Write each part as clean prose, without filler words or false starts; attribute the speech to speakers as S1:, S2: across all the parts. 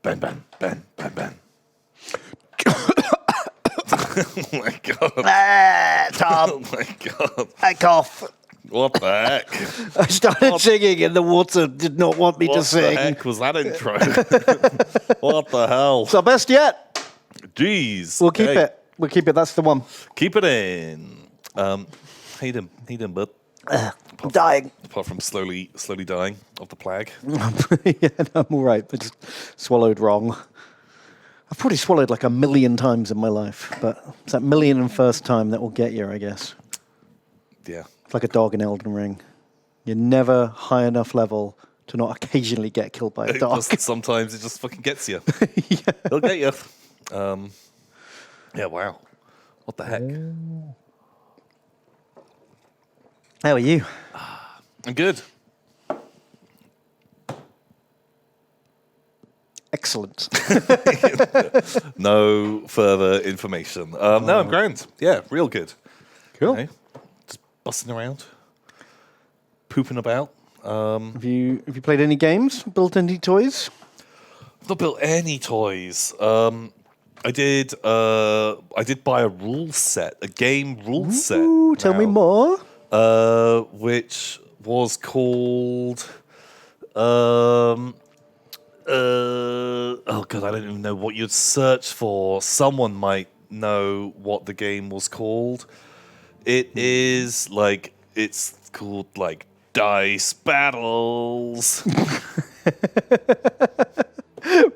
S1: Ben. Oh my god.
S2: Tom,
S1: Oh my god.
S2: I cough.
S1: What the heck?
S2: I started singing and the water did not want me to
S1: What the
S2: sing.
S1: heck was that intro? What the hell?
S2: It's our best yet.
S1: Jeez.
S2: We'll keep
S1: Okay.
S2: it. We'll keep it. That's the one.
S1: Keep it in. How you doing, bud?
S2: I'm dying.
S1: Apart from slowly dying of the plague.
S2: Yeah, no, I'm all right. I just swallowed wrong. I've probably swallowed like 1 million times in my life, but it's that 1,000,001st time that will get you, I guess.
S1: Yeah.
S2: It's like a dog in Elden Ring. You're never high enough level to not occasionally get killed by a dog.
S1: Sometimes it just fucking gets you.
S2: Yeah.
S1: It'll get you. Yeah, wow. What the heck?
S2: How are you?
S1: I'm good.
S2: Excellent.
S1: No further information. No, I'm grand. Yeah, real good.
S2: Cool.
S1: You know, just busting around, pooping about.
S2: Have you played any games? Built any toys?
S1: I've not built any toys. I did buy a rule set, a game rule set.
S2: Ooh, tell me
S1: now,
S2: more.
S1: which was called. Oh god, I don't even know what you'd search for. Someone might know what the game was called. It is like it's called like Dice Battles.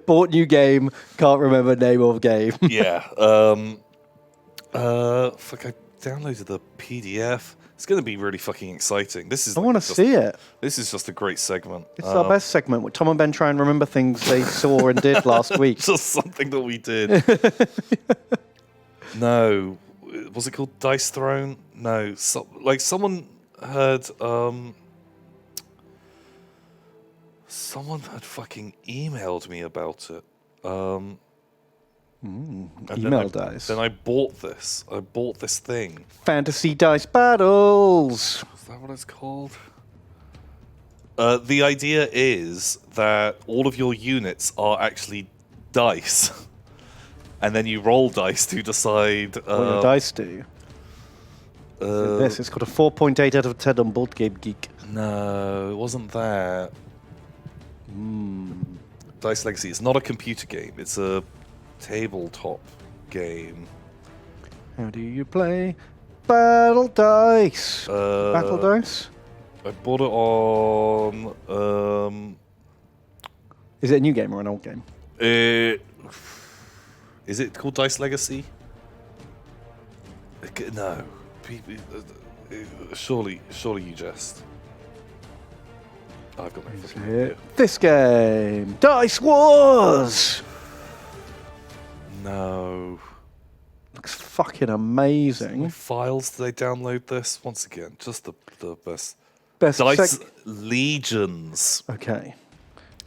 S2: Bought new game, can't remember name of game.
S1: Yeah. Fuck, I downloaded the PDF. It's going to be really fucking exciting. This is.
S2: I want to see it.
S1: This is just a great segment.
S2: It's our best segment where Tom and Ben try and remember things they saw and did last week.
S1: Just something that we did. No, was it called Dice Throne? No, someone had someone had fucking emailed me about it.
S2: Email dice.
S1: Then I bought this. I bought this thing.
S2: Fantasy Dice Battles.
S1: Is that what it's called? The idea is that all of your units are actually dice. And then you roll dice to decide...
S2: What your dice do? This, it's got a 4.8 out of 10 on Board Game Geek.
S1: No, it wasn't that. Dice Legacy. It's not a computer game. It's a tabletop game.
S2: How do you play Battle Dice? Battle Dice?
S1: I bought it on...
S2: Is it a new game or an old game?
S1: Is it called Dice Legacy? No. Surely you jest. I've got no fucking idea.
S2: This game, Dice Wars.
S1: No.
S2: Looks fucking amazing.
S1: What files do they download this? Once again, just the best.
S2: Best
S1: Dice Legions.
S2: Okay.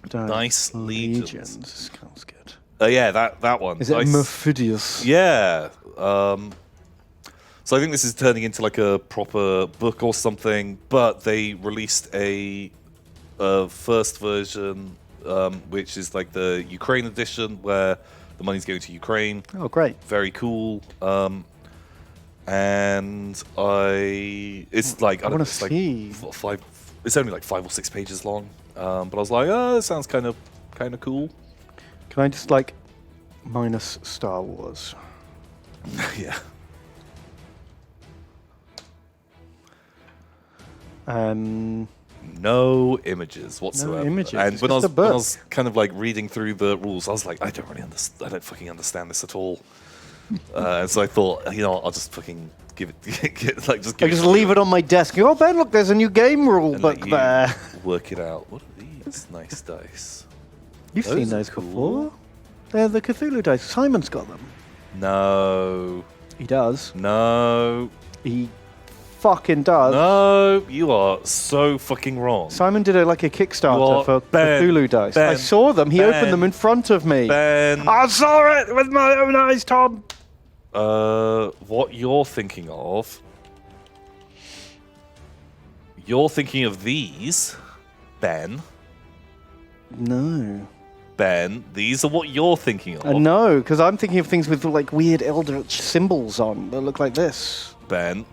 S1: Dice Legions.
S2: Sounds good.
S1: Yeah, that one.
S2: Is it
S1: Dice...
S2: Mephidius?
S1: Yeah. So I think this is turning into like a proper book or something, but they released a first version, which is like the Ukraine edition, where the money's going to Ukraine.
S2: Oh, great.
S1: Very cool. And it's like, I don't know, it's
S2: see.
S1: like five, it's only like 5 or 6 pages long. But I was like, oh, that sounds kind of cool.
S2: Can I just like minus Star Wars?
S1: Yeah. No images whatsoever.
S2: No images.
S1: And
S2: It's
S1: when I
S2: just
S1: was
S2: a book.
S1: kind of like reading through the rules, I was like, I don't fucking understand this at all. And so I thought, I'll just fucking give it,
S2: Just leave it on my desk. Oh, Ben, look, there's a new game rule
S1: and
S2: book
S1: let you
S2: there.
S1: work it out. What are these nice dice?
S2: You've
S1: Those
S2: seen
S1: are
S2: those
S1: cool.
S2: before. They're the Cthulhu dice. Simon's got them.
S1: No.
S2: He does.
S1: No.
S2: He fucking does.
S1: No. You are so fucking wrong.
S2: Simon did a Kickstarter
S1: You are-
S2: for
S1: Ben,
S2: Cthulhu dice.
S1: Ben,
S2: I saw them. He
S1: Ben,
S2: opened them in front of me.
S1: Ben.
S2: I saw it with my own eyes, Tom.
S1: What you're thinking of... You're thinking of these, Ben.
S2: No.
S1: Ben, these are what you're thinking of.
S2: No, because I'm thinking of things with like weird eldritch symbols on that look like this.
S1: Ben,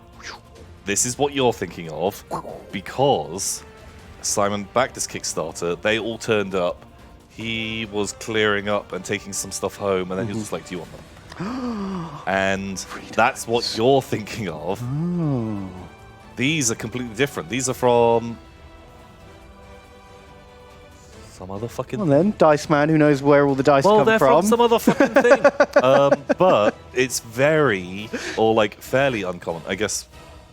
S1: this is what you're thinking of because Simon backed this Kickstarter. They all turned up. He was clearing up and taking some stuff home, and then he was just like, "Do you want them?" And that's what you're thinking of.
S2: Oh.
S1: These are completely different. These are from some other fucking.
S2: Well then, Dice Man, who knows where all the dice
S1: Well,
S2: come
S1: they're
S2: from.
S1: from some other fucking thing. But it's very, or like fairly uncommon, I guess,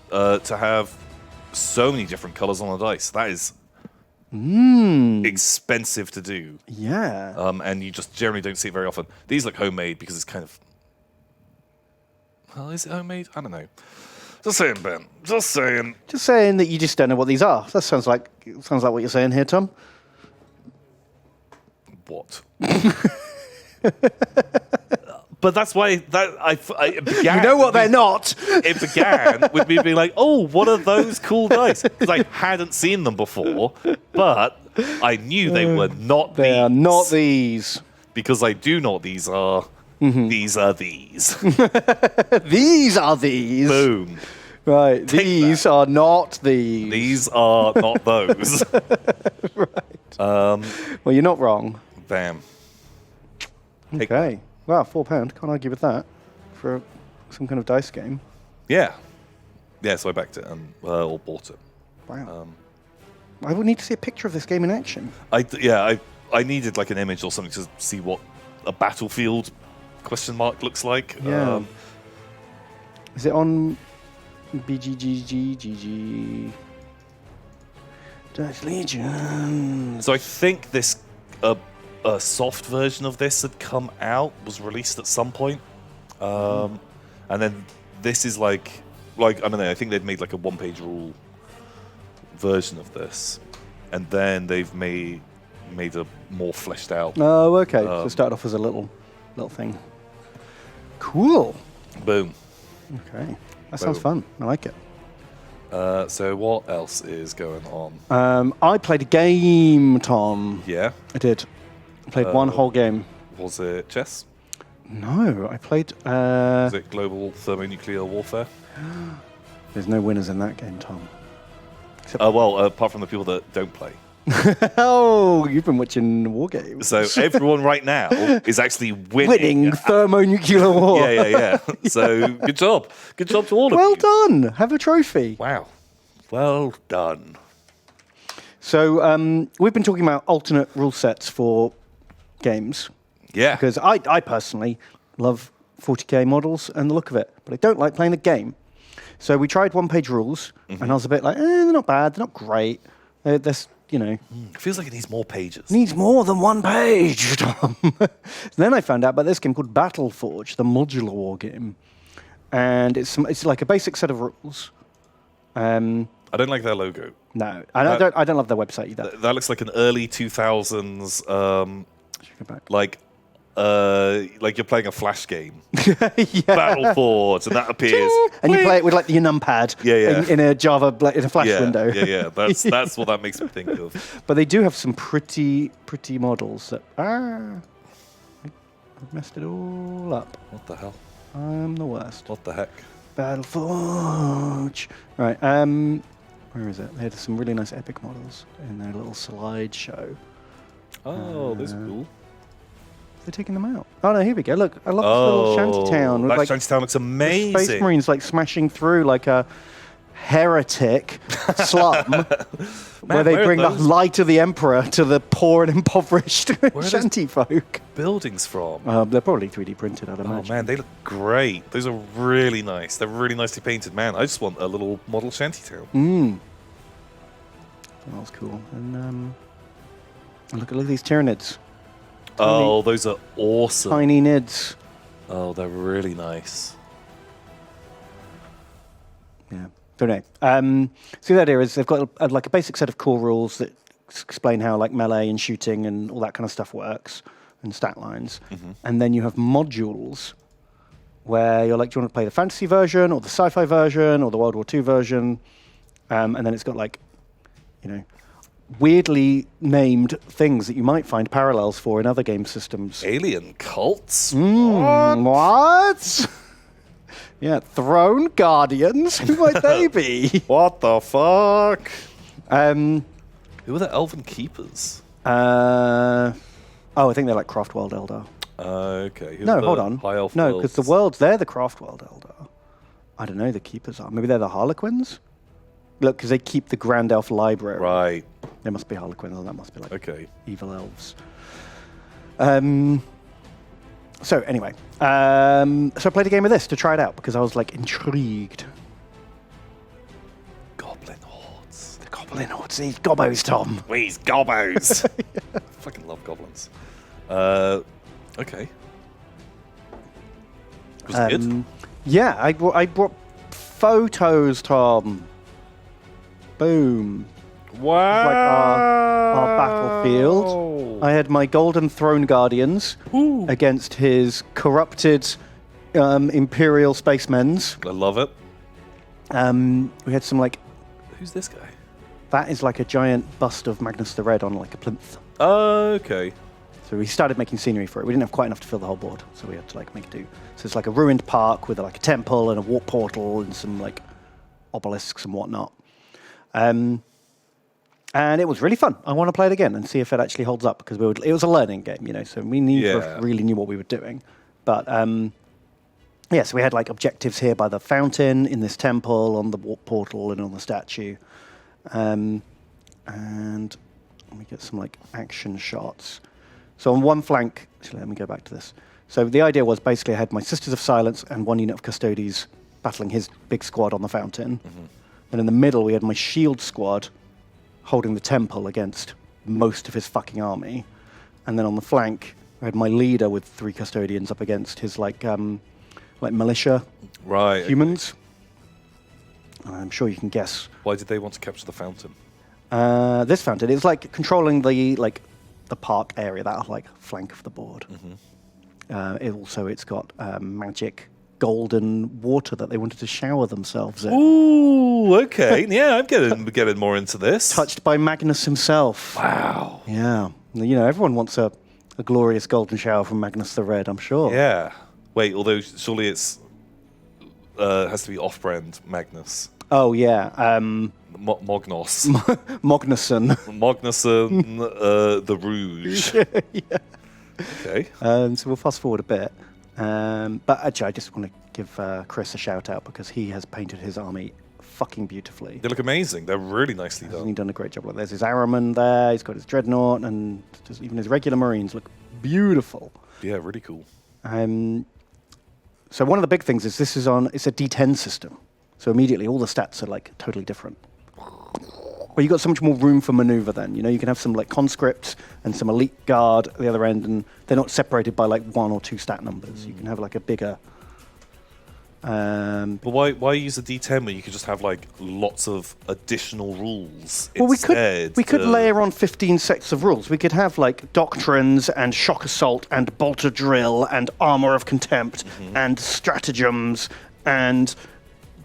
S1: to have so many different colors on the dice. That is expensive to do.
S2: Yeah.
S1: And you just generally don't see it very often. These look homemade because it's kind of. Well, is it homemade? I don't know. Just saying, Ben. Just saying.
S2: Just saying that you just don't know what these are. That sounds like what you're saying here, Tom.
S1: What? But that's why it began.
S2: You know what they're not.
S1: It began with me being like, "Oh, what are those cool dice?" Because I hadn't seen them before, but I knew they were not.
S2: They are
S1: these.
S2: not these.
S1: Because I do know what these are. These are these.
S2: These are these.
S1: Boom.
S2: Right.
S1: Take
S2: These are not these.
S1: These are not those.
S2: Right. Well, you're not wrong.
S1: Bam. Take
S2: Okay. Wow, £4. Can't argue with that for some kind of dice game.
S1: Yeah. Yeah, so I backed it and or bought it.
S2: Wow. I would need to see a picture of this game in action.
S1: I needed like an image or something to see what a battlefield question mark looks like.
S2: Yeah. Is it on BGGGGG? Dice Legion.
S1: So I think this a soft version of this had come out, was released at some point, and then this is like I don't know. I think they'd made like a one-page rule version of this, and then they've made a more fleshed out.
S2: Oh, okay. So it started off as a little thing. Cool.
S1: Boom.
S2: Okay. That sounds fun. I like it.
S1: So what else is going on?
S2: I played a game, Tom.
S1: Yeah.
S2: I did. I played one whole game.
S1: Was it chess?
S2: No, I played...
S1: Was it global thermonuclear warfare?
S2: There's no winners in that game, Tom.
S1: Well, apart from the people that don't play.
S2: Oh, you've been watching war games.
S1: So everyone right now is actually
S2: Winning thermonuclear war.
S1: Yeah. So good job. Good job to all of you.
S2: Well done. Have a trophy.
S1: Wow. Well done.
S2: So we've been talking about alternate rule sets for games.
S1: Yeah.
S2: Because I personally love 40k models and the look of it, but I don't like playing the game. So we tried one-page rules, and I was a bit like, they're not bad, they're not great. They're you know.
S1: It feels like it needs more pages.
S2: Needs more than one page, Tom. Then I found out about this game called Battleforge, the modular war game. And it's like a basic set of rules.
S1: I don't like their logo.
S2: No, I don't love their website either.
S1: That looks like an early 2000s, like you're playing a Flash game. Battleforge, and that appears.
S2: And you play it with like your numpad in a Java, in a Flash window.
S1: Yeah. That's what that makes me think of.
S2: But they do have some pretty models that I've messed it all up.
S1: What the hell?
S2: I'm the worst.
S1: What the heck?
S2: Battleforge. Right, where is it? They had some really nice epic models in their little slideshow.
S1: Oh, those are cool.
S2: They're taking them out. Oh no, here we go. Look, I love this little shantytown.
S1: That
S2: Like
S1: shantytown looks amazing.
S2: Space Marines like smashing through like a heretic slum where they bring the light of the Emperor to the poor and impoverished shanty folk.
S1: Buildings from?
S2: They're probably 3D printed, I'd imagine.
S1: Oh man, they look great. Those are really nice. They're really nicely painted. Man, I just want a little model shantytown.
S2: That was cool. And look at these Tyranids.
S1: Oh, those are awesome.
S2: Tiny nids.
S1: Oh, they're really nice.
S2: Yeah. Don't know. So the idea is they've got like a basic set of core rules that explain how like melee and shooting and all that kind of stuff works, and stat lines. And then you have modules where you're like, do you want to play the fantasy version or the sci-fi version or the World War II version? And then it's got like, weirdly named things that you might find parallels for in other game systems.
S1: Alien cults?
S2: What? Yeah, Throne Guardians? Who might they be?
S1: What the fuck? Who are the Elven Keepers?
S2: I think they're like Craftworld Eldar.
S1: Okay.
S2: No, hold on.
S1: High Elf
S2: No,
S1: worlds?
S2: because the worlds, they're the Craftworld Eldar. I don't know, the Keepers are. Maybe they're the Harlequins? Look, because they keep the Grand Elf Library.
S1: Right.
S2: There must be Harlequins, and that must be like evil elves. So anyway, so I played a game of this to try it out because I was like intrigued.
S1: Goblin hordes.
S2: The Goblin Hordes, these gobbos, Tom.
S1: These gobbos. I fucking love goblins. Okay. Was it good?
S2: Yeah, I brought photos, Tom. Boom.
S1: Wow.
S2: Like our battlefield. I had my Golden Throne Guardians against his corrupted Imperial Spacemen's.
S1: I love it.
S2: We had some like...
S1: Who's this guy?
S2: That is like a giant bust of Magnus the Red on like a plinth.
S1: Okay.
S2: So we started making scenery for it. We didn't have quite enough to fill the whole board, so we had to like make do. So it's like a ruined park with like a temple and a warp portal and some like obelisks and whatnot. And it was really fun. I want to play it again and see if it actually holds up because it was a learning game, you know, so we really knew what we were doing. But yeah, so we had like objectives here by the fountain, in this temple, on the warp portal, and on the statue. And we get some like action shots. So on one flank, actually, let me go back to this. So the idea was basically I had my Sisters of Silence and one unit of Custodes battling his big squad on the fountain. Mm-hmm. And in the middle, we had my shield squad holding the temple against most of his fucking army. And then on the flank, I had my leader with 3 custodians up against his like militia humans. Okay. I'm sure you can guess.
S1: Why did they want to capture the fountain?
S2: This fountain, it's like controlling the park area, that like flank of the board. Mm-hmm. It's got magic golden water that they wanted to shower themselves in.
S1: Ooh, okay. Yeah, I'm getting more into this.
S2: Touched by Magnus himself.
S1: Wow.
S2: Yeah. You know, everyone wants a glorious golden shower from Magnus the Red, I'm sure.
S1: Yeah. Wait, although surely it's has to be off-brand Magnus.
S2: Oh, yeah.
S1: Mognos.
S2: Magnuson.
S1: Magnuson, the Rouge.
S2: Yeah.
S1: Okay.
S2: So we'll fast forward a bit. But actually, I just want to give Chris a shout out because he has painted his army fucking beautifully.
S1: They look amazing. They're really nicely done.
S2: He's done a great job. Like, there's his Arrowman there. He's got his Dreadnought, and just even his regular Marines look beautiful.
S1: Yeah, really cool.
S2: So one of the big things is it's a D10 system. So immediately all the stats are like totally different. But you've got so much more room for maneuver then. You know, you can have some like conscripts and some elite guard at the other end, and they're not separated by like 1 or 2 stat numbers. You can have like a bigger...
S1: But why use a D10 when you could just have like lots of additional rules
S2: instead? We could layer on 15 sets of rules. We could have like doctrines and shock assault and bolter drill and armor of contempt and stratagems and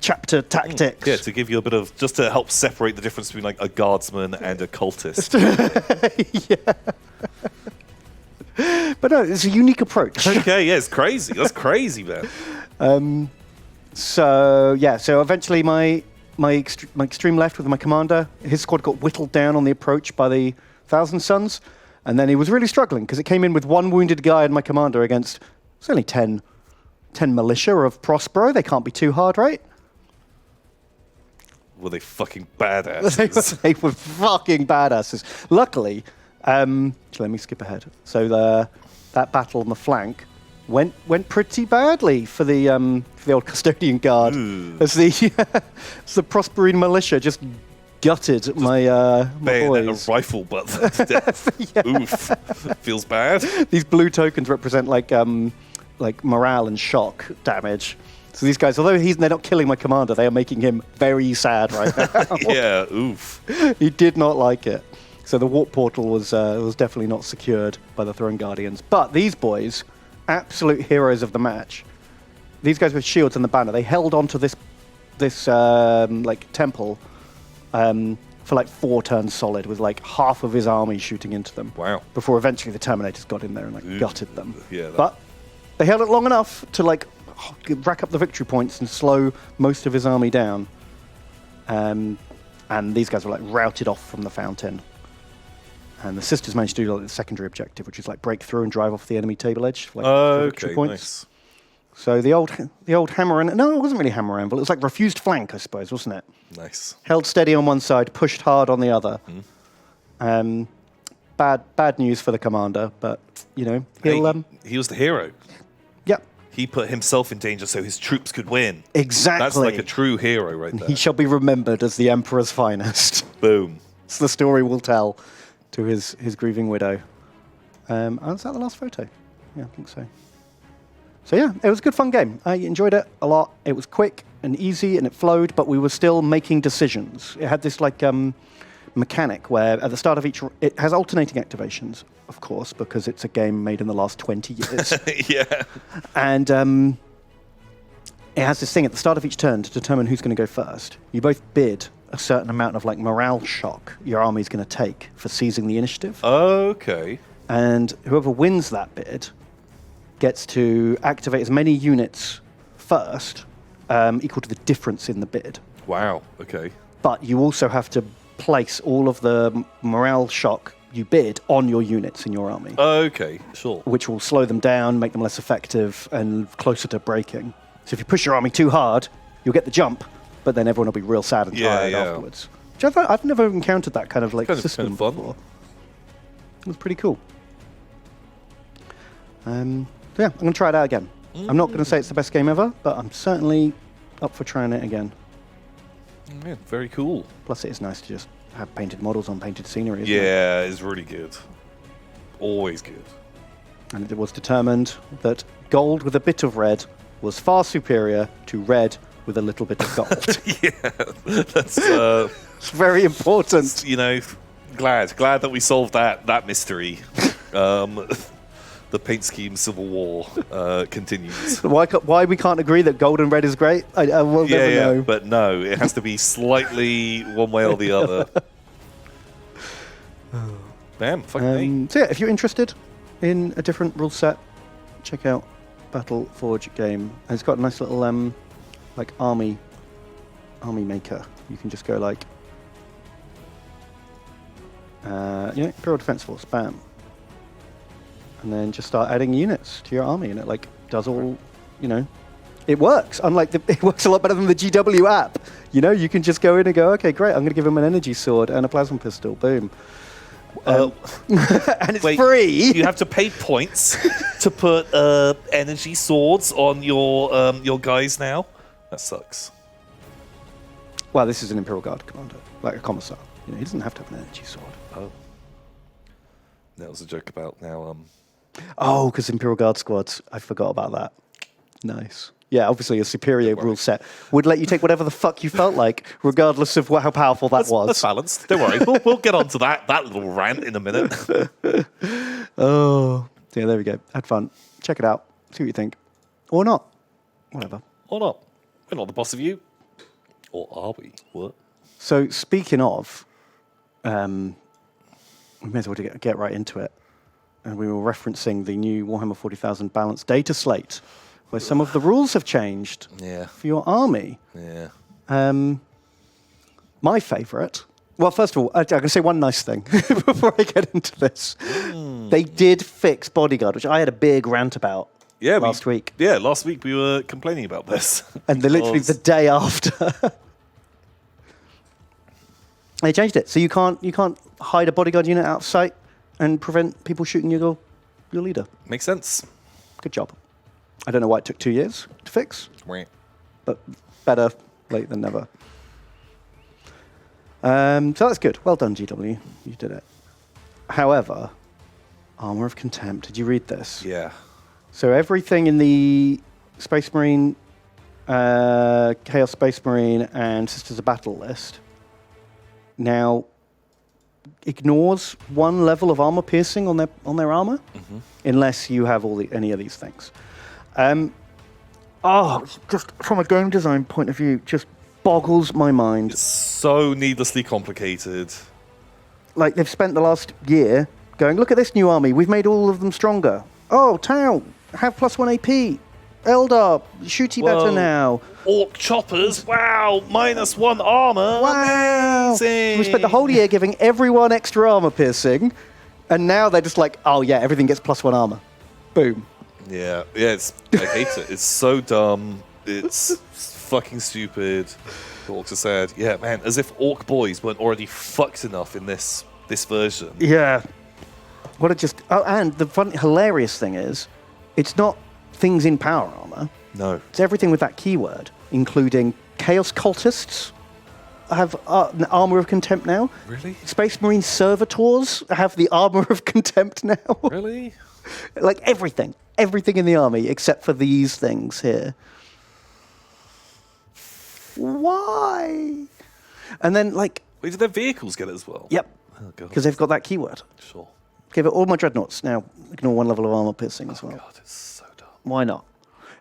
S2: chapter tactics.
S1: Yeah, to give you a bit of, just to help separate the difference between like a guardsman and a cultist.
S2: Yeah. But no, it's a unique approach.
S1: Okay, yeah, it's crazy. That's crazy, man.
S2: So eventually my extreme left with my commander, his squad got whittled down on the approach by the Thousand Sons, and then he was really struggling because it came in with 1 wounded guy and my commander against it's only 10 militia of Prospero. They can't be too hard, right?
S1: Were they fucking badasses?
S2: They were fucking badasses. Luckily, let me skip ahead. So that battle on the flank went pretty badly for the old Custodian Guard. As the Prosperine militia just gutted my boys.
S1: A rifle butt to death. Yeah. Oof. Feels bad.
S2: These blue tokens represent like morale and shock damage. So these guys, although they're not killing my commander, they are making him very sad right now.
S1: Yeah, oof.
S2: He did not like it. So the warp portal was definitely not secured by the Throne Guardians. But these boys, absolute heroes of the match. These guys with shields and the banner, they held onto this temple for like 4 turns solid with like half of his army shooting into them.
S1: Wow.
S2: Before eventually the Terminators got in there and like gutted them.
S1: Yeah.
S2: But they held it long enough to like rack up the victory points and slow most of his army down. And these guys were like routed off from the fountain. And the sisters managed to do like the secondary objective, which is like break through and drive off the enemy table edge for, like, for victory points.
S1: Nice.
S2: So the old hammer and no, it wasn't really hammer anvil. It was like refused flank, I suppose, wasn't it?
S1: Nice.
S2: Held steady on one side, pushed hard on the other. Bad news for the commander, but you know
S1: he was the hero.
S2: Yep.
S1: He put himself in danger so his troops could win.
S2: Exactly.
S1: That's like a true hero right there.
S2: He shall be remembered as the Emperor's finest.
S1: Boom.
S2: It's the story we'll tell to his grieving widow. Was that the last photo? Yeah, I think so. So yeah, it was a good fun game. I enjoyed it a lot. It was quick and easy and it flowed, but we were still making decisions. It had this like mechanic where at the start of each, it has alternating activations, of course, because it's a game made in the last 20 years.
S1: Yeah.
S2: And it has this thing at the start of each turn to determine who's going to go first. You both bid a certain amount of like morale shock your army's going to take for seizing the initiative.
S1: Okay.
S2: And whoever wins that bid gets to activate as many units first, equal to the difference in the bid.
S1: Wow. Okay.
S2: But you also have to place all of the morale shock you bid on your units in your army.
S1: Okay. Sure.
S2: Which will slow them down, make them less effective, and closer to breaking. So if you push your army too hard, you'll get the jump, but then everyone will be real sad and tired afterwards. Which I've never encountered that kind of like system before. It was pretty cool. So yeah, I'm going to try it out again. I'm not going to say it's the best game ever, but I'm certainly up for trying it again.
S1: Yeah, very cool.
S2: Plus, it is nice to just have painted models on painted scenery, isn't
S1: Yeah, it's really good. Always good.
S2: And it was determined that gold with a bit of red was far superior to red with a little bit of gold.
S1: Yeah, that's
S2: it's very important.
S1: You know, glad that we solved that mystery. The paint scheme civil war continues.
S2: Why we can't agree that gold and red is great? I will never know.
S1: But no, it has to be slightly one way or the other. Damn, fuck me.
S2: So yeah, if you're interested in a different rule set, check out Battle Forge game. And it's got a nice little like army maker. You can just go like Imperial Defense Force, bam. And then just start adding units to your army, and it like does all, it works. Unlike it works a lot better than the GW app. You can just go in and go, okay, great, I'm going to give him an energy sword and a plasma pistol, boom. And it's free.
S1: You have to pay points to put energy swords on your guys now. That sucks.
S2: Well, this is an Imperial Guard commander, like a commissar. He doesn't have to have an energy sword.
S1: Oh, that was a joke about now.
S2: Oh, because Imperial Guard squads. I forgot about that. Nice. Yeah, obviously a superior rule set would let you take whatever the fuck you felt like, regardless of how powerful that was.
S1: That's balanced. Don't worry. We'll get on to that little rant in a minute.
S2: Oh, yeah, there we go. Had fun. Check it out. See what you think. Or not. Whatever.
S1: Or not. We're not the boss of you. Or are we? What?
S2: So, speaking of, we may as well get right into it. And we were referencing the new Warhammer 40,000 balanced data slate, where some of the rules have changed for your army.
S1: Yeah.
S2: My favourite. Well, first of all, I'm going to say one nice thing before I get into this. They did fix Bodyguard, which I had a big rant about last week.
S1: Yeah, last week we were complaining about this.
S2: And literally the day after, they changed it. So you can't hide a Bodyguard unit out of sight and prevent people shooting your leader.
S1: Makes sense.
S2: Good job. I don't know why it took 2 years to fix,
S1: Right.
S2: but better late than never. So that's good. Well done, GW. You did it. However, Armor of Contempt. Did you read this?
S1: Yeah.
S2: So everything in the Space Marine, Chaos Space Marine, and Sisters of Battle list now ignores one level of armor piercing on their armor, unless you have any of these things. Just from a game design point of view, just boggles my mind.
S1: It's so needlessly complicated.
S2: Like, they've spent the last year going, look at this new army. We've made all of them stronger. Oh, Tau, have +1 AP. Eldar, shooty better now.
S1: Orc choppers, wow, -1 armor.
S2: Wow.
S1: Amazing.
S2: We spent the whole year giving everyone extra armor piercing, and now they're just like, oh yeah, everything gets +1 armor. Boom.
S1: Yeah, I hate it. It's so dumb. It's fucking stupid. The orcs are sad. Yeah, man, as if orc boys weren't already fucked enough in this version.
S2: Yeah. What it just... Oh, and the hilarious thing is, it's not things in power armor.
S1: No.
S2: It's everything with that keyword, including Chaos Cultists have an Armor of Contempt now.
S1: Really?
S2: Space Marine Servitors have the Armor of Contempt now.
S1: Really?
S2: Like everything. Everything in the army except for these things here. Why? And then, like...
S1: Wait, did their vehicles get it as well?
S2: Yep.
S1: Oh, God.
S2: Because they've got that keyword.
S1: Sure.
S2: Give it all my dreadnoughts. Now, ignore 1 level of armor piercing as well.
S1: God, it's so dumb.
S2: Why not?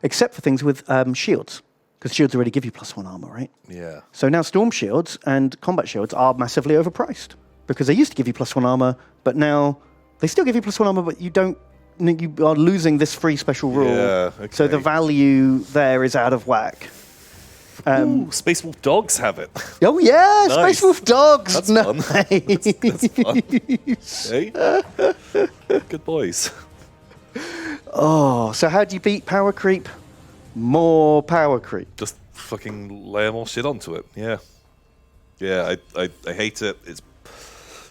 S2: Except for things with shields. Because shields already give you +1 armor, right?
S1: Yeah.
S2: So now storm shields and combat shields are massively overpriced. Because they used to give you +1 armor, but now they still give you +1 armor, but you are losing this free special rule.
S1: Yeah, okay.
S2: So the value there is out of whack.
S1: Ooh, Space Wolf dogs have it.
S2: Oh yeah,
S1: Nice.
S2: Space Wolf dogs.
S1: That's
S2: Nice.
S1: fun. That's fun. Hey? Good boys.
S2: Oh, so how do you beat power creep? More power creep.
S1: Just fucking lay more shit onto it. Yeah. Yeah, I hate it. It's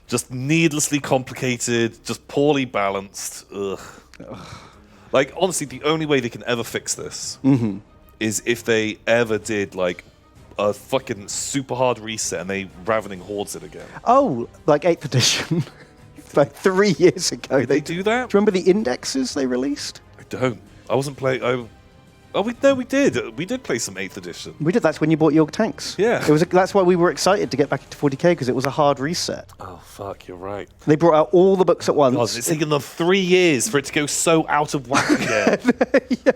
S1: just needlessly complicated, just poorly balanced. Ugh. Like, honestly, the only way they can ever fix this is if they ever did, like, a fucking super hard reset and they Ravening Hordes it again.
S2: Oh, like 8th edition. Like 3 years ago.
S1: Did they do that?
S2: Do you remember the indexes they released?
S1: I don't. I wasn't playing... we did. We did play some 8th edition.
S2: We did. That's when you bought your tanks.
S1: Yeah.
S2: That's why we were excited to get back into 40k, because it was a hard reset.
S1: Oh, fuck, you're right.
S2: They brought out all the books at once.
S1: God, it's taken them 3 years for it to go so out of whack again.
S2: Yeah.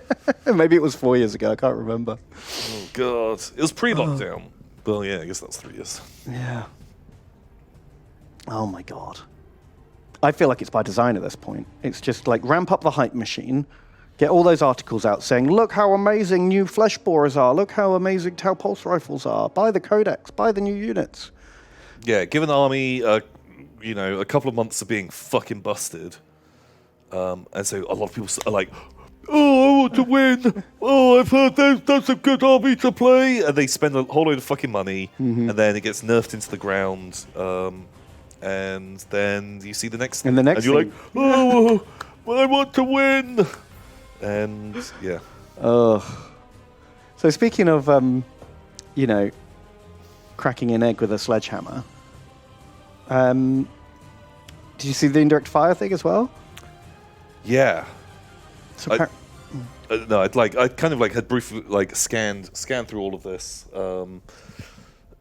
S2: Maybe it was 4 years ago. I can't remember.
S1: Oh, God. It was pre-lockdown. Well, yeah, I guess that's 3 years.
S2: Yeah. Oh, my God. I feel like it's by design at this point. It's just like ramp up the hype machine, get all those articles out saying, look how amazing new flesh borers are, look how amazing Tau pulse rifles are, buy the codex, buy the new units.
S1: Yeah, give an army, a couple of months of being fucking busted. And so a lot of people are like, oh, I want to win. Oh, I've heard that's a good army to play. And they spend a whole load of fucking money, and then it gets nerfed into the ground. And then you see the next thing.
S2: And the next
S1: and you're
S2: thing.
S1: like, oh, well, I want to win. And, yeah.
S2: So speaking of, cracking an egg with a sledgehammer, did you see the indirect fire thing as well?
S1: Yeah.
S2: So
S1: No, I kind of had briefly scanned through all of this, and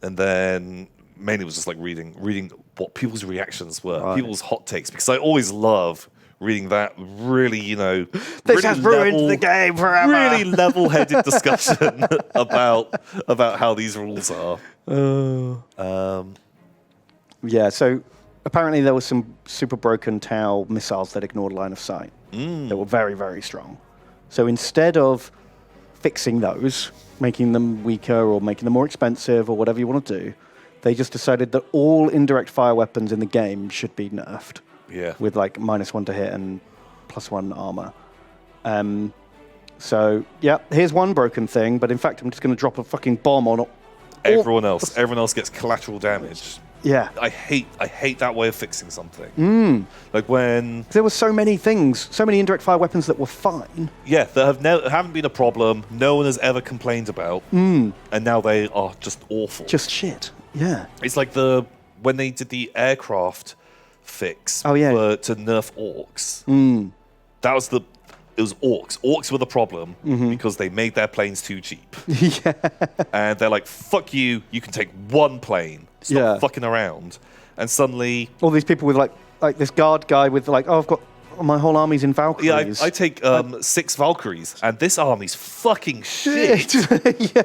S1: then mainly was just reading what people's reactions were,
S2: Right.
S1: people's hot takes, because I always love reading that really,
S2: this
S1: really
S2: has ruined the game forever.
S1: really level-headed discussion about how these rules are.
S2: Yeah, so apparently there was some super broken Tau missiles that ignored line of sight. They were very, very strong. So instead of fixing those, making them weaker or making them more expensive or whatever you want to do, they just decided that all indirect fire weapons in the game should be nerfed.
S1: Yeah.
S2: With -1 to hit and +1 armor. So, yeah, here's one broken thing, but in fact I'm just going to drop a fucking bomb on
S1: Everyone else. Everyone else gets collateral damage.
S2: Yeah.
S1: I hate that way of fixing something. Like when...
S2: There were so many things, so many indirect fire weapons that were fine.
S1: Yeah, that haven't been a problem. No one has ever complained about. And now they are just awful.
S2: Just shit. Yeah.
S1: It's like when they did the aircraft fix
S2: Oh, yeah.
S1: to nerf orcs. That was it was orcs. Orcs were the problem because they made their planes too cheap.
S2: Yeah.
S1: And they're like, fuck you, you can take one plane. Stop fucking around. And suddenly...
S2: All these people with like this guard guy with I've got my whole army's in
S1: Yeah,
S2: Valkyries.
S1: I take 6 Valkyries, and this army's fucking shit.
S2: Yeah.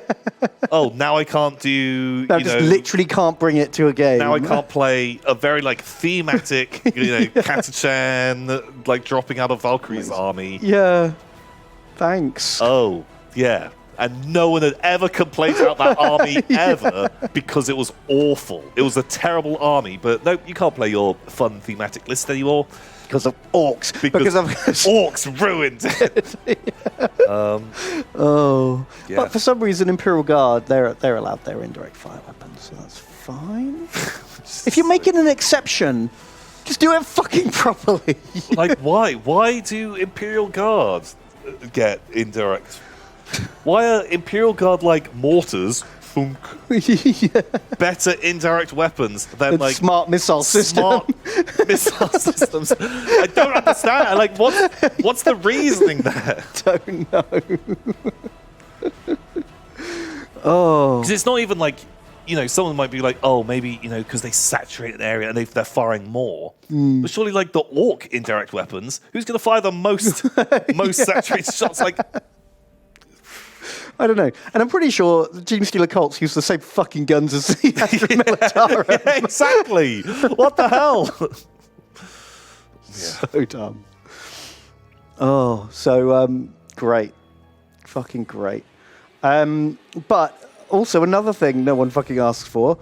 S1: Oh, now I can't do.
S2: I just literally can't bring it to a game.
S1: Now I can't play a very thematic, Katachan, dropping out of Valkyrie's army.
S2: Yeah. Thanks.
S1: Oh, yeah. And no one had ever complained about that army ever because it was awful. It was a terrible army, but no, you can't play your fun thematic list anymore.
S2: Because of orcs.
S1: Because orcs ruined it. Yeah.
S2: But for some reason, Imperial Guard, they're allowed their indirect fire weapons, so that's fine. If you're making an exception, just do it fucking properly.
S1: Why? Why do Imperial Guard get indirect? Why are Imperial Guard mortars? Thunk.
S2: Yeah.
S1: Better indirect weapons than
S2: smart missile
S1: smart missile systems. I don't understand. What's the reasoning there?
S2: Don't know. Oh,
S1: Because it's not even someone might be oh, maybe because they saturate an area and they're firing more. But surely the orc indirect weapons, who's going to fire the most saturated shots?
S2: I don't know. And I'm pretty sure the Genestealer Colts use the same fucking guns as the Astra Militarum.
S1: Yeah, exactly. What the hell?
S2: So dumb. Oh, so great. Fucking great. But also another thing no one fucking asks for,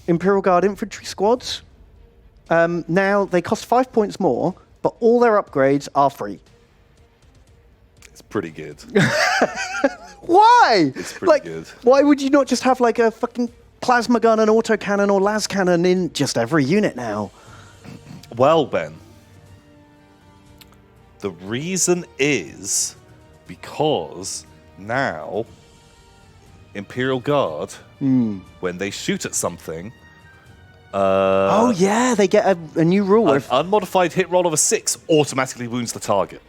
S2: Imperial Guard infantry squads. Now they cost 5 points more, but all their upgrades are free.
S1: It's pretty good.
S2: Why?
S1: It's pretty good.
S2: Why would you not just have a fucking plasma gun, an autocannon, or las cannon in just every unit now?
S1: Well, Ben, the reason is because now Imperial Guard, when they shoot at something,
S2: oh yeah, they get a new rule.
S1: an unmodified hit roll of a 6 automatically wounds the target.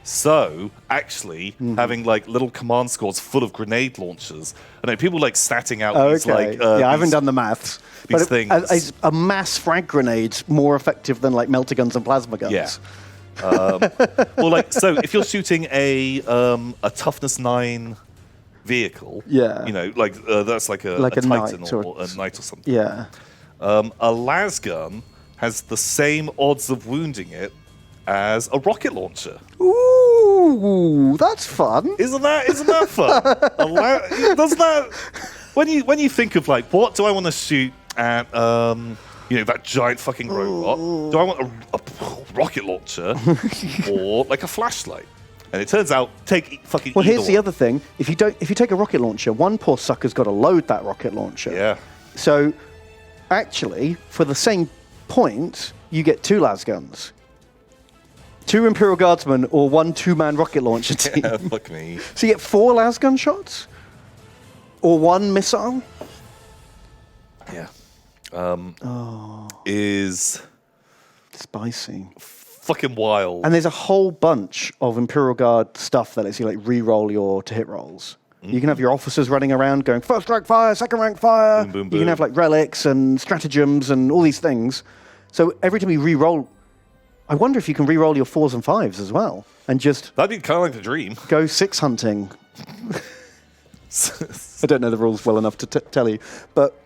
S1: So, actually, having little command squads full of grenade launchers, I know people statting out these
S2: I haven't done the maths.
S1: These
S2: But
S1: things.
S2: is a mass frag grenade more effective than melter guns and plasma guns?
S1: Yeah. So if you're shooting a toughness 9 vehicle,
S2: Yeah.
S1: that's a
S2: Like a
S1: Titan
S2: knight
S1: or
S2: or-
S1: a knight or something.
S2: Yeah.
S1: A las gun has the same odds of wounding it as a rocket launcher.
S2: Ooh, that's fun.
S1: Isn't that fun? Doesn't that when you think of what do I want to shoot at that giant fucking robot? Do I want a rocket launcher or a flashlight? And it turns out fucking.
S2: Well,
S1: either
S2: here's the
S1: one.
S2: other thing. If you take a rocket launcher, one poor sucker's got to load that rocket launcher.
S1: Yeah.
S2: So, actually, for the same point, you get 2 las guns. 2 Imperial Guardsmen or 1 2-man rocket launcher team.
S1: Yeah, fuck me.
S2: So you get 4 las gun shots? Or 1 missile?
S1: Yeah. Is
S2: Spicy.
S1: fucking wild.
S2: And there's a whole bunch of Imperial Guard stuff that lets you re-roll your to-hit rolls. You can have your officers running around going first rank fire, second rank fire.
S1: Boom, boom,
S2: You can
S1: boom.
S2: have relics and stratagems and all these things. So every time you re-roll, I wonder if you can re-roll your 4s and 5s as well and just
S1: That'd be kind of the dream.
S2: go 6 hunting. I don't know the rules well enough to tell you, but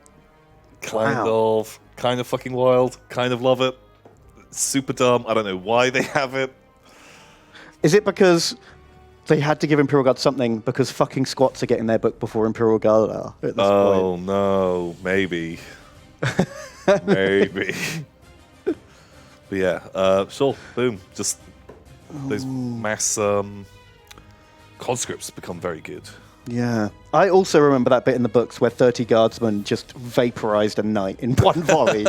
S1: kind
S2: wow.
S1: of fucking wild. Kind of love it. Super dumb. I don't know why they have it.
S2: Is it because they had to give Imperial Guard something because fucking squats are getting their book before Imperial Guard are at this
S1: Oh
S2: point?
S1: no, maybe. Maybe. But yeah, sure, boom. Just those mass conscripts become very good.
S2: Yeah. I also remember that bit in the books where 30 guardsmen just vaporized a knight in one volley.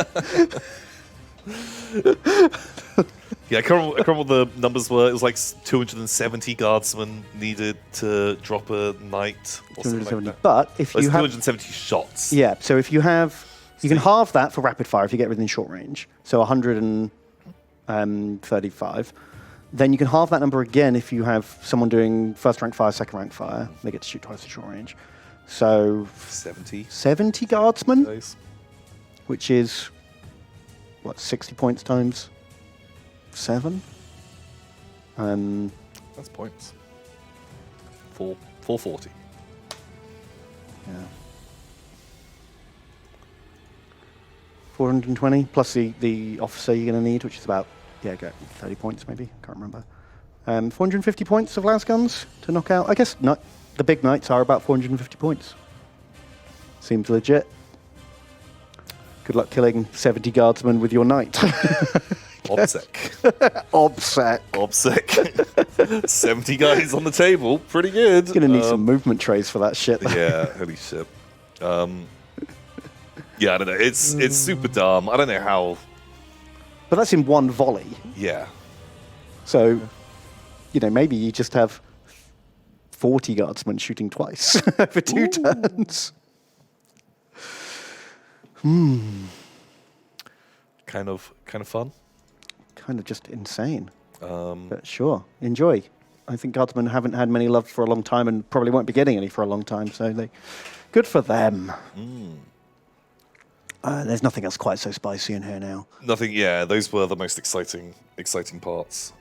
S1: Yeah, I can't remember what the numbers were. It was 270 guardsmen needed to drop a knight or something like that.
S2: But if you have
S1: 270 shots.
S2: Yeah, so if you have you can halve that for rapid fire if you get within short range. So 135. Then you can halve that number again if you have someone doing first rank fire, second rank fire. They get to shoot twice the short range. So 70 guardsmen,
S1: Nice.
S2: which is what 60 points times 7.
S1: That's points. 440.
S2: Yeah. 420 plus the officer you're going to need, which is about 30 points maybe. Can't remember. 450 points of las guns to knock out. I guess the big knights are about 450 points. Seems legit. Good luck killing 70 guardsmen with your knight.
S1: Obsec.
S2: Obsec.
S1: 70 guys on the table. Pretty good.
S2: Going to need some movement trays for that shit.
S1: Yeah, holy shit. Yeah, I don't know. It's super dumb. I don't know how.
S2: But that's in one volley.
S1: Yeah.
S2: So, maybe you just have 40 guardsmen shooting twice for 2 turns.
S1: Kind of fun.
S2: Kind of just insane. But sure, enjoy. I think guardsmen haven't had many love for a long time and probably won't be getting any for a long time. So good for them. There's nothing else quite so spicy in here now.
S1: Nothing. Yeah, those were the most exciting parts.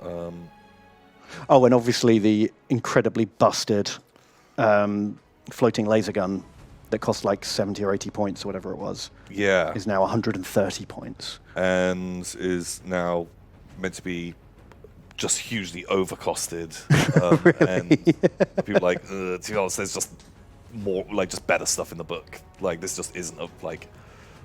S2: Oh, and obviously the incredibly busted floating laser gun that cost like 70 or 80 points or whatever it was.
S1: Yeah.
S2: Is now 130 points. And
S1: is now meant to be just hugely overcosted.
S2: Really?
S1: And people are like, to be honest, there's just more, like, just better stuff in the book. Like, this just isn't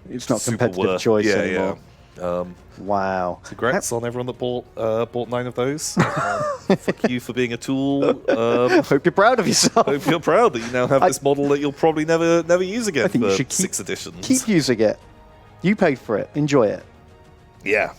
S2: it's not competitive choice anymore.
S1: Yeah.
S2: Wow.
S1: Congrats on everyone that bought 9 of those. Fuck you for being a tool.
S2: Hope you're proud of yourself.
S1: Hope you're proud that you now have this model that you'll probably never use again.
S2: I think
S1: for
S2: you should
S1: 6 editions.
S2: Keep using it. You paid for it. Enjoy it.
S1: Yeah.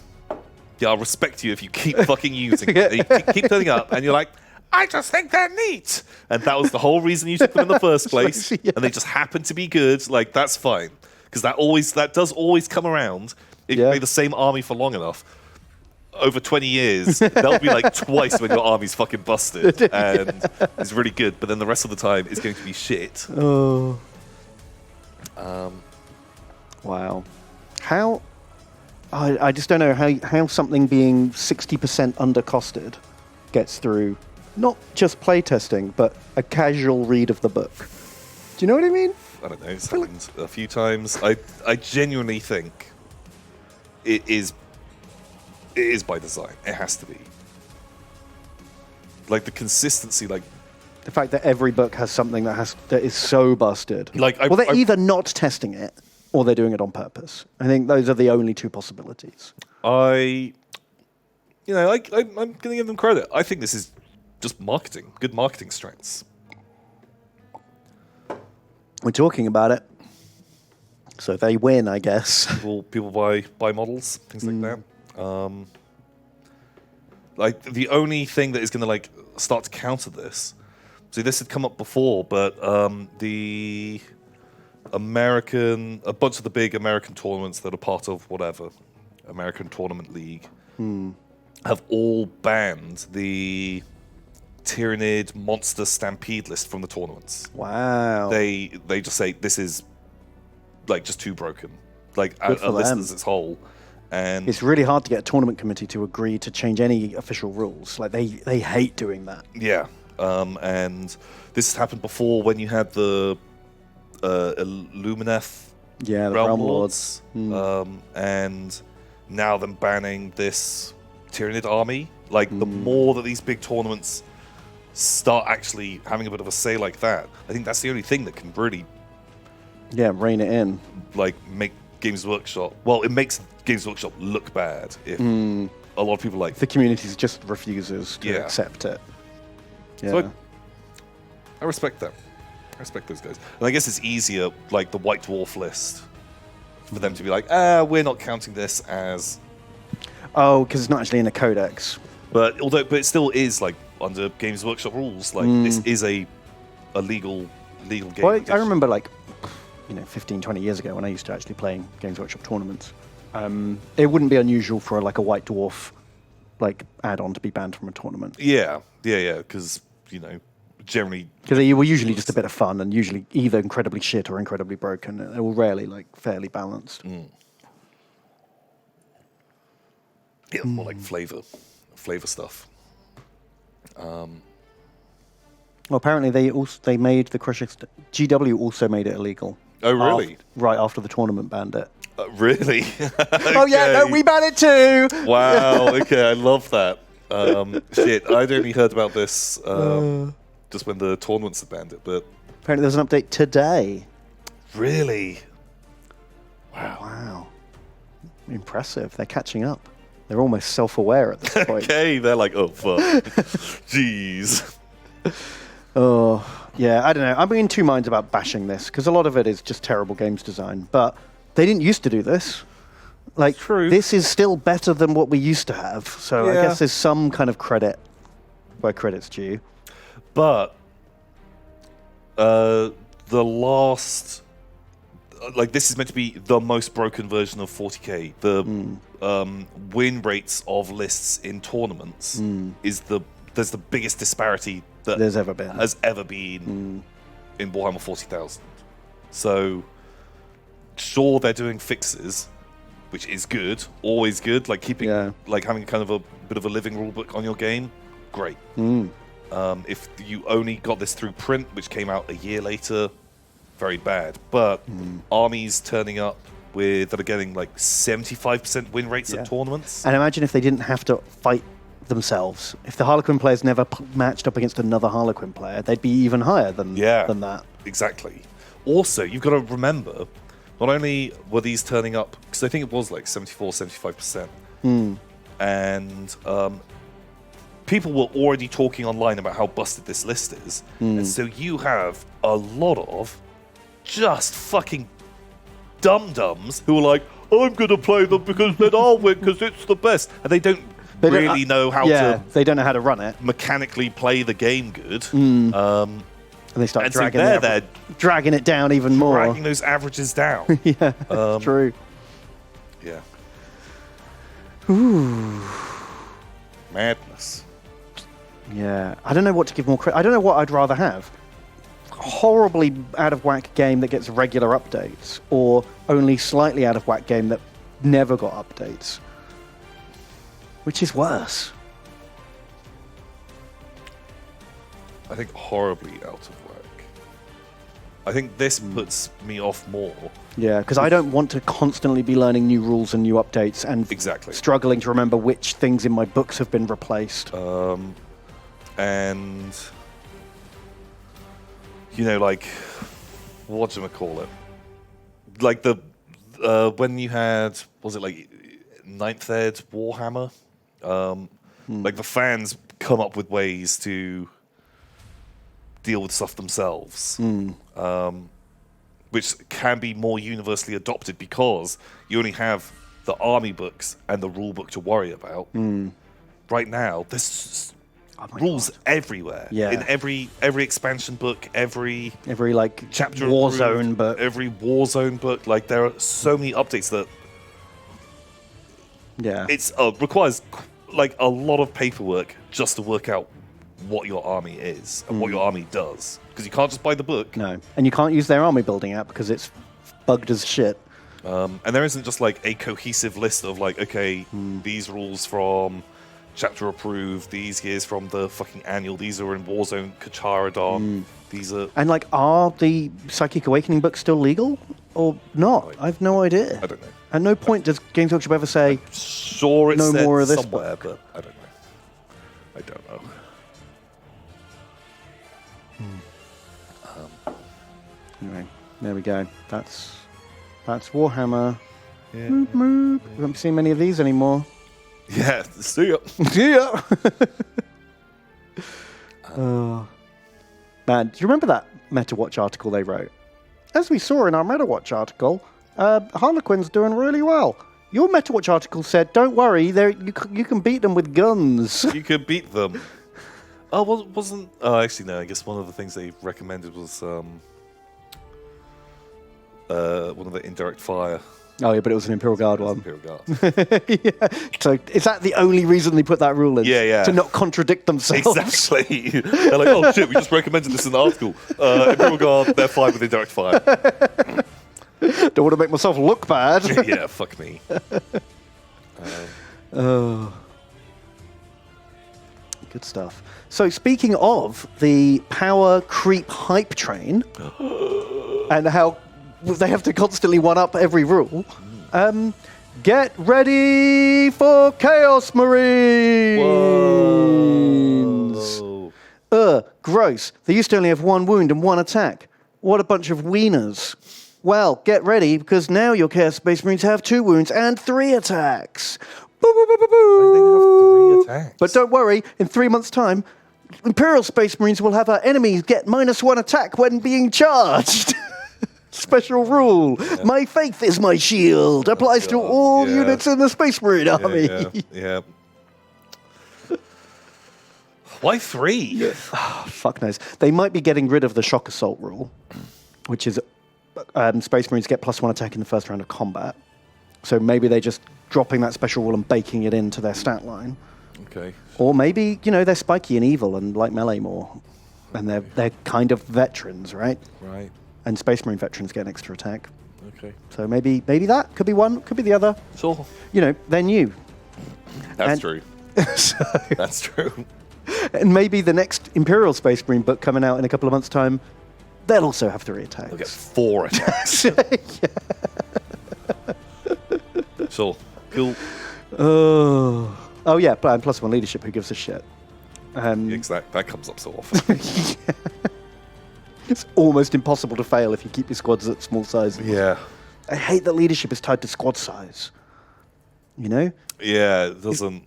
S1: Yeah, I'll respect you if you keep fucking using it. You keep turning up and you're like, I just think they're neat. And that was the whole reason you took them in the first place.
S2: Yeah.
S1: And they just happen to be good. Like, that's fine. Because that does always come around. If you play the same army for long enough, over 20 years, that'll be like twice when your army's fucking busted. And it's really good. But then the rest of the time, it's going to be shit.
S2: Oh. Wow. How... I just don't know how something being 60% undercosted gets through not just playtesting, but a casual read of the book. Do you know what I mean?
S1: I don't know. It's happened a few times. I genuinely think it is by design. It has to be. Like, the consistency, like...
S2: The fact that every book has something that is so busted.
S1: Like,
S2: well, they're either not testing it, or they're doing it on purpose. I think those are the only 2 possibilities.
S1: I'm going to give them credit. I think this is just marketing, good marketing strengths.
S2: We're talking about it. So they win, I guess.
S1: People buy models, things like that. Like, the only thing that is going to, like, start to counter this... See, this had come up before, but a bunch of the big American tournaments that are part of whatever, American Tournament League, have all banned the Tyranid Monster Stampede list from the tournaments.
S2: Wow.
S1: They just say this is like just too broken. Like a list as its whole. And
S2: it's really hard to get a tournament committee to agree to change any official rules. Like they hate doing that.
S1: Yeah. And this has happened before when you had the Illumineth
S2: the Realm Lords.
S1: And now them banning this Tyranid army. Like, the more that these big tournaments start actually having a bit of a say like that, I think that's the only thing that can really...
S2: rein it in.
S1: Like, make Games Workshop... Well, it makes Games Workshop look bad if a lot of people like...
S2: The community just refuses to accept it. Yeah.
S1: So I respect that. I respect those guys. And I guess it's easier, like the White Dwarf list, for them to be like, we're not counting this as...
S2: Oh, because it's not actually in a codex.
S1: But it still is, like, under Games Workshop rules. Like, this is a legal game.
S2: Well, I remember, like, 15, 20 years ago when I used to actually play Games Workshop tournaments. It wouldn't be unusual for, like, a White Dwarf, like, add-on to be banned from a tournament.
S1: Yeah, because, generally...
S2: Because they were usually just a bit of fun and usually either incredibly shit or incredibly broken. They were rarely, like, fairly balanced.
S1: Yeah, more like flavor stuff.
S2: Well, apparently they made the Crush GW also made it illegal.
S1: Oh, really?
S2: Right after the tournament banned it.
S1: Really?
S2: Oh yeah, no, we banned it too.
S1: Wow. Okay, I love that. Shit, I'd only heard about this just when the tournaments had banned it, but
S2: Apparently there's an update today.
S1: really?
S2: Wow. Impressive. They're catching up. They're almost self-aware at this point.
S1: Okay, they're like, oh fuck. Jeez.
S2: Oh, yeah, I don't know. I'm in two minds about bashing this, because a lot of it is just terrible games design. But they didn't used to do this. Like,
S1: True.
S2: this is still better than what we used to have. So I
S1: Yeah.
S2: guess there's some kind of credit where credit's due.
S1: But the last, like, this is meant to be the most broken version of 40k. The win rates of lists in tournaments there's the biggest disparity that
S2: There's ever been.
S1: has ever been in Warhammer 40,000. So, sure, they're doing fixes, which is good, always good. Like keeping, like having kind of a bit of a living rule book on your game, great. If you only got this through print, which came out a year later, very bad. But armies turning up that are getting like 75% win rates at tournaments.
S2: And imagine if they didn't have to fight themselves. If the Harlequin players never matched up against another Harlequin player, they'd be even higher than that.
S1: Exactly. Also, you've got to remember, not only were these turning up, because I think it was like 74, 75%, and people were already talking online about how busted this list is. And so you have a lot of just fucking dum-dums who are like, I'm going to play them because then I'll win because it's the best. And they don't really know how to...
S2: they don't know how to run it.
S1: Mechanically play the game good.
S2: And they start dragging it down even more.
S1: Dragging those averages down.
S2: Yeah, true.
S1: Yeah.
S2: Ooh.
S1: Madness.
S2: Yeah. I don't know what to give more credit. I don't know what I'd rather have. Horribly out of whack game that gets regular updates, or only slightly out of whack game that never got updates. Which is worse?
S1: I think horribly out of whack. I think this puts me off more.
S2: Yeah, because I don't want to constantly be learning new rules and new updates and struggling to remember which things in my books have been replaced.
S1: And you know, like, whatchamacallit? Like when you had, was it like 9th Ed Warhammer? Like the fans come up with ways to deal with stuff themselves, which can be more universally adopted because you only have the army books and the rule book to worry about. Right now, there's rules everywhere.
S2: Yeah.
S1: In every expansion book, every
S2: like
S1: chapter
S2: Warzone book,
S1: every Warzone book. Like there are so many updates that it's requires like a lot of paperwork just to work out what your army is and what your army does, because you can't just buy the book.
S2: No, and you can't use their army building app because it's bugged as shit.
S1: And there isn't just like a cohesive list of like, okay, these rules from chapter approved, these years from the fucking annual, these are in Warzone Kacharadon, these are...
S2: And like, are the Psychic Awakening books still legal or not? I have no idea.
S1: I don't know.
S2: At no point does Games Workshop ever say,
S1: sure it's
S2: no more of this
S1: somewhere,
S2: book.
S1: But I don't know. I don't know.
S2: Anyway, there we go. That's Warhammer.
S1: Yeah.
S2: Moop, moop. We haven't seen many of these anymore.
S1: Yeah, see ya.
S2: See ya. Man, do you remember that MetaWatch article they wrote? As we saw in our MetaWatch article, Harlequin's doing really well. Your MetaWatch article said, don't worry, you can beat them with guns.
S1: You could beat them. Oh, wasn't... Oh, actually, no. I guess one of the things they recommended was one of the indirect fire.
S2: Oh, yeah, but it was an Imperial Guard one.
S1: Imperial Guard.
S2: Yeah. So is that the only reason they put that rule in?
S1: Yeah.
S2: To not contradict themselves?
S1: Exactly. They're like, oh, shit, we just recommended this in the article. Imperial Guard, they're fine with indirect fire.
S2: Don't want to make myself look bad.
S1: Yeah, fuck me.
S2: Good stuff. So speaking of the power creep hype train and how they have to constantly one-up every rule, get ready for Chaos Marines!
S1: Whoa.
S2: Gross. They used to only have 1 wound and 1 attack. What a bunch of wieners. Well, get ready, because now your Chaos Space Marines have 2 wounds and 3 attacks. Boo, boo, boo, boo, boo.
S1: They have 3 attacks.
S2: But don't worry, in 3 months' time, Imperial Space Marines will have our enemies get -1 attack when being charged. Special rule. Yeah. My faith is my shield. Applies to all units in the Space Marine army.
S1: Yeah. Why 3?
S2: Fuck knows. They might be getting rid of the shock assault rule, which is Space Marines get +1 attack in the first round of combat. So maybe they're just dropping that special rule and baking it into their stat line.
S1: Okay.
S2: Or maybe, they're spiky and evil and like melee more. And they're kind of veterans, right?
S1: Right.
S2: And Space Marine veterans get an extra attack.
S1: Okay.
S2: So maybe that could be one, could be the other.
S1: Sure.
S2: They're new.
S1: That's true. That's true.
S2: And maybe the next Imperial Space Marine book coming out in a couple of months' time, they'll also have 3 attacks.
S1: They'll get 4 attacks. Sure. Cool.
S2: Oh yeah, and +1 leadership, who gives a shit?
S1: That comes up so often.
S2: It's almost impossible to fail if you keep your squads at small sizes.
S1: Yeah.
S2: I hate that leadership is tied to squad size.
S1: Yeah, it doesn't...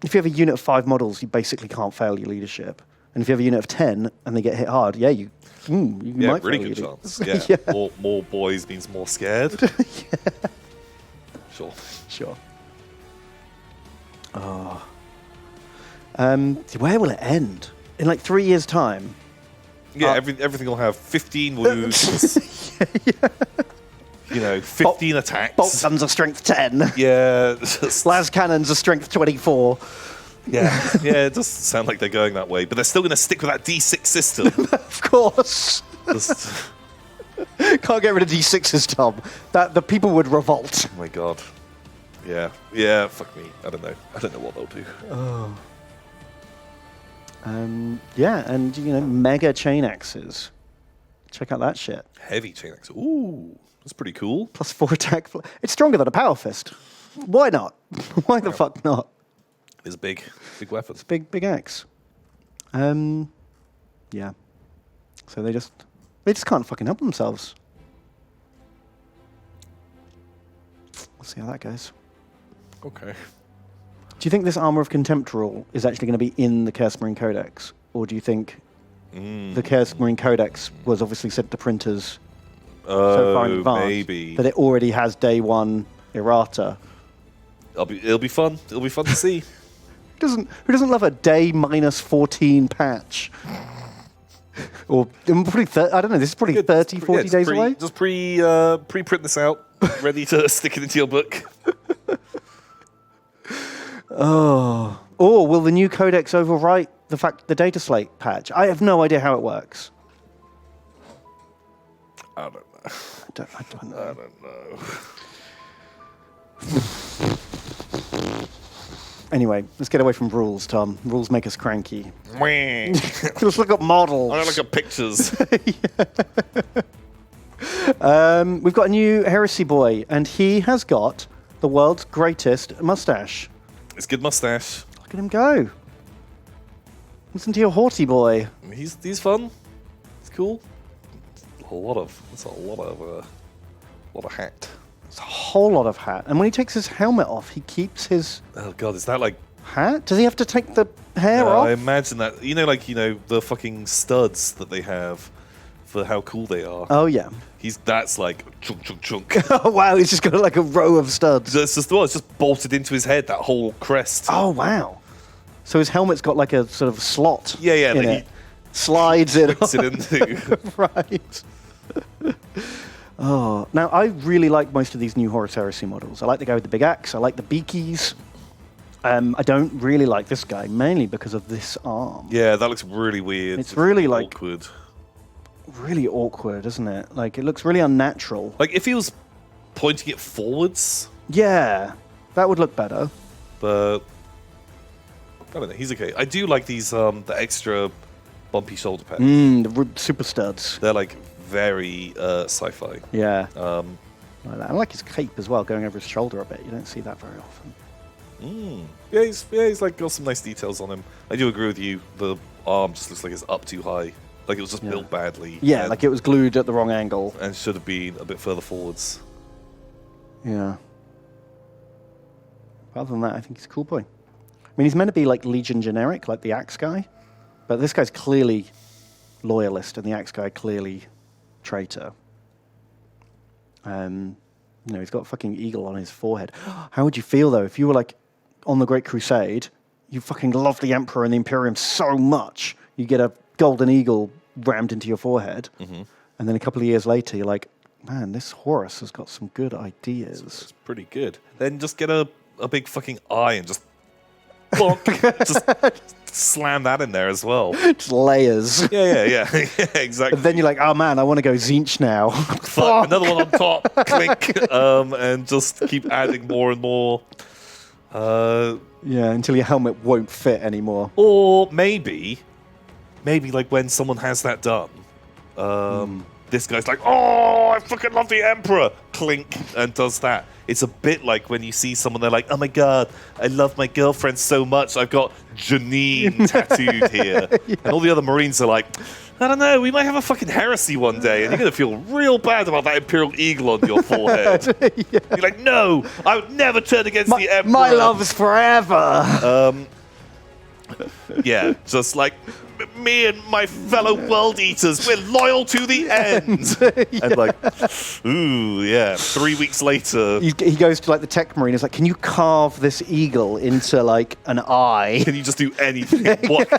S2: If you have a unit of 5 models, you basically can't fail your leadership. And if you have a unit of 10 and they get hit hard, you might
S1: really
S2: fail
S1: good
S2: your
S1: chance. Yeah. More boys means more scared. Sure.
S2: Oh. Where will it end? In like 3 years' time?
S1: Yeah, everything will have 15 wounds. 15 attacks.
S2: Bolt guns are strength 10.
S1: Yeah.
S2: Las cannons are strength 24.
S1: Yeah, it does sound like they're going that way, but they're still going to stick with that D6 system.
S2: Of course. Can't get rid of D6s, Tom. The people would revolt.
S1: Oh my god. Yeah, fuck me. I don't know what they'll do.
S2: Oh. And mega chain axes. Check out that shit.
S1: Heavy chain axe. Ooh, that's pretty cool.
S2: +4 attack. It's stronger than a power fist. Why not? Why the fuck not?
S1: It's a big weapon.
S2: It's a big axe. Yeah. So they just can't fucking help themselves. We'll see how that goes.
S1: Okay.
S2: Do you think this Armor of Contempt rule is actually going to be in the Chaos Marine Codex? Or do you think the Chaos Marine Codex was obviously sent to printers so far in advance
S1: maybe.
S2: that it already has day 1 errata?
S1: It'll be fun. It'll be fun to see.
S2: Who doesn't love a day -14 patch? Or I don't know, this is probably 30, 40 days away?
S1: Just pre-print this out, ready to stick it into your book.
S2: Oh, will the new codex overwrite the data slate patch? I have no idea how it works.
S1: I don't know.
S2: I don't know.
S1: I don't know.
S2: Anyway, let's get away from rules, Tom. Rules make us cranky.
S1: Let's
S2: Let's look at models.
S1: look at pictures.
S2: We've got a new Heresy boy, and he has got the world's greatest mustache.
S1: It's a good mustache.
S2: Look at him go. Listen to your haughty boy.
S1: He's fun. It's cool. That's a lot of hat.
S2: It's a whole lot of hat. And when he takes his helmet off, he keeps his...
S1: Oh god, is that like...
S2: hat? Does he have to take the hair off?
S1: I imagine that. The fucking studs that they have for how cool they are.
S2: Oh, yeah.
S1: That's like chunk, chunk, chunk.
S2: Oh, wow. He's just got like a row of studs.
S1: It's just bolted into his head, that whole crest.
S2: Oh, wow. So his helmet's got like a sort of slot
S1: Yeah,
S2: in it. Slides it.
S1: Puts it into.
S2: Right. Oh, now I really like most of these new Horus Heresy models. I like the guy with the big axe. I like the beakies. I don't really like this guy, mainly because of this arm.
S1: Yeah, that looks really weird.
S2: It's really
S1: awkward.
S2: Really awkward, isn't it? Like, it looks really unnatural.
S1: Like, if he was pointing it forwards.
S2: Yeah, that would look better.
S1: But I don't know. He's okay. I do like these the extra bumpy shoulder pads.
S2: The super studs.
S1: They're like very sci-fi.
S2: Yeah. Like that. I like his cape as well, going over his shoulder a bit. You don't see that very often.
S1: Yeah, he's like got some nice details on him. I do agree with you. The arm just looks like it's up too high. Like it was just built badly.
S2: Yeah, like it was glued at the wrong angle.
S1: And should have been a bit further forwards.
S2: Yeah. Other than that, I think he's a cool boy. I mean, he's meant to be like Legion generic, like the Axe guy. But this guy's clearly loyalist, and the Axe guy clearly traitor. He's got a fucking eagle on his forehead. How would you feel, though, if you were like on the Great Crusade, you fucking love the Emperor and the Imperium so much, you get a golden eagle rammed into your forehead, and then a couple of years later, you're like, man, this Horus has got some good ideas.
S1: It's pretty good. Then just get a big fucking eye and just bonk, just slam that in there as well.
S2: Just layers.
S1: Yeah, exactly.
S2: And then you're like, oh man, I want to go Zinch now.
S1: Fuck, another one on top, clink, and just keep adding more and more.
S2: Yeah, until your helmet won't fit anymore.
S1: Or maybe like when someone has that done, this guy's like, oh, I fucking love the Emperor, clink, and does that. It's a bit like when you see someone, they're like, oh my god, I love my girlfriend so much, I've got Janine tattooed here. And all the other Marines are like, I don't know, we might have a fucking heresy one day, and you're going to feel real bad about that Imperial Eagle on your forehead. You're like, no, I would never turn against the Emperor.
S2: My love is forever.
S1: Yeah, just like me and my fellow world eaters, we're loyal to the end. And like, ooh, yeah. 3 weeks later,
S2: he goes to like the tech marine. He's like, can you carve this eagle into like an eye?
S1: Can you just do anything?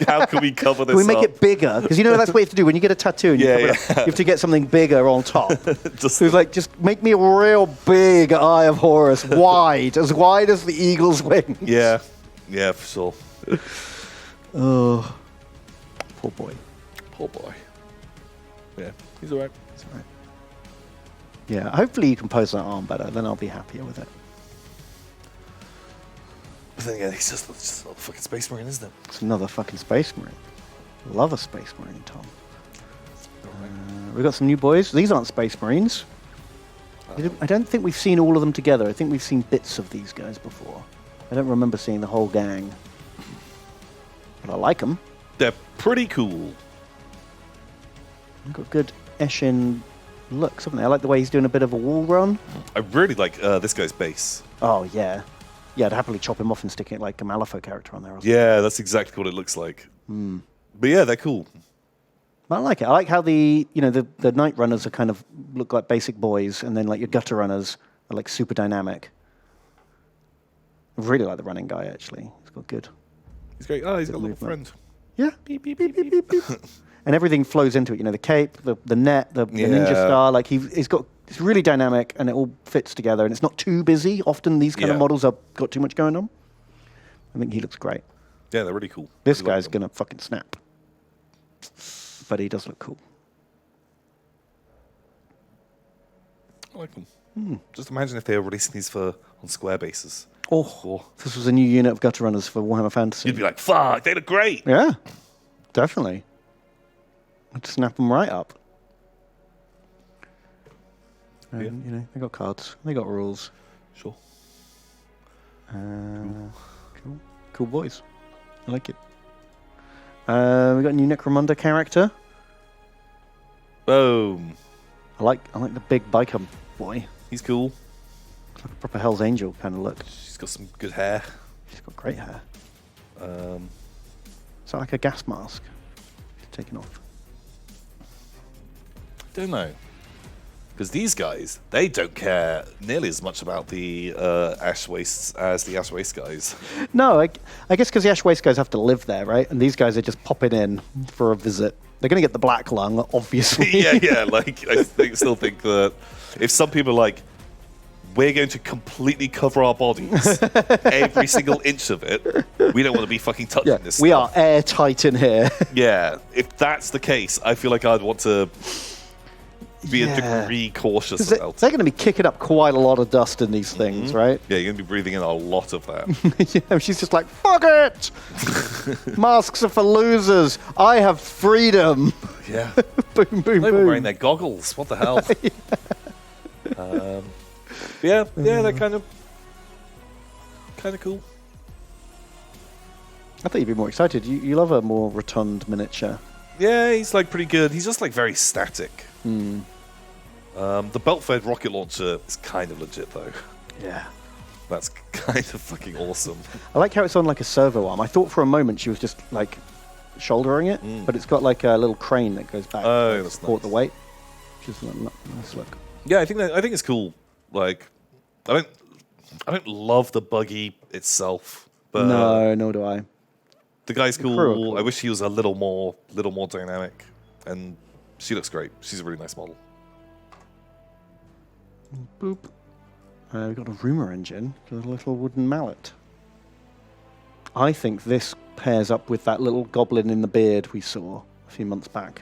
S1: How can we cover this?
S2: Can we make it bigger? Because you know that's what you have to do when you get a tattoo. And you have to get something bigger on top. So he's like, just make me a real big eye of Horus, as wide as the eagle's wings.
S1: Yeah, for sure.
S2: Oh, poor boy.
S1: Poor boy. Yeah, he's alright.
S2: He's alright. Yeah, hopefully you can pose that arm better, then I'll be happier with it.
S1: But then again, he's just a fucking Space Marine, isn't it?
S2: It's another fucking Space Marine. Love a Space Marine, Tom. We've got some new boys. These aren't Space Marines. I don't think we've seen all of them together. I think we've seen bits of these guys before. I don't remember seeing the whole gang. But I like them.
S1: They're pretty cool.
S2: They've got good Eshin looks, haven't they? I like the way he's doing a bit of a wall run.
S1: I really like this guy's base.
S2: Oh, yeah. Yeah, I'd happily chop him off and stick it like a Malifaux character on there.
S1: Yeah, that's exactly what it looks like. But yeah, they're cool.
S2: I like it. I like how the Night Runners are kind of look like basic boys, and then like your Gutter Runners are like super dynamic. I really like the running guy, actually. He's got good.
S1: He's great. Oh, he's got a little friend.
S2: Yeah. Beep, beep, beep, beep, beep, beep. And everything flows into it. You know, the cape, the net, the ninja star. Like it's really dynamic, and it all fits together. And it's not too busy. Often these kind of models have got too much going on. I think he looks great.
S1: Yeah, they're really cool.
S2: This guy's gonna fucking snap. But he does look cool.
S1: I like them. Just imagine if they were releasing these on square bases.
S2: Oh, this was a new unit of Gutter Runners for Warhammer Fantasy.
S1: You'd be like, fuck, they look great.
S2: Yeah, definitely. I'd snap them right up. And, you know, they got cards. They got rules.
S1: Sure.
S2: Cool boys. I like it. We got a new Necromunda character.
S1: Boom.
S2: I like the big biker boy.
S1: He's cool.
S2: It's like a proper Hell's Angel kind of look.
S1: She's got some good hair.
S2: She's got great hair. Is that like a gas mask? Taken off.
S1: Don't know. Because these guys, they don't care nearly as much about the Ash Wastes as the Ash Waste guys. No,
S2: I guess because the Ash Waste guys have to live there, right? And these guys are just popping in for a visit. They're going to get the black lung, obviously.
S1: yeah. Like, I still think that if some people are like, we're going to completely cover our bodies, every single inch of it, we don't want to be fucking touching this
S2: we
S1: stuff.
S2: Are airtight in here.
S1: Yeah, if that's the case, I feel like I'd want to be a degree cautious
S2: They're
S1: about.
S2: going to be kicking up quite a lot of dust in these things, right?
S1: Yeah, you're going to be breathing in a lot of that.
S2: Yeah, she's just like, fuck it! Masks are for losers. I have freedom.
S1: Yeah.
S2: Boom, boom,
S1: They were
S2: boom.
S1: wearing their goggles. What the hell? Yeah, they're kind of cool.
S2: I thought you'd be more excited. You love a more rotund miniature.
S1: Yeah, he's like pretty good. He's just like very static. The belt-fed rocket launcher is kind of legit though.
S2: Yeah.
S1: That's kind of fucking awesome.
S2: I like how it's on like a servo arm. I thought for a moment she was just like shouldering it, but it's got like a little crane that goes back to
S1: that's
S2: support
S1: nice.
S2: the weight. Which is a nice look.
S1: Yeah, I think it's cool. Like, I don't love the buggy itself, but
S2: No, nor do I.
S1: the guy's
S2: crew are
S1: cool.
S2: cool.
S1: I wish he was a little more dynamic, and she looks great. She's a really nice model.
S2: Boop. We've got a rumour engine with a little wooden mallet. I think this pairs up with that little goblin in the beard we saw a few months back.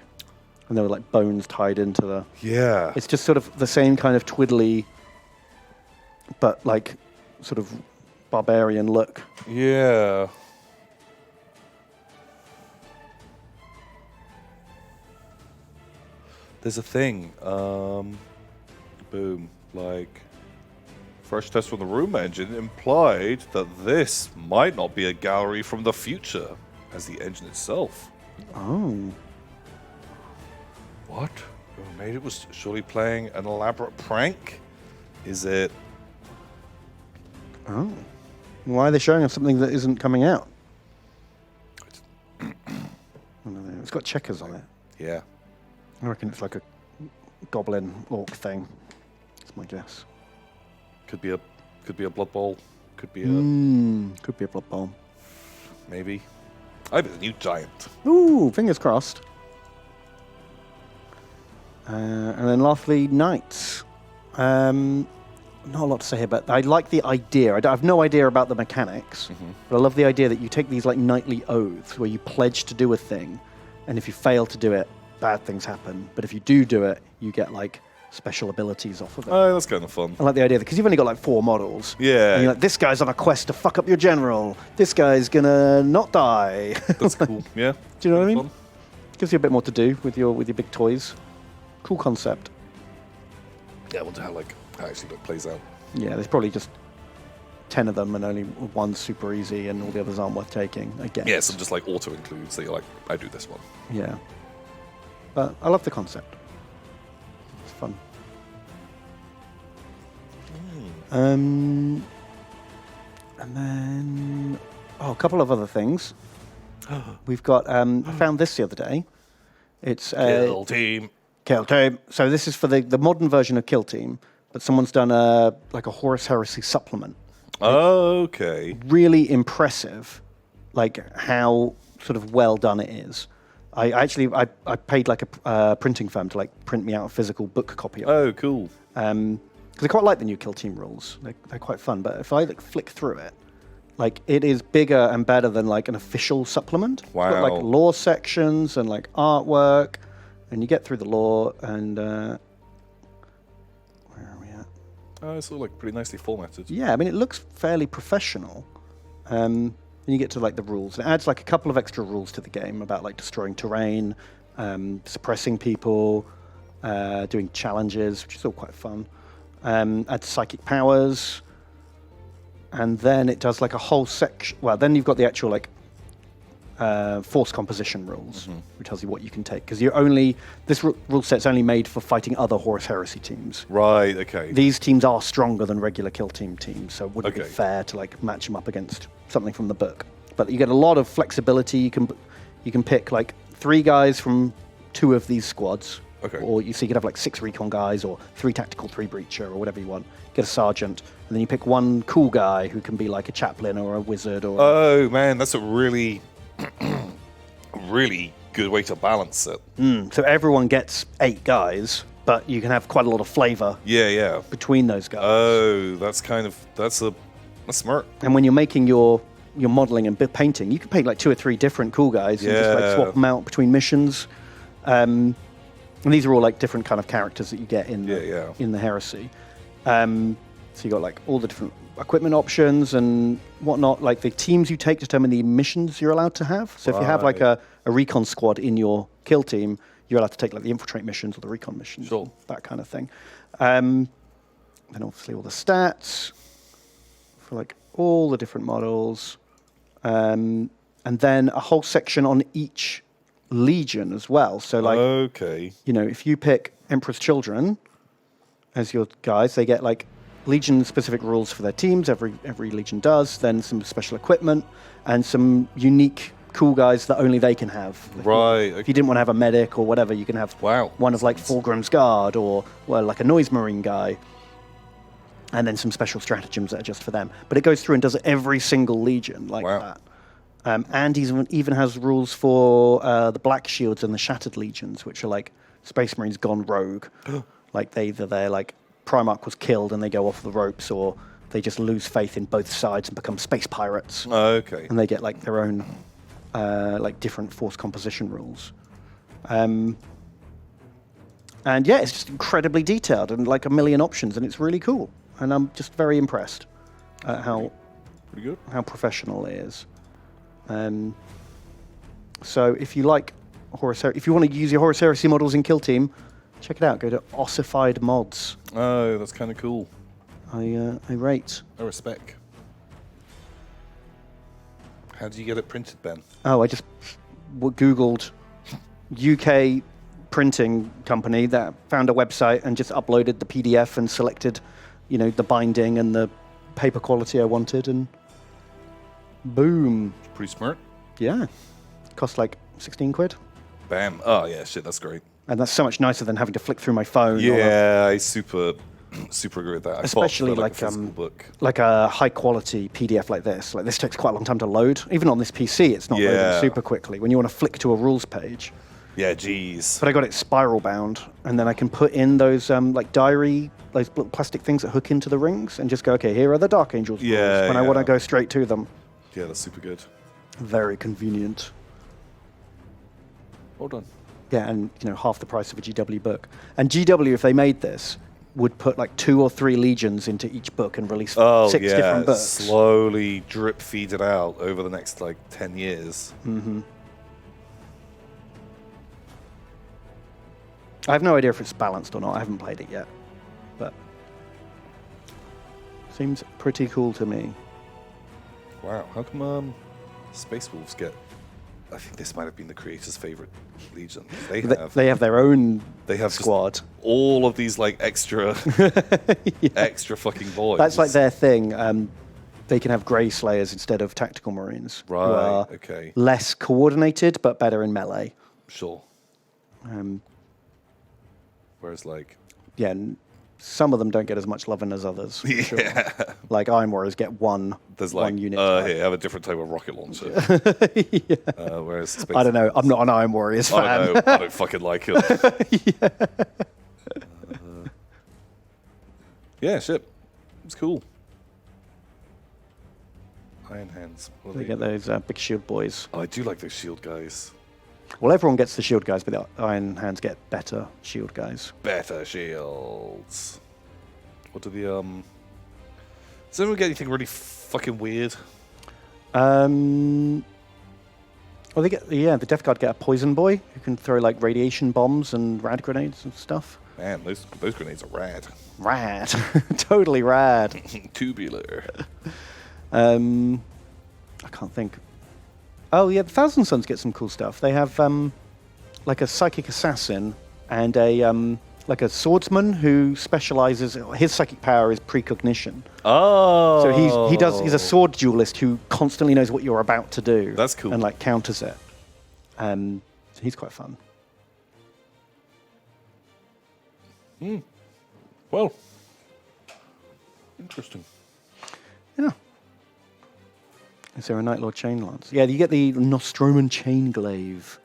S2: And there were like bones tied into the...
S1: Yeah.
S2: It's just sort of the same kind of twiddly, but like sort of barbarian look.
S1: Yeah. There's a thing. Boom. Like, fresh test from the room engine implied that this might not be a gallery from the future, as the engine itself.
S2: Oh.
S1: What? Whoever made it was surely playing an elaborate prank? Is it?
S2: Oh. Why are they showing us something that isn't coming out? I don't know. It's got checkers on it.
S1: Yeah.
S2: I reckon it's like a goblin orc thing. That's my guess.
S1: Could be a Blood Bowl. Could be a
S2: Could be a Blood Bowl.
S1: maybe. I bet a new giant.
S2: Ooh, fingers crossed. And then lastly, knights. Not a lot to say here, but I like the idea. I have no idea about the mechanics, but I love the idea that you take these like knightly oaths where you pledge to do a thing, and if you fail to do it, bad things happen. But if you do it, you get like special abilities off of it.
S1: Oh, that's kind of fun.
S2: I like the idea because you've only got like 4 models.
S1: Yeah.
S2: And you're like, this guy's on a quest to fuck up your general. This guy's gonna not die.
S1: That's cool. Yeah.
S2: Do you know what I mean?
S1: Fun.
S2: Gives you a bit more to do with your big toys. Cool concept.
S1: Yeah, I wonder how actually plays out.
S2: Yeah, there's probably just 10 of them and only one's super easy and all the others aren't worth taking, I guess.
S1: Yeah, some just like auto includes, so you're like, I do this one.
S2: Yeah. But I love the concept. It's fun. And then... Oh, a couple of other things. We've got... I found this the other day. It's...
S1: Kill team.
S2: Kill Team. So this is for the modern version of Kill Team, but someone's done a Horus Heresy supplement.
S1: Okay.
S2: Really impressive, like how sort of well done it is. I paid like a printing firm to like print me out a physical book copy of it.
S1: Oh, cool.
S2: Because I quite like the new Kill Team rules. They're quite fun. But if I like flick through it, like it is bigger and better than like an official supplement.
S1: Wow.
S2: It's got like lore sections and like artwork, and you get through the lore and where are we at?
S1: Oh, it's all like pretty nicely formatted.
S2: Yeah, I mean it looks fairly professional. And you get to like the rules. It adds like a couple of extra rules to the game about like destroying terrain, suppressing people, doing challenges, which is all quite fun. Adds psychic powers, and then it does like a whole section. Well, then you've got the actual like force composition rules, which tells you what you can take. Because this rule set's only made for fighting other Horus Heresy teams.
S1: Right. Okay.
S2: These teams are stronger than regular Kill Team teams, so it wouldn't be
S1: Okay.
S2: fair to like match them up against something from the book. But you get a lot of flexibility. You can pick like 3 guys from 2 of these squads.
S1: Okay.
S2: Or you could have like 6 recon guys, or 3 tactical, 3 breacher, or whatever you want. Get a sergeant, and then you pick 1 cool guy who can be like a chaplain or a wizard. Or
S1: Oh man, that's a really, really good way to balance it.
S2: So everyone gets 8 guys, but you can have quite a lot of flavor
S1: Yeah.
S2: between those guys.
S1: Oh, that's smart.
S2: And when you're making your modeling and painting, you can paint like 2 or 3 different cool guys and just like
S1: Yeah.
S2: swap them out between missions. And these are all like different kind of characters that you get in in the Heresy. So you got like all the different equipment options and whatnot. Like the teams you take determine the missions you're allowed to have. So if you have like a recon squad in your kill team, you're allowed to take like the infiltrate missions or the recon missions, that kind of thing. Then obviously all the stats for like all the different models, and then a whole section on each legion as well. So like, you know, if you pick Emperor's Children as your guys, they get like Legion-specific rules for their teams. Every Legion does. Then some special equipment and some unique cool guys that only they can have. If you didn't want to have a medic or whatever, you can have one of like Fulgrim's Guard or like a Noise Marine guy. And then some special stratagems that are just for them. But it goes through and does every single Legion like that. And he even has rules for the Black Shields and the Shattered Legions, which are like Space Marines gone rogue. Like they're like Primarch was killed and they go off the ropes, or they just lose faith in both sides and become space pirates. And they get like their own like different force composition rules. And yeah, it's just incredibly detailed and like a million options, and it's really cool. And I'm just very impressed at how professional it is. So if you like Horus Heresy, if you want to use your Horus Heresy models in Kill Team, check it out. Go to Ossified Mods.
S1: Oh, that's kind of cool.
S2: I rate.
S1: I respect. How do you get it printed, Ben?
S2: Oh, I just Googled UK printing company that found a website and just uploaded the PDF and selected, you know, the binding and the paper quality I wanted, and boom.
S1: Pretty smart.
S2: Yeah. Cost like 16 quid.
S1: Bam. Oh, yeah, shit, that's great.
S2: And that's so much nicer than having to flick through my phone.
S1: Yeah, I super agree with that.
S2: Especially like a physical book. Like a high quality PDF like this. Like this takes quite a long time to load. Even on this PC, it's not loading super quickly. When you want to flick to a rules page.
S1: Yeah, geez.
S2: But I got it spiral bound, and then I can put in those like diary, those plastic things that hook into the rings, and just go, okay, here are the Dark Angels rules when I want to go straight to them.
S1: Yeah, that's super good.
S2: Very convenient.
S1: Well done.
S2: Yeah, and you know, half the price of a GW book. And GW, if they made this, would put like 2 or 3 legions into each book and release 6 different books.
S1: Slowly drip feed it out over the next like 10 years.
S2: I have no idea if it's balanced or not. I haven't played it yet, but seems pretty cool to me.
S1: Wow, how come Space Wolves get? I think this might have been the creators' favorite legion.
S2: They have their own squad.
S1: All of these like extra, extra fucking boys.
S2: That's like their thing. They can have Grey Slayers instead of Tactical Marines.
S1: Right.
S2: Who are less coordinated but better in melee.
S1: Sure. Whereas like.
S2: Yeah. Some of them don't get as much loving as others. Yeah. Sure. Like Iron Warriors get one unit.
S1: Here, have a different type of rocket launcher. Whereas Space
S2: I don't know. I'm not an Iron Warriors fan.
S1: I know. I don't fucking like it. Yeah, shit. It's cool. Iron Hands.
S2: They get those big shield boys.
S1: Oh, I do like those shield guys.
S2: Well, everyone gets the shield guys, but the Iron Hands get better shield guys.
S1: Better shields. What do the Does anyone get anything really fucking weird?
S2: Well, they get the Death Guard get a poison boy who can throw like radiation bombs and rad grenades and stuff.
S1: Man, those grenades are rad.
S2: Rad, totally rad.
S1: Tubular.
S2: I can't think. Oh yeah, the Thousand Sons get some cool stuff. They have like a psychic assassin and a like a swordsman who specializes. His psychic power is precognition.
S1: Oh.
S2: So he's a sword duelist who constantly knows what you're about to do.
S1: That's cool.
S2: And like counters it. So he's quite fun.
S1: Well, interesting.
S2: Yeah. Is there a Night Lord Chain Lance? Yeah, you get the Nostroman Chain Glaive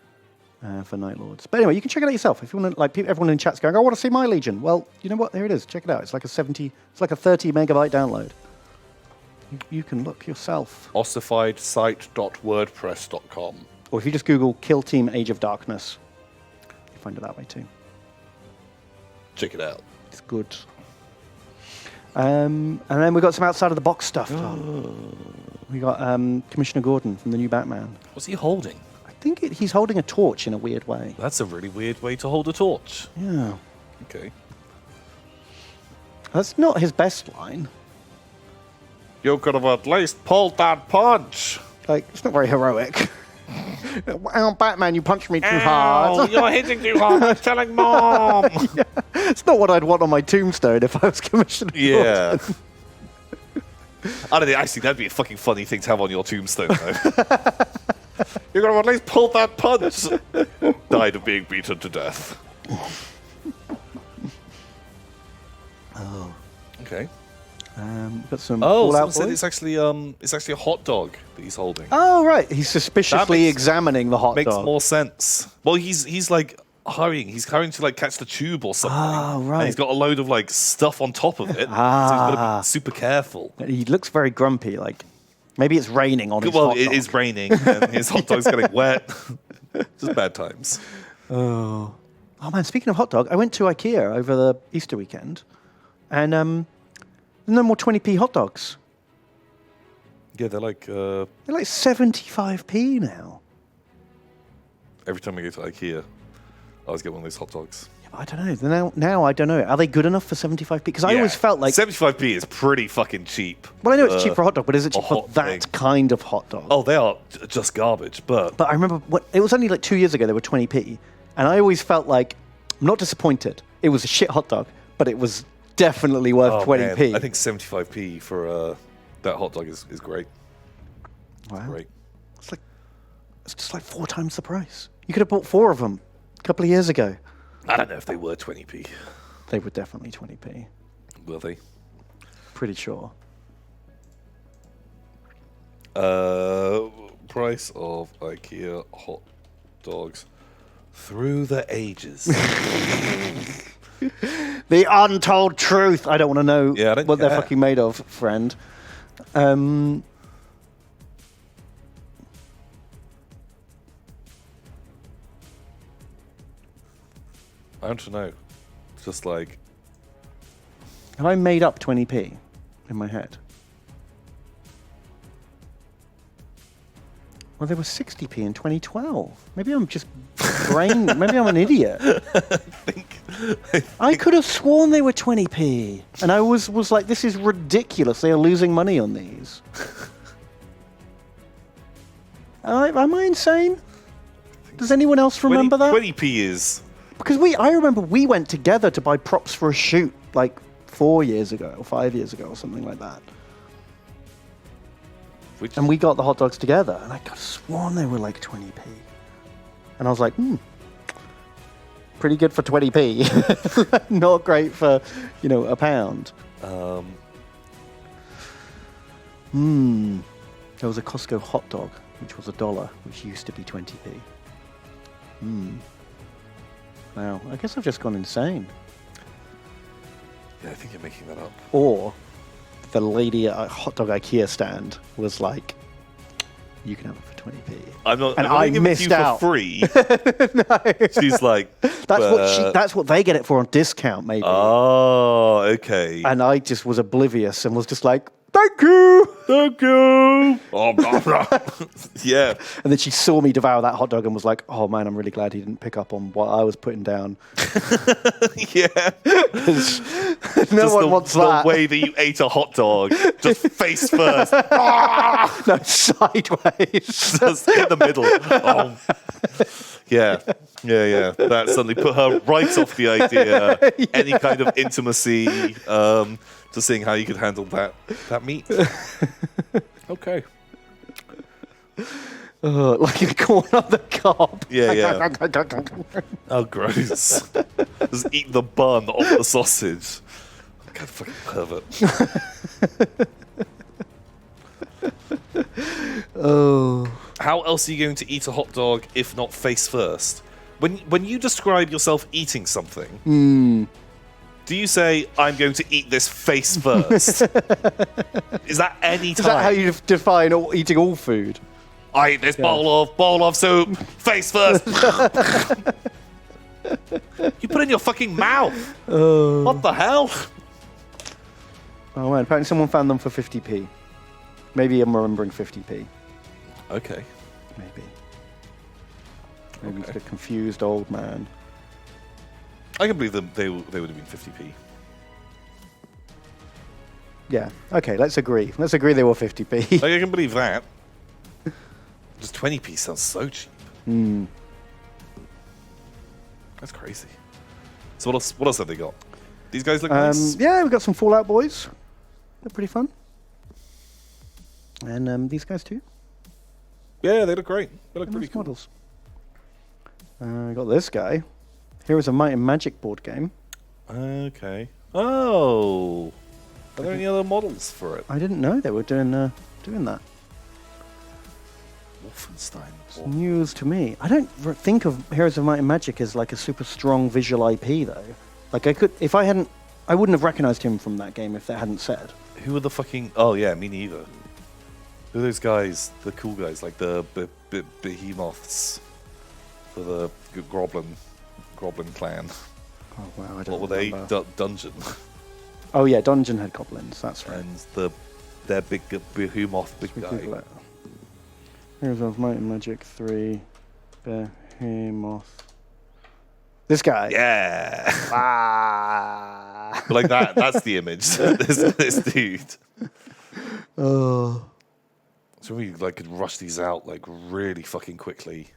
S2: for Night Lords. But anyway, you can check it out yourself. If you want to, like, everyone in chat's going, I want to see my Legion. Well, you know what? There it is. Check it out. It's like a 30 megabyte download. You can look yourself.
S1: Ossifiedsite.wordpress.com.
S2: Or if you just Google Kill Team Age of Darkness, you find it that way too.
S1: check it out.
S2: It's good. And then we got some outside of the box stuff. We got Commissioner Gordon from the new Batman.
S1: What's he holding?
S2: I think he's holding a torch in a weird way.
S1: That's a really weird way to hold a torch.
S2: Yeah.
S1: Okay.
S2: That's not his best line.
S1: You could have at least pulled that punch.
S2: Like, it's not very heroic. Ow, Batman, you punched me too hard.
S1: You're hitting too hard. I'm telling Mom.
S2: Yeah. It's not what I'd want on my tombstone if I was Commissioner
S1: Yeah.
S2: Gordon.
S1: I don't think, actually, that'd be a fucking funny thing to have on your tombstone, though. You're going to at least pull that punch. Died of being beaten to death.
S2: Oh.
S1: Okay.
S2: Got some
S1: Oh,
S2: All Out
S1: someone
S2: Boys.
S1: said it's actually a hot dog that he's holding.
S2: Oh, right. He's suspiciously
S1: makes-
S2: examining the hot
S1: Makes
S2: dog.
S1: more sense. Well, he's like hurrying. He's hurrying to like catch the tube or something.
S2: Oh, right.
S1: And he's got a load of like stuff on top of it. So he's got to be super careful.
S2: He looks very grumpy. Like, maybe it's raining on his
S1: Well,
S2: hot
S1: it
S2: dog.
S1: is raining and his hot dog's getting wet. Just bad times.
S2: Oh, man, speaking of hot dog, I went to IKEA over the Easter weekend, and no more 20p hot dogs.
S1: Yeah, they're like
S2: They're like 75p now.
S1: every time I go to IKEA, I always get one of those hot dogs.
S2: Yeah, but I don't know. Now I don't know. Are they good enough for 75p? Because I always felt like...
S1: 75p is pretty fucking cheap.
S2: Well, I know it's cheap for a hot dog, but is it cheap
S1: a
S2: for
S1: hot
S2: that
S1: thing.
S2: kind of hot dog?
S1: Oh, they are just garbage, but
S2: But I remember, it was only like 2 years ago they were 20p, and I always felt like, I'm not disappointed. It was a shit hot dog, but it was definitely worth 20p.
S1: Man, I think 75p for that hot dog is great.
S2: Wow.
S1: Great.
S2: It's just like 4 times the price. You could have bought 4 of them a couple of years ago.
S1: I don't know if they were 20p.
S2: They were definitely 20p.
S1: Were they?
S2: Pretty sure.
S1: Price of IKEA hot dogs through the ages.
S2: The untold truth. I don't want to know
S1: Yeah, I don't
S2: what they're
S1: care.
S2: fucking made of, friend.
S1: I don't know. It's just like,
S2: Have I made up 20p in my head? Well, they were 60p in 2012. Maybe I'm just maybe I'm an idiot. I could have sworn they were 20p. And I was like, this is ridiculous. They are losing money on these. Am I insane? Does anyone else remember that?
S1: 20p is...
S2: Because I remember we went together to buy props for a shoot like 4 years ago or 5 years ago or something like that. And we got the hot dogs together, and I could have sworn they were like 20p. And I was like, pretty good for 20p. Not great for, a pound. There was a Costco hot dog, which was $1, which used to be 20p. Wow, I guess I've just gone insane.
S1: Yeah, I think you're making that up.
S2: Or the lady at a hot dog IKEA stand was like, you can have it for 20p.
S1: And
S2: I
S1: giving
S2: missed
S1: it to you
S2: out.
S1: for free.
S2: No.
S1: She's like...
S2: That's what they get it for on discount, maybe.
S1: Oh, okay.
S2: And I just was oblivious and was just like, thank you!
S1: Thank you! Oh, blah, blah. Yeah.
S2: And then she saw me devour that hot dog and was like, oh man, I'm really glad he didn't pick up on what I was putting down.
S1: Yeah.
S2: No one wants that.
S1: The way that you ate a hot dog, just face first.
S2: No, sideways.
S1: Just in the middle. Oh. Yeah. That suddenly put her right off the idea.
S2: Yeah.
S1: Any kind of intimacy, to seeing how you could handle that meat. Okay.
S2: Like a corn on the cob.
S1: Yeah. Oh, gross. Just eat the bun off the sausage. God, fucking pervert.
S2: Oh.
S1: How else are you going to eat a hot dog if not face first? When you describe yourself eating something, do you say, I'm going to eat this face first? Is that any time?
S2: Is that how you define eating all food?
S1: I eat this bowl of soup, face first. You put it in your fucking mouth. What the hell?
S2: Oh man, apparently someone found them for 50p. Maybe I'm remembering 50p.
S1: Okay.
S2: Maybe it's a confused old man.
S1: I can believe them. They would have been 50p.
S2: Yeah. Okay. Let's agree. Let's agree they were 50p.
S1: Like, I can believe that. Just 20p sounds so cheap. That's crazy. So what else? What else have they got? These guys look nice.
S2: Yeah, we've got some Fallout boys. They're pretty fun. And these guys too.
S1: Yeah, they look great. They look
S2: They're
S1: pretty
S2: nice
S1: cool.
S2: models. We got this guy. Heroes of Might and Magic board game.
S1: Okay. Oh. Are there any other models for it?
S2: I didn't know they were doing that.
S1: Wolfenstein.
S2: It's news to me. I don't think of Heroes of Might and Magic as like a super strong visual IP though. Like I wouldn't have recognized him from that game if they hadn't said.
S1: Who are the fucking... Oh, yeah, me neither. Who are those guys? The cool guys, like the behemoths for the Groblin clan.
S2: Oh wow, I don't
S1: What were they?
S2: remember.
S1: Dungeon.
S2: Oh yeah, Dungeon had goblins. That's right.
S1: And their big behemoth big
S2: We
S1: guy.
S2: Google it. Heroes of Might and Magic 3 Behemoth. This guy.
S1: Yeah.
S2: Ah.
S1: But like that's the image. this dude.
S2: Oh.
S1: So we like could rush these out like really fucking quickly.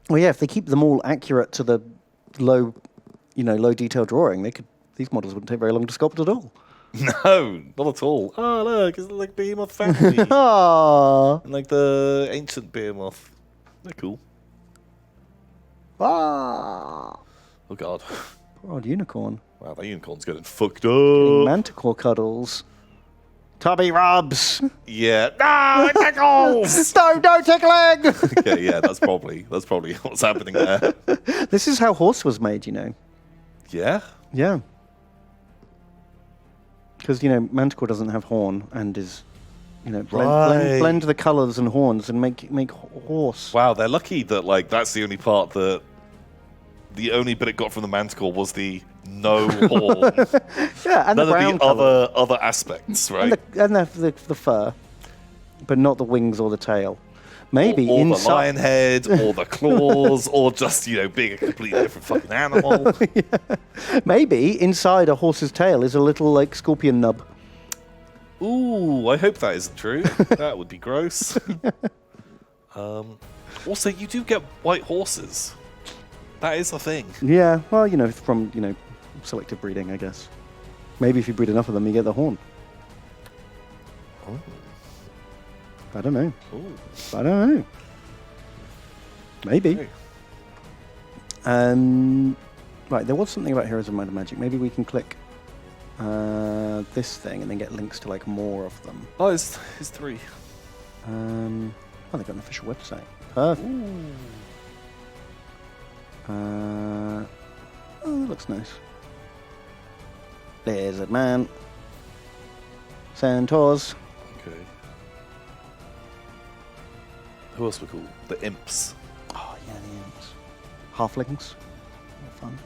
S2: Well, yeah, if they keep them all accurate to the low detail drawing, these models wouldn't take very long to sculpt at all.
S1: No, not at all. Oh look, it's like Behemoth family.
S2: Ah.
S1: And like the ancient Behemoth. They're cool.
S2: Ah.
S1: Oh god.
S2: Poor old unicorn.
S1: Wow, that unicorn's getting fucked
S2: Getting
S1: up.
S2: manticore cuddles. Tubby rubs.
S1: Yeah. No, it tickles!
S2: No tickling!
S1: Okay, yeah, that's probably what's happening there.
S2: This is how horse was made, you know.
S1: Yeah?
S2: Yeah. Because, Manticore doesn't have horn and is, blend the colours and horns and make horse.
S1: Wow, they're lucky that like that's the only part that the only bit it got from the Manticore was the no horn.
S2: Yeah, and
S1: None
S2: the brown
S1: of the other aspects, right?
S2: And the fur, but not the wings or the tail. Maybe
S1: or the
S2: inside.
S1: lion head, or the claws, or just being a completely different fucking animal.
S2: Maybe inside a horse's tail is a little like scorpion nub.
S1: Ooh, I hope that isn't true. That would be gross. Also, you do get white horses. That is a thing.
S2: Yeah, well, from selective breeding, I guess. Maybe if you breed enough of them, you get the horn.
S1: Oh.
S2: I don't know.
S1: Ooh.
S2: I don't know. Maybe.
S1: Okay.
S2: Right, there was something about Heroes of Might and Magic. Maybe we can click this thing and then get links to like more of them.
S1: Oh, it's 3.
S2: Oh, they've got an official website. Perfect. Oh, that looks nice. Lizard Man. Centaurs.
S1: Okay. Who else were cool? The imps.
S2: Oh, yeah, the imps. Halflings. Fun.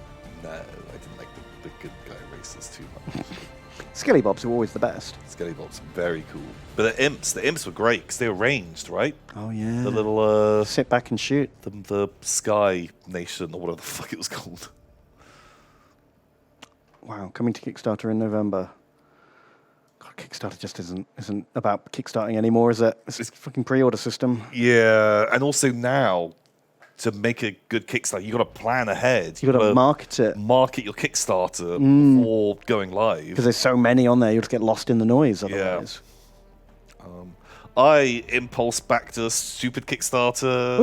S1: No, I didn't like the good guy races too much.
S2: Skellybobs are always the best.
S1: Skellybobs, very cool. But the imps were great because they were ranged, right?
S2: Oh, yeah.
S1: The little
S2: Sit back and shoot.
S1: the Sky Nation or whatever the fuck it was called.
S2: Wow, coming to Kickstarter in November. God, Kickstarter just isn't about kickstarting anymore, is it? It's a fucking pre-order system.
S1: Yeah, and also now to make a good Kickstarter, you got to plan ahead.
S2: You got to market it
S1: Market your Kickstarter before going live.
S2: because there's so many on there. You'll just get lost in the noise otherwise.
S1: I impulse backed a stupid Kickstarter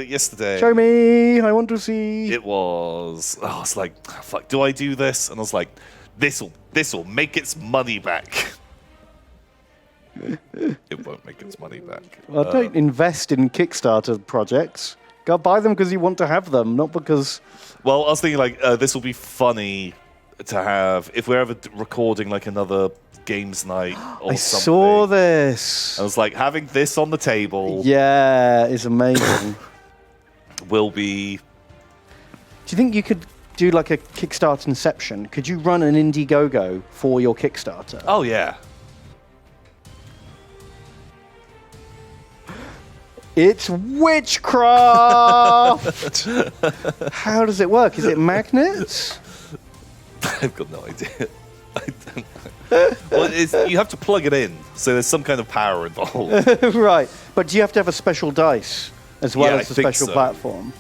S1: yesterday.
S2: Show me. I want to see.
S1: It was. I was like, fuck, do I do this? And I was like, this'll make its money back. It won't make its money back.
S2: Well, don't invest in Kickstarter projects. Go buy them because you want to have them, not because.
S1: Well, I was thinking like this will be funny to have if we're ever recording like another games night or
S2: I
S1: something.
S2: saw this.
S1: I was like, having this on the table
S2: Yeah, it's amazing.
S1: will be.
S2: Do you think you could do like a Kickstarter Inception? Could you run an Indiegogo for your Kickstarter?
S1: Oh, yeah.
S2: It's witchcraft! How does it work? Is it magnets?
S1: I've got no idea. I don't know. Well, you have to plug it in, so there's some kind of power involved.
S2: Right. But do you have to have a special dice as well
S1: Yeah,
S2: as
S1: I
S2: a
S1: think
S2: special
S1: so.
S2: platform?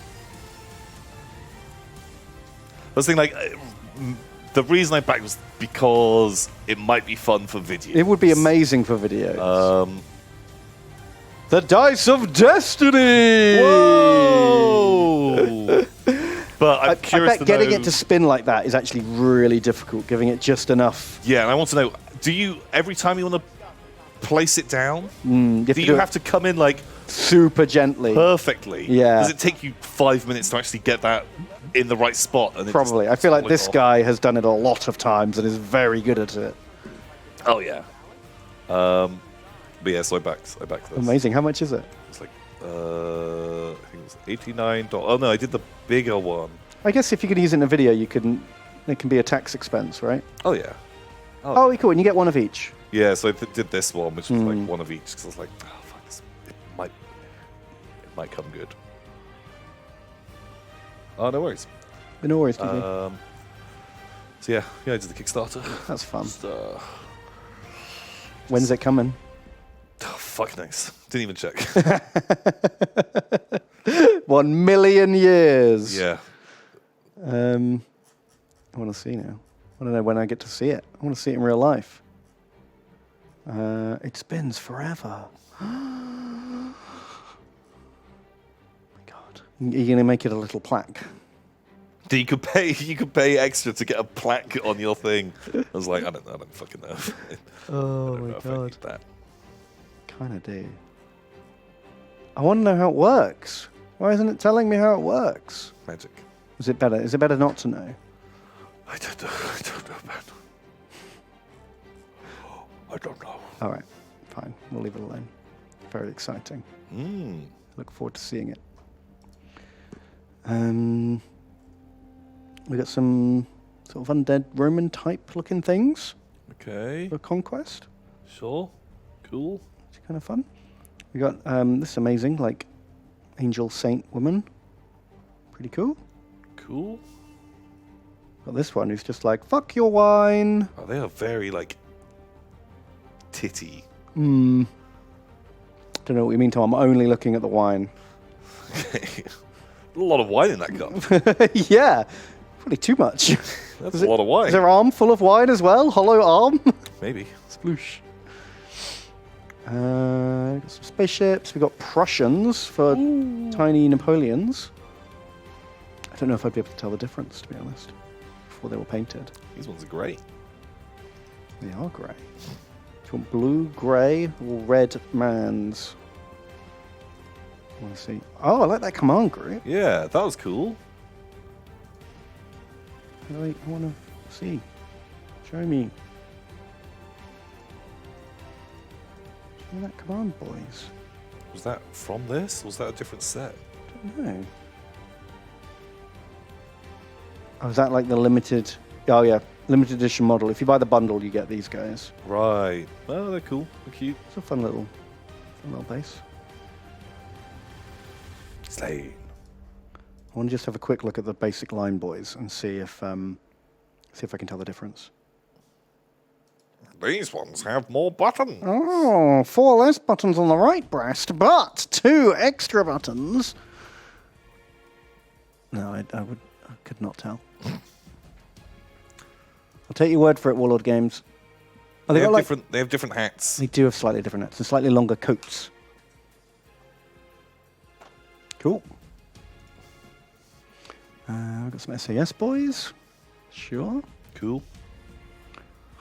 S1: I was thinking, the reason I backed was because it might be fun for videos.
S2: It would be amazing for videos. The Dice of Destiny!
S1: Whoa! But I'm curious
S2: I bet
S1: to
S2: getting
S1: know,
S2: it to spin like that is actually really difficult, giving it just enough.
S1: Yeah, and I want to know, do you, every time you want to place it down,
S2: Do
S1: you have to come in like
S2: super gently?
S1: perfectly?
S2: Yeah.
S1: Does it take you 5 minutes to actually get that in the right spot? And
S2: Probably. I feel like this guy has done it a lot of times and is very good at it.
S1: Oh, yeah. But yeah, so I backed this.
S2: Amazing. How much is it?
S1: It's like, I think it was $89. Oh, no, I did the bigger one.
S2: I guess if you're going to use it in a video, it can be a tax expense, right?
S1: Oh, yeah.
S2: Oh, cool. And you get one of each.
S1: Yeah, so I did this one, which was like one of each, because I was like, oh, fuck, it might come good. Oh, no worries.
S2: No worries, DK.
S1: So yeah, I did the Kickstarter.
S2: That's fun.
S1: Just,
S2: When's it coming?
S1: oh, fuck knows. Didn't even check.
S2: 1 million years.
S1: Yeah.
S2: I want to see now. I don't know when I get to see it. I want to see it in real life. It spins forever. Oh my God. You're going to make it a little plaque.
S1: You could pay extra to get a plaque on your thing. I was like, I don't fucking know.
S2: Oh
S1: I don't know if I need that.
S2: Kind of do. I want to know how it works. Why isn't it telling me how it works?
S1: Magic.
S2: Is it better not to know?
S1: I don't know, man. I don't know.
S2: All right, fine. We'll leave it alone. Very exciting. Look forward to seeing it. We got some sort of undead Roman type looking things
S1: Okay.
S2: for Conquest.
S1: Sure. Cool.
S2: It's kind of fun. We got this amazing like angel saint woman. Pretty cool.
S1: Cool.
S2: Got this one who's just like, fuck your wine.
S1: Oh, they are very like titty.
S2: Don't know what you mean, Tom. I'm only looking at the wine.
S1: Okay. A lot of wine in that cup.
S2: Yeah, probably too much.
S1: That's a lot of wine.
S2: Is her arm full of wine as well? Hollow arm?
S1: Maybe.
S2: Sploosh. Got some spaceships. We got Prussians for tiny Napoleons. I don't know if I'd be able to tell the difference, to be honest, before they were painted.
S1: These ones are great.
S2: They are grey. Do you want blue, grey, or red mans? I want to see. Oh, I like that command group.
S1: Yeah, that was cool.
S2: I want to see. Show me. Show me that command, boys.
S1: Was that from this? Or was that a different set?
S2: I don't know. Oh, is that like the limited? Oh yeah, limited edition model. If you buy the bundle, you get these guys.
S1: Right. Oh, they're cool. They're cute.
S2: It's a fun little base.
S1: Slate.
S2: I want to just have a quick look at the basic line boys and see if I can tell the difference.
S1: These ones have more buttons.
S2: Oh, 4 less buttons on the right breast, but 2 extra buttons. No, I could not tell. I'll take your word for it, Warlord Games. Oh,
S1: They
S2: got,
S1: have different hats.
S2: They do have slightly different hats and slightly longer coats. Cool. We've got some SAS boys. Sure.
S1: Cool.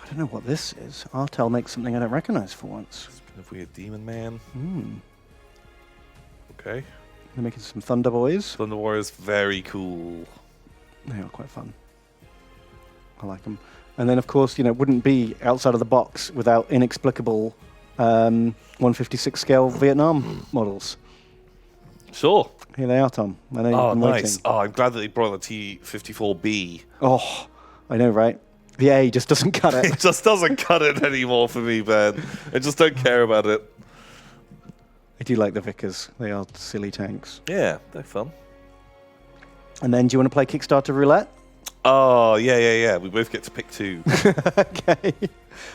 S2: I don't know what this is. Artel makes something I don't recognize for once.
S1: If we a demon man. Okay.
S2: They're making some Thunder Boys.
S1: Thunder Warriors, very cool.
S2: They are quite fun. I like them. And then, of course, wouldn't be outside of the box without inexplicable 156 scale Vietnam models.
S1: Sure.
S2: Here they are, Tom. I know you've
S1: Oh,
S2: been
S1: nice.
S2: waiting.
S1: Oh, I'm glad that they brought the T54B.
S2: Oh, I know, right? The A just doesn't cut
S1: It
S2: it.
S1: just doesn't cut it anymore for me, man. I just don't care about it.
S2: I do like the Vickers. They are silly tanks.
S1: Yeah, they're fun.
S2: And then, do you want to play Kickstarter roulette?
S1: Oh, yeah. We both get to pick 2.
S2: Okay.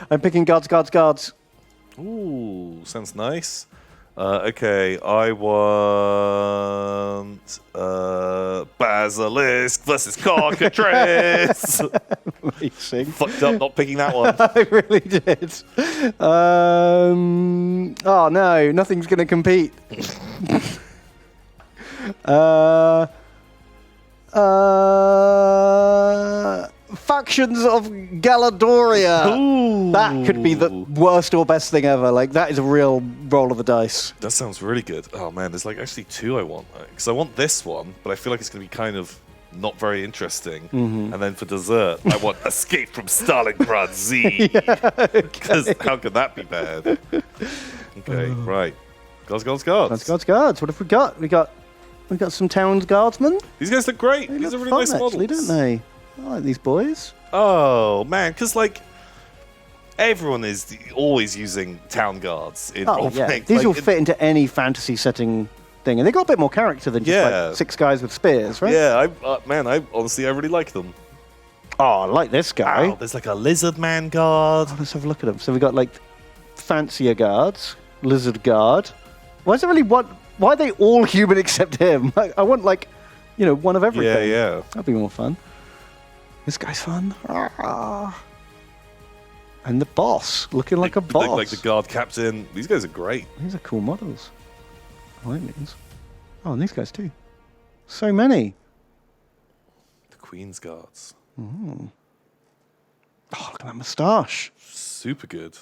S2: I'm picking guards.
S1: Ooh, sounds nice. Okay, I want Basilisk versus Cockatrice.
S2: Amazing.
S1: Fucked up not picking that one.
S2: I really did. Oh no, nothing's going to compete. Factions of Galadoria.
S1: Ooh.
S2: That could be the worst or best thing ever. Like, that is a real roll of the dice.
S1: That sounds really good. Oh man, there's like actually 2 I want. Because I want this one, but I feel like it's going to be kind of not very interesting. And then for dessert, I want Escape from Stalingrad Z. Because how could that be bad? Okay, right. Guards.
S2: Guards. What have we got? We got some Towns Guardsmen.
S1: These guys look great.
S2: They
S1: These are
S2: look
S1: really
S2: fun,
S1: nice
S2: actually,
S1: models.
S2: don't they? I like these boys.
S1: Oh man, because like everyone is always using town guards in
S2: Oh,
S1: role
S2: yeah.
S1: playing.
S2: These
S1: Like,
S2: will fit into any fantasy setting thing. And they got a bit more character than just
S1: Yeah.
S2: like 6 guys with spears, right?
S1: Yeah, I honestly really like them.
S2: Oh, I like this guy.
S1: Oh, there's like a lizard man guard.
S2: Oh, let's have a look at them. So we got like fancier guards, lizard guard. Why is there really one? Why are they all human except him? I want like, one of everything.
S1: Yeah.
S2: That'd be more fun. This guy's fun. And the boss, looking like a boss.
S1: Like the guard captain. These guys are great.
S2: These are cool models. I like these. Oh, and these guys too. So many.
S1: The Queen's guards.
S2: Oh, look at that moustache.
S1: Super good.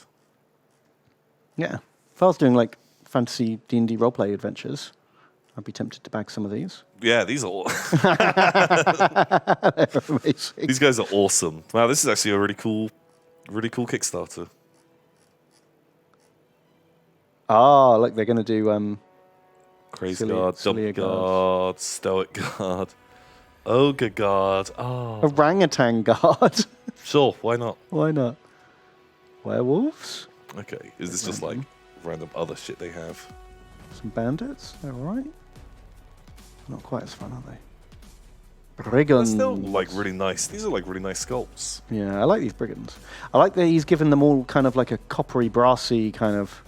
S2: Yeah. If I was doing like fantasy D&D roleplay adventures, I'd be tempted to bag some of these.
S1: Yeah, these are all.
S2: They're amazing.
S1: These guys are awesome. Wow, this is actually a really cool Kickstarter.
S2: Ah, look, they're going to do
S1: Crazy
S2: Silly-
S1: guard,
S2: sillier
S1: dump guard, stoic guard, ogre guard. Oh,
S2: orangutan guard.
S1: sure, why not?
S2: Why not? Werewolves?
S1: Okay, is this just like random other shit they have?
S2: Some bandits? They're alright. Not quite as fun, are they? Brigands.
S1: They're still like really nice. These are like really nice sculpts.
S2: Yeah, I like these brigands. I like that he's given them all kind of like a coppery, brassy kind of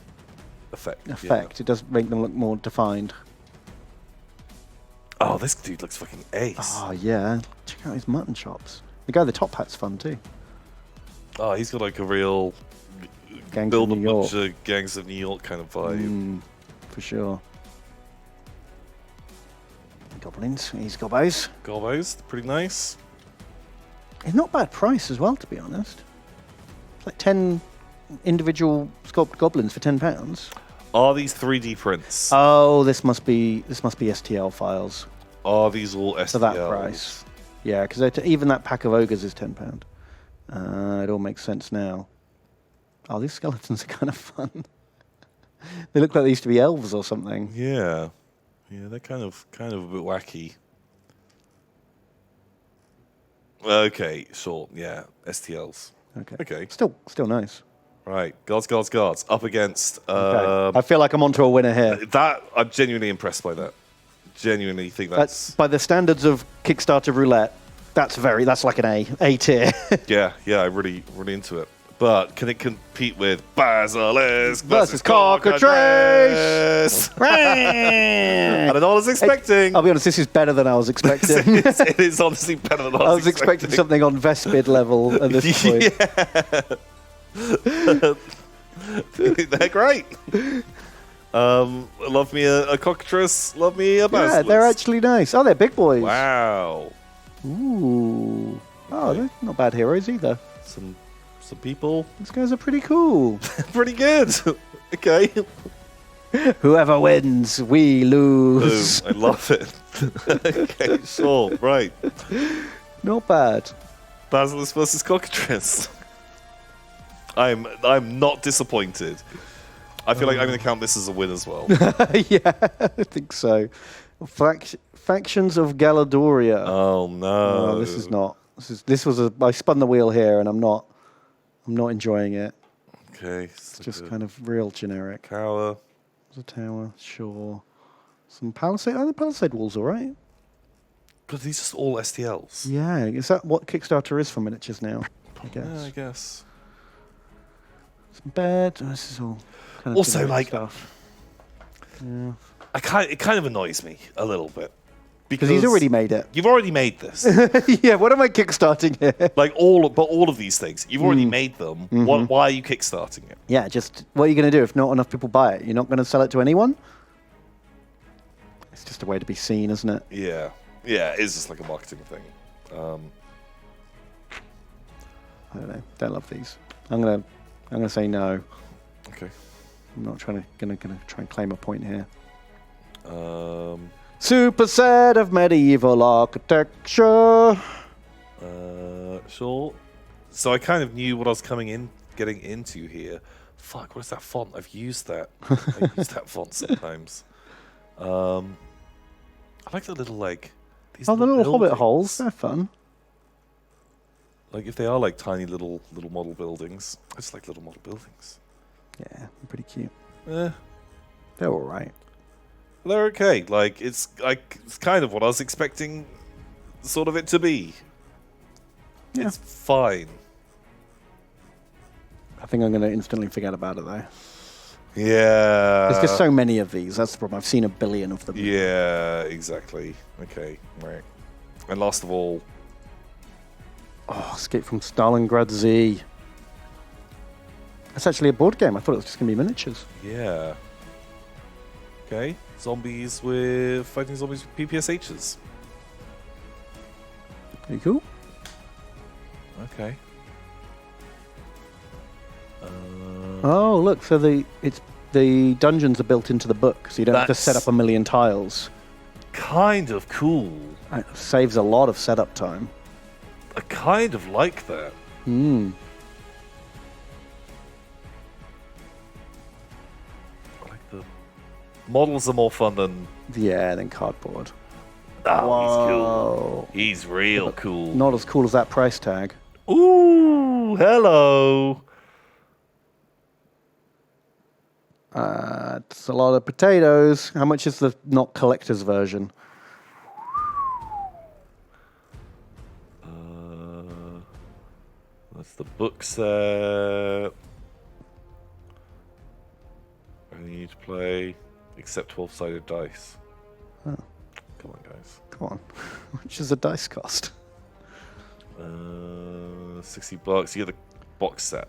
S1: Effect.
S2: It does make them look more defined.
S1: Yeah. Oh, this dude looks fucking ace.
S2: Oh, yeah. Check out his mutton chops. The guy with the top hat's fun, too.
S1: Oh, he's got like a real
S2: Gangs
S1: build
S2: of
S1: a
S2: New
S1: bunch
S2: York.
S1: of gangs of New York kind of vibe.
S2: For sure. Goblins. These gobos.
S1: Gobos, pretty nice.
S2: It's not bad price as well, to be honest. It's like 10 individual sculpted goblins for £10.
S1: Are these 3D prints?
S2: Oh, this must be STL files
S1: Are these all STLs?
S2: for that price. Yeah, because even that pack of ogres is £10. It all makes sense now. Oh, these skeletons are kind of fun. They look like they used to be elves or something.
S1: Yeah. Yeah, they're kind of a bit wacky. Okay, sure. Yeah, STLs. Okay.
S2: Still nice.
S1: Right, guards. Up against.
S2: Okay. I feel like I'm onto a winner here.
S1: That I'm genuinely impressed by that. Genuinely think that's.
S2: By the standards of Kickstarter roulette, that's like an A tier.
S1: Yeah. I'm really into it. But can it compete with Basilisk
S2: Versus
S1: Cockatrice?
S2: Cockatrice!
S1: I don't know what I was expecting.
S2: I'll be honest, this is better than I was expecting.
S1: It is honestly better than
S2: I was expecting something on Vespid level at this point.
S1: They're great. Love me a Cockatrice. Love me a Basilisk.
S2: Yeah, they're actually nice. Oh, they're big boys.
S1: Wow.
S2: Ooh. Oh, they're not bad heroes either.
S1: Some people.
S2: These guys are pretty cool.
S1: Pretty good. Okay.
S2: Whoever wins, we lose.
S1: Boom. I love it. Okay, sure. Right.
S2: Not bad.
S1: Basilisk versus Cockatrice. I'm not disappointed. I feel like I'm going to count this as a win as well.
S2: Yeah, I think so. Factions of Galadoria.
S1: Oh no!
S2: No, this is not. This was a. I spun the wheel here, and I'm not enjoying it.
S1: Okay,
S2: It's just kind of real generic.
S1: tower.
S2: There's a tower, sure. Some palisade. Oh, the palisade wall's all right.
S1: God, these are just all STLs.
S2: Yeah, is that what Kickstarter is for miniatures now? I guess.
S1: Yeah, I guess.
S2: Some bed. Oh, this is all kind of
S1: Also,
S2: generic
S1: like,
S2: stuff. Yeah.
S1: It kind of annoys me a little bit
S2: Because he's already made it.
S1: You've already made this.
S2: Yeah, what am I kickstarting here?
S1: Like all of these things, you've already made them. Why are you kickstarting it?
S2: Yeah, just what are you going to do if not enough people buy it? You're not going to sell it to anyone? It's just a way to be seen, isn't it?
S1: Yeah, yeah, it is just like a marketing thing.
S2: I don't know. Don't love these. I'm gonna say no.
S1: Okay.
S2: I'm not gonna try and claim a point here.
S1: Um,
S2: Superset of medieval architecture.
S1: Sure. So I kind of knew what I was getting into here. Fuck, what is that font? I've used that. I use that font sometimes. I like the little these
S2: Oh, the little hobbit
S1: buildings.
S2: holes. They're fun.
S1: Like if they are like tiny little model buildings. I just like little model buildings.
S2: Yeah, they're pretty cute.
S1: Eh,
S2: They're all right.
S1: they're okay. Like it's kind of what I was expecting, sort of it to be.
S2: Yeah.
S1: It's fine.
S2: I think I'm gonna instantly forget about it though.
S1: Yeah.
S2: There's just so many of these. That's the problem. I've seen a billion of them.
S1: Yeah, exactly. Okay, right. And last of all,
S2: Oh, Escape from Stalingrad Z. That's actually a board game. I thought it was just gonna be miniatures.
S1: yeah. Okay, fighting zombies with PPSHs.
S2: Pretty cool.
S1: Okay.
S2: Oh, look. So the dungeons are built into the book, so you don't have to set
S1: That's-
S2: up a million tiles.
S1: Kind of cool.
S2: It saves a lot of setup time.
S1: I kind of like that.
S2: Hmm.
S1: I like the models are more fun than.
S2: Yeah, then cardboard.
S1: Oh, he's cool.
S2: Whoa.
S1: He's real cool.
S2: Not as cool as that price tag.
S1: Ooh, hello.
S2: It's a lot of potatoes. How much is the not collector's version?
S1: That's the book set. And you need to play except 12-sided dice.
S2: Oh.
S1: Come on, guys.
S2: Come on. How much does a dice cost?
S1: $60. You get the box set.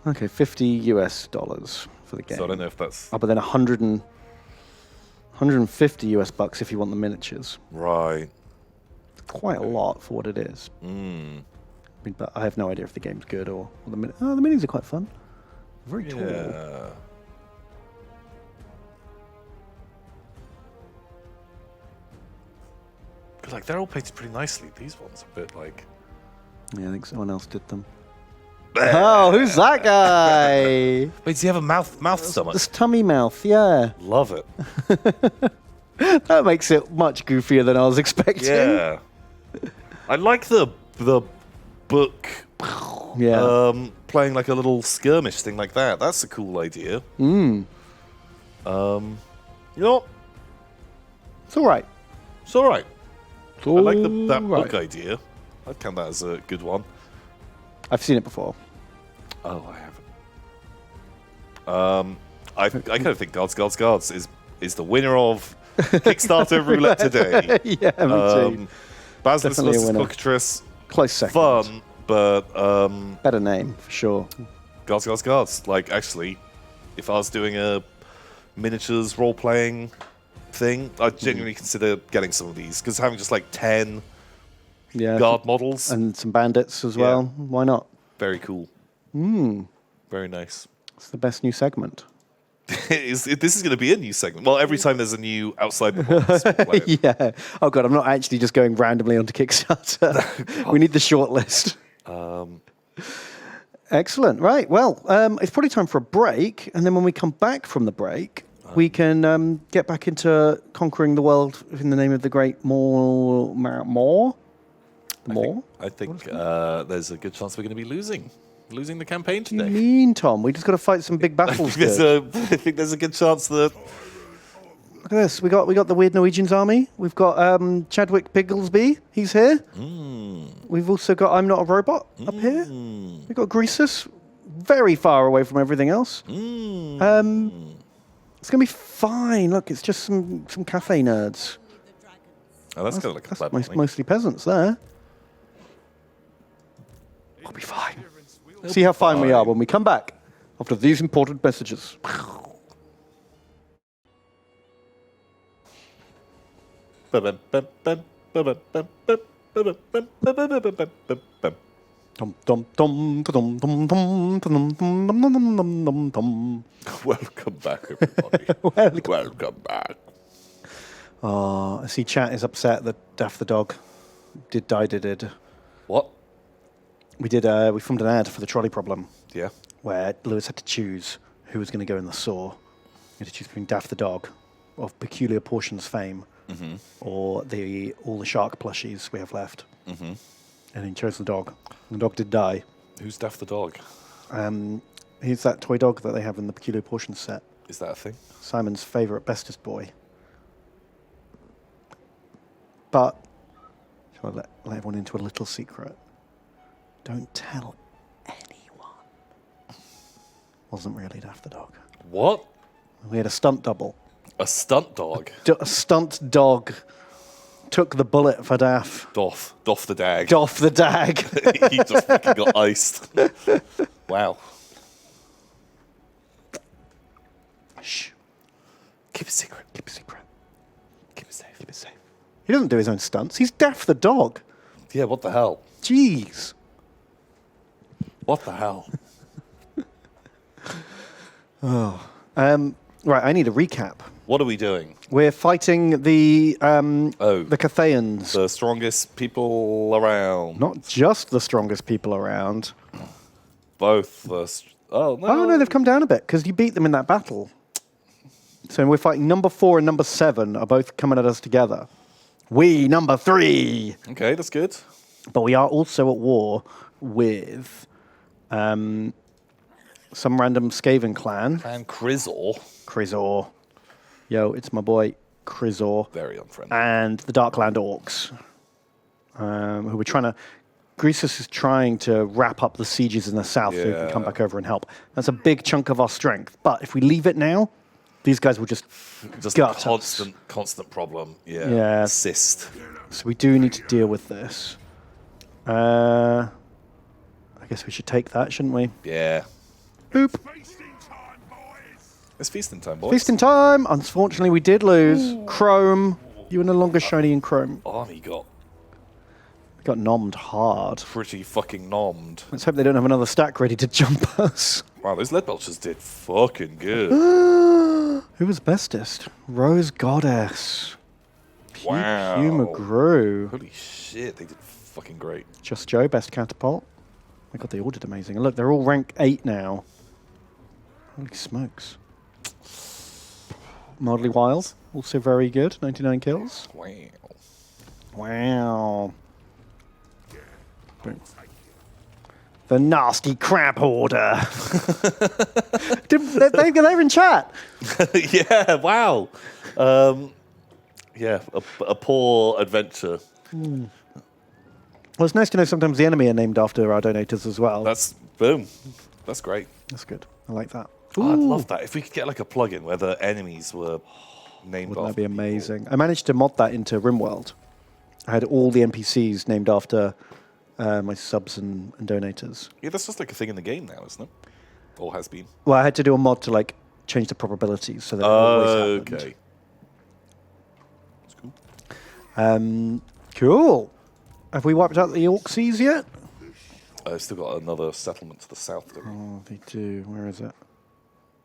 S2: Okay, $50 for the game.
S1: So I don't know if that's
S2: Oh, but then 150 US bucks if you want the miniatures.
S1: right.
S2: Quite a lot for what it is.
S1: Mm.
S2: I mean, but I have no idea if the game's good or the minis. Oh, the minis are quite fun. Very tall.
S1: Yeah. But like they're all painted pretty nicely. These ones are a bit like.
S2: Yeah, I think someone else did them. Oh, who's that guy?
S1: Wait, does he have a mouth stomach?
S2: This tummy mouth, yeah.
S1: Love it.
S2: That makes it much goofier than I was expecting.
S1: Yeah. I like the book.
S2: Yeah.
S1: Playing like a little skirmish thing like that. That's a cool idea.
S2: Mm.
S1: You know what?
S2: It's all right.
S1: It's all right.
S2: It's
S1: I like that
S2: all
S1: book
S2: right.
S1: idea. I'd count that as a good one.
S2: I've seen it before.
S1: Oh, I haven't. I kind of think Guards is the winner of Kickstarter roulette today.
S2: Yeah, me too.
S1: Basilisk
S2: Definitely a
S1: versus
S2: winner.
S1: Cockatrice,
S2: Close second.
S1: fun, but
S2: Better name, for sure.
S1: Guards. Like, actually, if I was doing a miniatures role-playing thing, I'd genuinely consider getting some of these, because having just like 10
S2: Yeah.
S1: guard models,
S2: And some bandits as
S1: Yeah.
S2: well. Why not?
S1: very cool. Very nice.
S2: It's the best new segment.
S1: This is going to be a new segment. Well, every time there's a new outside the box, we'll play it.
S2: Yeah. Oh, God, I'm not actually just going randomly onto Kickstarter. We need the short list. Excellent. Right. Well, it's probably time for a break, and then when we come back from the break, we can get back into conquering the world in the name of the great More.
S1: I think there's a good chance we're going to be losing the campaign
S2: What do
S1: today.
S2: you mean, Tom? We just got to fight some big battles.
S1: I think there's a good chance that.
S2: Look at this. We got the Weird Norwegians army. We've got Chadwick Pigglesby. He's here. We've also got I'm Not a Robot up here. We've got Greasus, very far away from everything else. It's going to be fine. Look, it's just some cafe nerds.
S1: Oh, that's kind of like a clever thing.
S2: Mostly peasants there. We'll be fine. See how fine we are when we come back after these important messages. Dum dum dum dum dum dum dum dum dum dum.
S1: Welcome back, everybody. Welcome back.
S2: I see chat is upset that Daff the dog did.
S1: What?
S2: We filmed an ad for the trolley problem.
S1: Yeah.
S2: Where Lewis had to choose who was going to go in the saw. He had to choose between Daff the dog, of Peculiar Portions fame, or all the shark plushies we have left. And he chose the dog. The dog did die.
S1: Who's Daff the dog?
S2: He's that toy dog that they have in the Peculiar Portions set.
S1: Is that a thing?
S2: Simon's favourite bestest boy. But, shall I let everyone into a little secret? Don't tell anyone. Wasn't really Daff the dog.
S1: What?
S2: We had a stunt double.
S1: A stunt dog?
S2: A stunt dog took the bullet for Daff.
S1: Doff the dag.
S2: Doff the dag.
S1: He just fucking got iced. Wow.
S2: Shh.
S1: Keep it secret.
S2: Keep it secret.
S1: Keep it safe. Keep it safe.
S2: He doesn't do his own stunts. He's Daff the dog.
S1: Yeah, what the hell?
S2: Jeez.
S1: What the hell?
S2: Right, I need a recap.
S1: What are we doing?
S2: We're fighting the Cathayans.
S1: The strongest people around.
S2: Not just the strongest people around.
S1: Both. Oh, no.
S2: Oh, no, they've come down a bit because you beat them in that battle. So we're fighting number 4 and number 7 are both coming at us together. We, number 3.
S1: Okay, that's good.
S2: But we are also at war with some random Skaven clan.
S1: And Crizzle.
S2: Krizor. Yo, it's my boy, Krizor.
S1: Very unfriendly.
S2: And the Darkland Orcs, who we're trying to... Greasus is trying to wrap up the sieges in the south so he can come back over and help. That's a big chunk of our strength. But if we leave it now, these guys will just gut us.
S1: Constant problem.
S2: Yeah.
S1: Assist.
S2: So we do need to deal with this. I guess we should take that, shouldn't we?
S1: Yeah.
S2: Boop.
S1: It's feasting time, boys.
S2: Feasting time. Unfortunately, we did lose. Chrome. You are no longer shiny in Chrome.
S1: Army got
S2: nommed hard.
S1: pretty fucking nommed.
S2: Let's hope they don't have another stack ready to jump us.
S1: Wow, those lead belchers did fucking good.
S2: Who was bestest? Rose Goddess.
S1: Wow.
S2: Hugh McGrew.
S1: Holy shit, they did fucking great.
S2: Just Joe, best catapult. My god, they all did amazing. And look, they're all rank 8 now. Holy smokes. Mildly Wild, also very good. 99 kills.
S1: Wow.
S2: Wow. The nasty crab hoarder. They're in chat.
S1: Yeah, wow. Yeah, a poor adventure.
S2: Well, it's nice to know sometimes the enemy are named after our donators as well.
S1: That's, boom. That's great.
S2: That's good. I like that.
S1: Oh, I'd love that. If we could get like a plugin where the enemies were named
S2: Wouldn't
S1: after
S2: that be
S1: people.
S2: amazing? I managed to mod that into RimWorld. I had all the NPCs named after my subs and donators.
S1: Yeah, that's just like a thing in the game now, isn't it? Or has been.
S2: Well, I had to do a mod to like change the probabilities so that it always happened.
S1: Okay. That's cool.
S2: Cool. Have we wiped out the Orcsies yet?
S1: I've still got another settlement to the south. Don't we?
S2: Oh, they do. Where is it?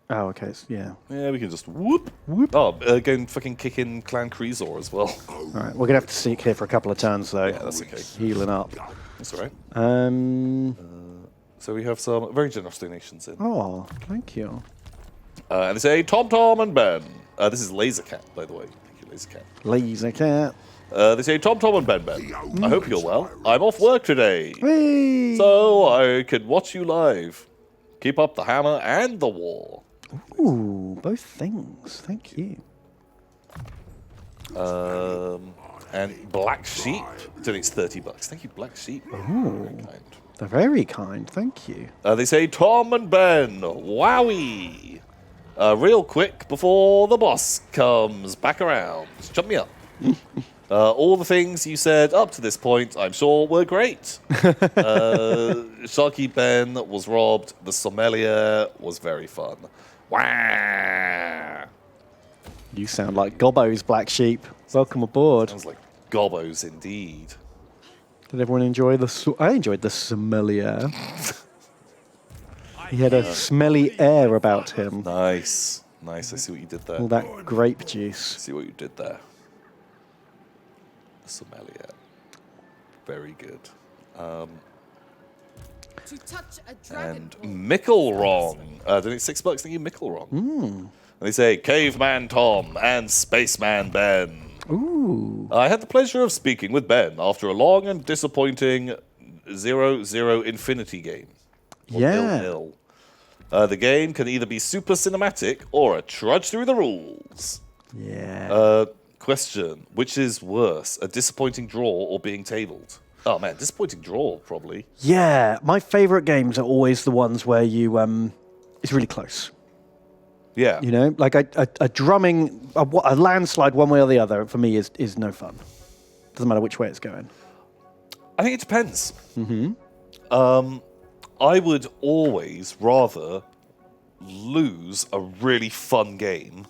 S2: Oh, okay. Yeah.
S1: Yeah, we can just whoop. Oh, go and fucking kick in Clan Krizor as well.
S2: All right. We're going to have to seek here for a couple of turns, though.
S1: Yeah, that's okay.
S2: Healing up.
S1: That's all right. So we have some very generous donations in.
S2: Oh, thank you.
S1: And they say, Tom and Ben. This is Lasercat, by the way. Thank you, Lasercat.
S2: Laser cat.
S1: They say, Tom and Ben. I hope you're well. I'm off work today,
S2: Whee!
S1: so I can watch you live. Keep up the hammer and the war.
S2: Ooh, both things. Thank you.
S1: And Black Sheep donates $30. Thank you, Black Sheep. Very kind.
S2: They're very kind. Thank you.
S1: They say, Tom and Ben, wowie. Real quick before the boss comes back around. Jump me up. All the things you said up to this point, I'm sure, were great. Sharky Ben was robbed. The sommelier was very fun. Wah!
S2: You sound like Gobbo's Black Sheep. Welcome aboard.
S1: Sounds like Gobbos indeed.
S2: Did everyone enjoy I enjoyed the sommelier. He had a smelly air about him.
S1: Nice. I see what you did there.
S2: All that grape juice.
S1: See what you did there. The sommelier. Very good.
S3: To touch a dragon.
S1: And Mickelwrong. Donates $6. Thank you, Mickelwrong. And they say, Caveman Tom and Spaceman Ben.
S2: Ooh.
S1: I had the pleasure of speaking with Ben after a long and disappointing 0-0 Infinity game. Or
S2: Yeah.
S1: 0-0. The game can either be super cinematic or a trudge through the rules.
S2: Yeah.
S1: Question, which is worse, a disappointing draw or being tabled? Oh man, disappointing draw, probably.
S2: Yeah. My favourite games are always the ones where you it's really close.
S1: Yeah.
S2: You know, like a drumming, a landslide one way or the other for me is no fun. Doesn't matter which way it's going.
S1: I think it depends. I would always rather lose a really fun game.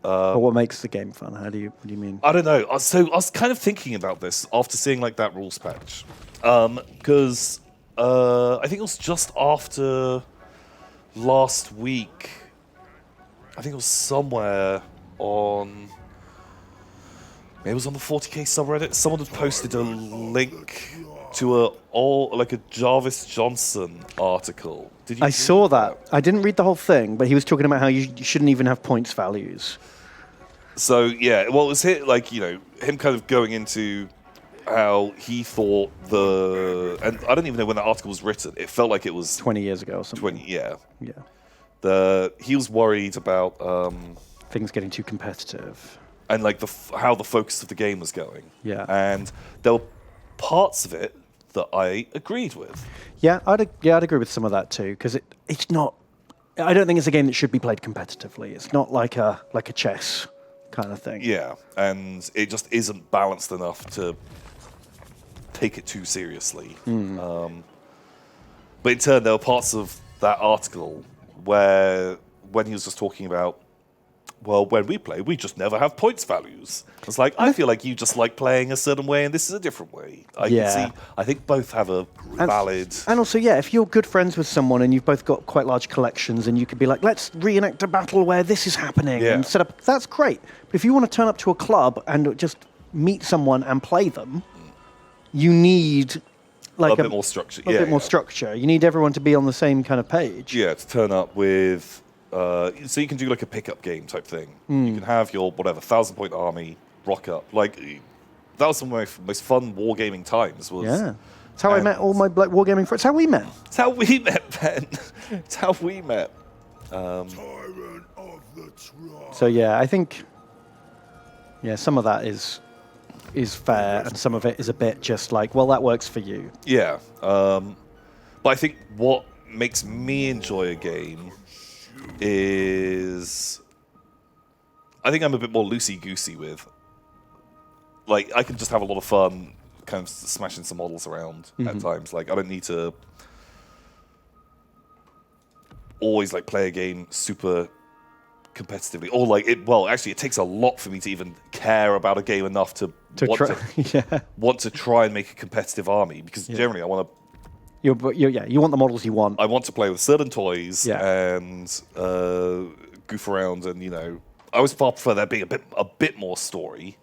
S2: But what makes the game fun? What do you mean?
S1: I don't know. So I was kind of thinking about this after seeing like that rules patch, because I think it was just after last week. I think it was somewhere on. Maybe it was on the 40k subreddit. Someone had posted a link to a Jarvis Johnson article. Did you?
S2: I saw that. I didn't read the whole thing, but he was talking about how you shouldn't even have points values.
S1: So yeah, well, it was him kind of going into how he thought and I don't even know when that article was written. It felt like it was
S2: 20 years ago or something.
S1: 20. Yeah.
S2: Yeah.
S1: He was worried about
S2: Things getting too competitive.
S1: and like how the focus of the game was going.
S2: Yeah.
S1: And there were parts of it that I agreed with.
S2: Yeah, I'd agree with some of that too, because it's not. I don't think it's a game that should be played competitively. It's not like a chess kind of thing.
S1: Yeah, and it just isn't balanced enough to take it too seriously. But in turn, there were parts of that article where, when he was just talking about, well, when we play, we just never have points values. It's like, I feel like you just like playing a certain way, and this is a different way. I think both have a valid.
S2: And also, yeah, if you're good friends with someone and you've both got quite large collections, and you could be like, let's reenact a battle where this is happening and set up. That's great. But if you want to turn up to a club and just meet someone and play them, you need like
S1: a bit more structure.
S2: A bit more structure. You need everyone to be on the same kind of page.
S1: Yeah, to turn up with. So you can do like a pickup game type thing. You can have your 1,000-point army rock up. Like that was some of my most fun wargaming times.
S2: It's how I met all my Black Wargaming friends. It's how we met.
S1: It's how we met, Ben. It's how we met.
S2: So yeah, I think some of that is fair, and some of it is a bit just like, well, that works for you.
S1: Yeah, but I think what makes me enjoy a game is I think I'm a bit more loosey-goosey with. Like, I can just have a lot of fun kind of smashing some models around at times. Like, I don't need to always like play a game super competitively, or like it. Well, actually, it takes a lot for me to even care about a game enough to want to try and make a competitive army, because generally I want to.
S2: You want the models you want.
S1: I want to play with certain toys and goof around, and I always far prefer there being a bit more story.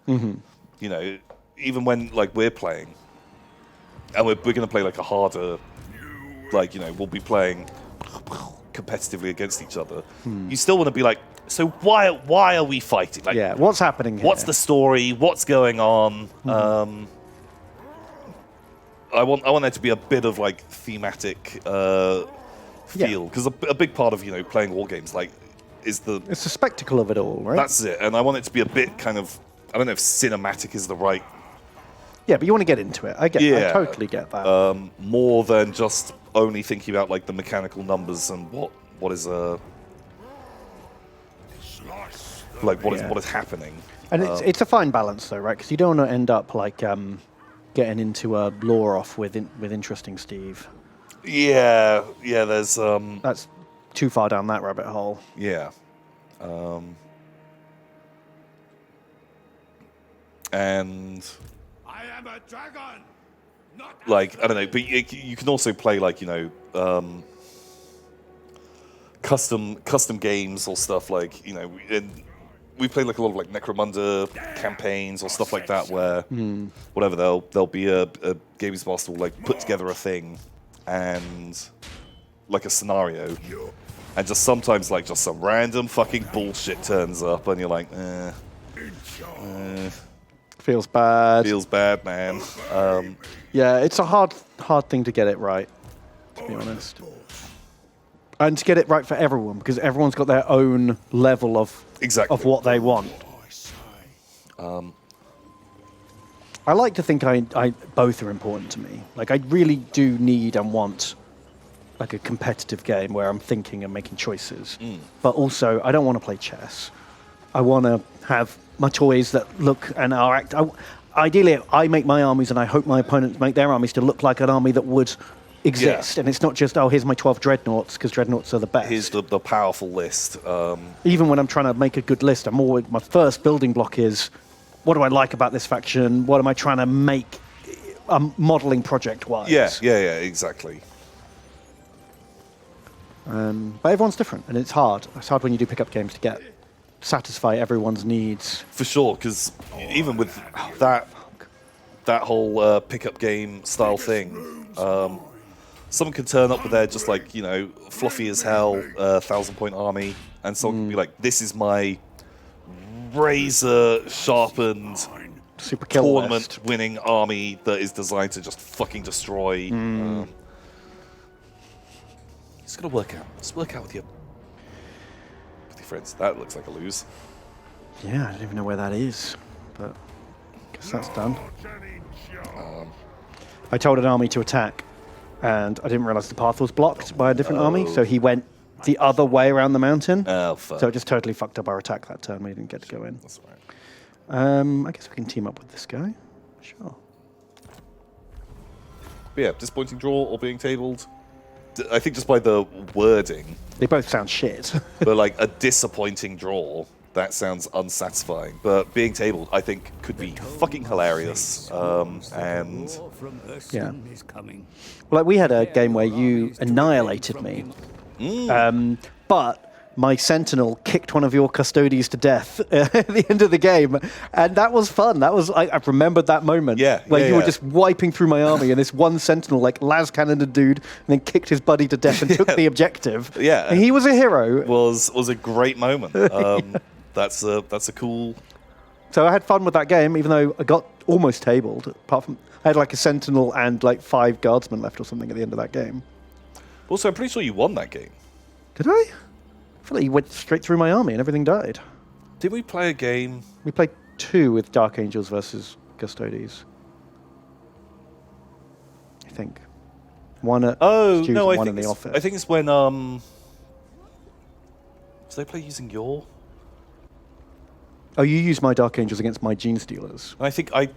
S1: Even when like we're playing, and we're going to play like a harder like, you know, we'll be playing competitively against each other. You still want to be like, so why are we fighting? Like,
S2: Yeah, what's happening here?
S1: what's the story? What's going on? I want there to be a bit of like thematic feel, because a big part of, you know, playing war games like is the
S2: It's the spectacle of it all, right?
S1: that's it, and I want it to be a bit kind of, I don't know if cinematic is the right
S2: Yeah, but you want to get into it. I totally get that.
S1: more than just only thinking about like the mechanical numbers and what is like what is happening.
S2: And it's a fine balance, though, right? Because you don't want to end up like getting into a lore off with Interesting Steve.
S1: Yeah, there's
S2: That's too far down that rabbit hole.
S1: yeah. And
S3: I am a dragon, not
S1: like, I don't know, but you can also play like, you know, custom games or stuff like, you know, we play like a lot of like Necromunda campaigns or stuff like that, where whatever, there'll be a games master will like put together a thing and like a scenario, and just sometimes like just some random fucking bullshit turns up and you're like,
S2: Feels bad.
S1: feels bad, man.
S2: Yeah, it's a hard thing to get it right, to be honest. And to get it right for everyone, because everyone's got their own level of what they want. I like to think I both are important to me. Like, I really do need and want like a competitive game where I'm thinking and making choices. But also, I don't want to play chess. I want to have my toys that look and are ideally, I make my armies and I hope my opponents make their armies to look like an army that would exist.
S1: Yeah.
S2: And it's not just, oh, here's my 12 dreadnoughts, because dreadnoughts are the best.
S1: Here's the powerful list.
S2: Even when I'm trying to make a good list, my first building block is, what do I like about this faction? What am I trying to make modeling project-wise?
S1: Yeah, exactly.
S2: But everyone's different, and it's hard. It's hard when you do pick up games to satisfy everyone's needs.
S1: For sure, because even with that whole pickup game style thing, someone can turn up with their just like, you know, fluffy as hell 1,000-point army, and someone can be like, this is my razor sharpened
S2: Super kill list.
S1: tournament winning army that is designed to just fucking destroy. Just gotta work out. Just work out with your friends. That looks like a lose.
S2: Yeah, I don't even know where that is, but I guess that's done. I told an army to attack, and I didn't realize the path was blocked by a different army, so he went the other way around the mountain.
S1: Oh, fuck.
S2: So it just totally fucked up our attack that turn. We didn't get to go in.
S1: That's right.
S2: I guess we can team up with this guy. Sure.
S1: But yeah, disappointing draw or being tabled. I think just by the wording,
S2: They both sound shit.
S1: but like a disappointing draw, that sounds unsatisfying. But being tabled, I think, could be fucking hilarious. And
S2: Yeah. Like, we had a game where you annihilated me, but my sentinel kicked one of your custodies to death at the end of the game, and that was fun. I remembered that moment where you were just wiping through my army, and this one sentinel like las cannoned a dude and then kicked his buddy to death and took the objective.
S1: Yeah.
S2: And he was a hero.
S1: was a great moment. That's a cool.
S2: So I had fun with that game, even though I got almost tabled. Apart from, I had like a sentinel and like 5 guardsmen left or something at the end of that game.
S1: Also, I'm pretty sure you won that game.
S2: Did I? I feel like you went straight through my army and everything died.
S1: Did we play a game?
S2: We played 2 with Dark Angels versus Custodes. I think. One at Stu's and one in the office.
S1: I think it's when did they play using your?
S2: Oh, you used my Dark Angels against my Gene Stealers.
S1: And I think I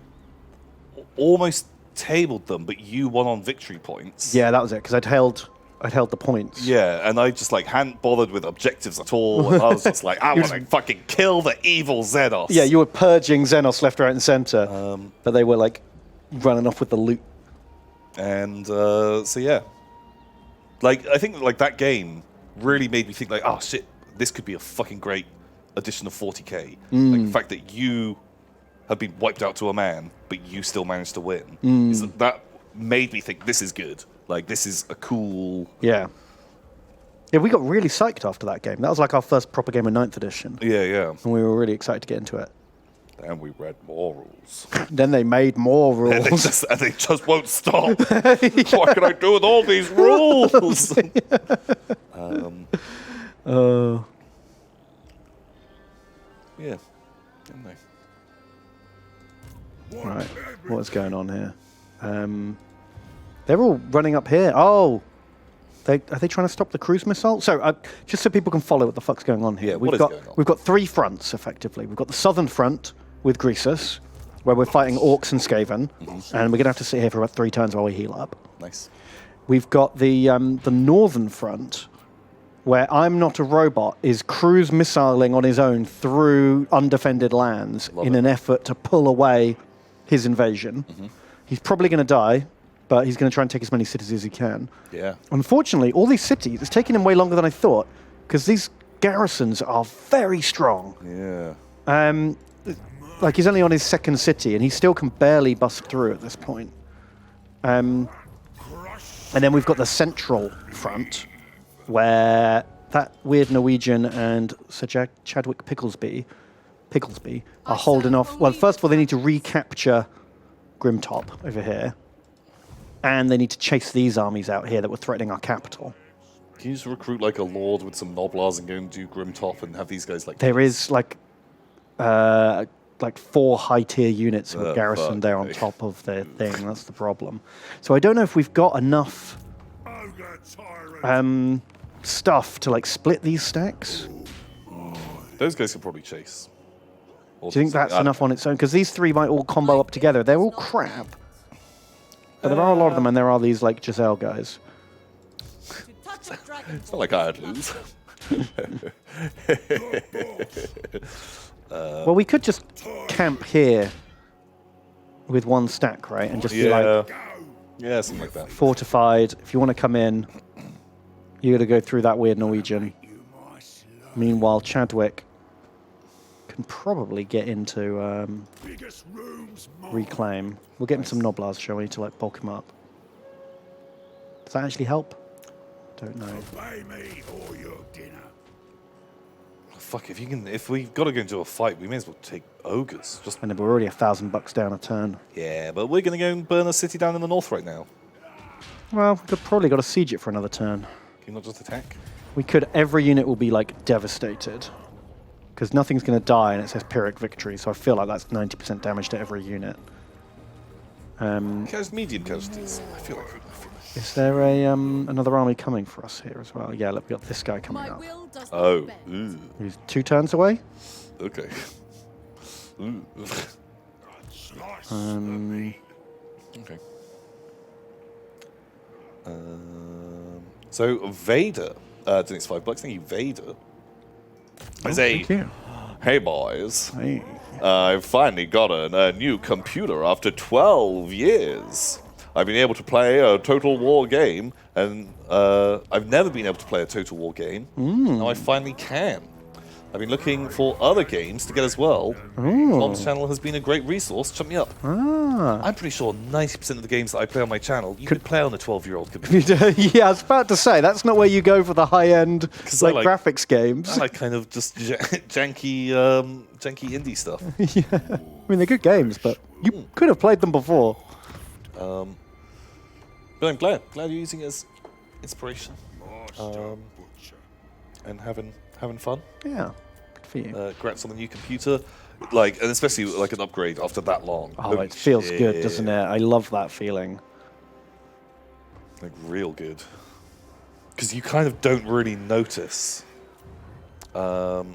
S1: almost tabled them, but you won on victory points.
S2: Yeah, that was it, because I'd held the points.
S1: Yeah, and I just like hadn't bothered with objectives at all. And I was just like, I want to fucking kill the evil Xenos.
S2: Yeah, you were purging Xenos left, right, and center, but they were like running off with the loot.
S1: And so yeah, like I think like that game really made me think like, oh shit, this could be a fucking great addition of 40k. Like the fact that you have been wiped out to a man, but you still managed to win. That made me think this is good. Like, this is a cool...
S2: Yeah. Yeah, we got really psyched after that game. That was like our first proper game of 9th edition.
S1: Yeah, yeah.
S2: And we were really excited to get into it.
S1: And we read more rules.
S2: Then they made more
S1: And
S2: rules.
S1: they just won't stop. What can I do with all these rules? Yeah. Anyway.
S2: Right, what's going on here? They're all running up here. Oh, are they trying to stop the cruise missile? So, just so people can follow what the fuck's going on here.
S1: Yeah, what is going on?
S2: We've got 3 fronts, effectively. We've got the southern front with Greasus, where we're fighting orcs and Skaven, and we're going to have to sit here for about 3 turns while we heal up.
S1: Nice.
S2: We've got the northern front, where I'm Not a Robot is cruise missiling on his own through undefended lands in an effort to pull away his invasion. He's probably going to die, but he's going to try and take as many cities as he can.
S1: Yeah.
S2: Unfortunately, all these cities, it's taken him way longer than I thought, because these garrisons are very strong.
S1: Yeah.
S2: Like, he's only on his 2nd city, and he still can barely bust through at this point. And then we've got the central front, where that weird Norwegian and Sir Chadwick Picklesby are holding off. Well, first of all, they need to recapture Grimtop over here, and they need to chase these armies out here that were threatening our capital.
S1: Can you just recruit like a lord with some Noblars and go and do Grimtop and have these guys like...
S2: There is like 4 high-tier units who are garrisoned there on top of their thing. That's the problem. So I don't know if we've got enough stuff to like split these stacks.
S1: Those guys could probably chase. Or
S2: Do you think that's enough on its own? Because these 3 might all combo up together. They're all crap. But there are a lot of them, and there are these like Giselle guys.
S1: It's not like I'd lose.
S2: Well, we could just camp here with 1 stack, right? And just be like
S1: Yeah, something like that.
S2: fortified. If you want to come in, you got to go through that weird Norwegian. Meanwhile, Chadwick can probably get into reclaim. We'll get him some Noblars, shall we, to like bulk him up. Does that actually help? Don't know.
S3: Pay me for your dinner.
S1: Fuck, if we've got to go into a fight, we may as well take ogres. Just
S2: And we're already $1,000 down a turn.
S1: yeah, but we're going to go and burn a city down in the north right now.
S2: Well, we've probably got to siege it for another turn.
S1: Can you not just attack?
S2: We could. Every unit will be like devastated because nothing's going to die, and it says Pyrrhic victory. So I feel like that's 90% damage to every unit.
S1: Medium casualties. I feel like.
S2: Is there a another army coming for us here as well? Yeah, look, we got this guy coming up.
S1: Oh.
S2: He's 2 turns away.
S1: Okay. Ooh. Okay. So Vader, doing $5. Thank you, Vader.
S2: Thank you.
S1: Hey boys,
S2: Hey.
S1: I've finally gotten a new computer after 12 years. I've been able to play a Total War game, and I've never been able to play a Total War game. Now I finally can. I've been looking for other games to get as well. Tom's channel has been a great resource. Check me up. I'm pretty sure 90% of the games that I play on my channel, you could play on a 12-year-old computer.
S2: Yeah, I was about to say, that's not where you go for the high-end like, graphics games.
S1: I like kind of just janky indie stuff.
S2: Yeah. I mean, they're good games, but you could have played them before.
S1: But I'm glad you're using it as inspiration. And having fun.
S2: Yeah, good for you.
S1: Congrats on the new computer. And especially like an upgrade after that long.
S2: Oh,
S1: Holy
S2: it feels good,
S1: shit.
S2: doesn't it? I love that feeling.
S1: Like real good. Because you kind of don't really notice like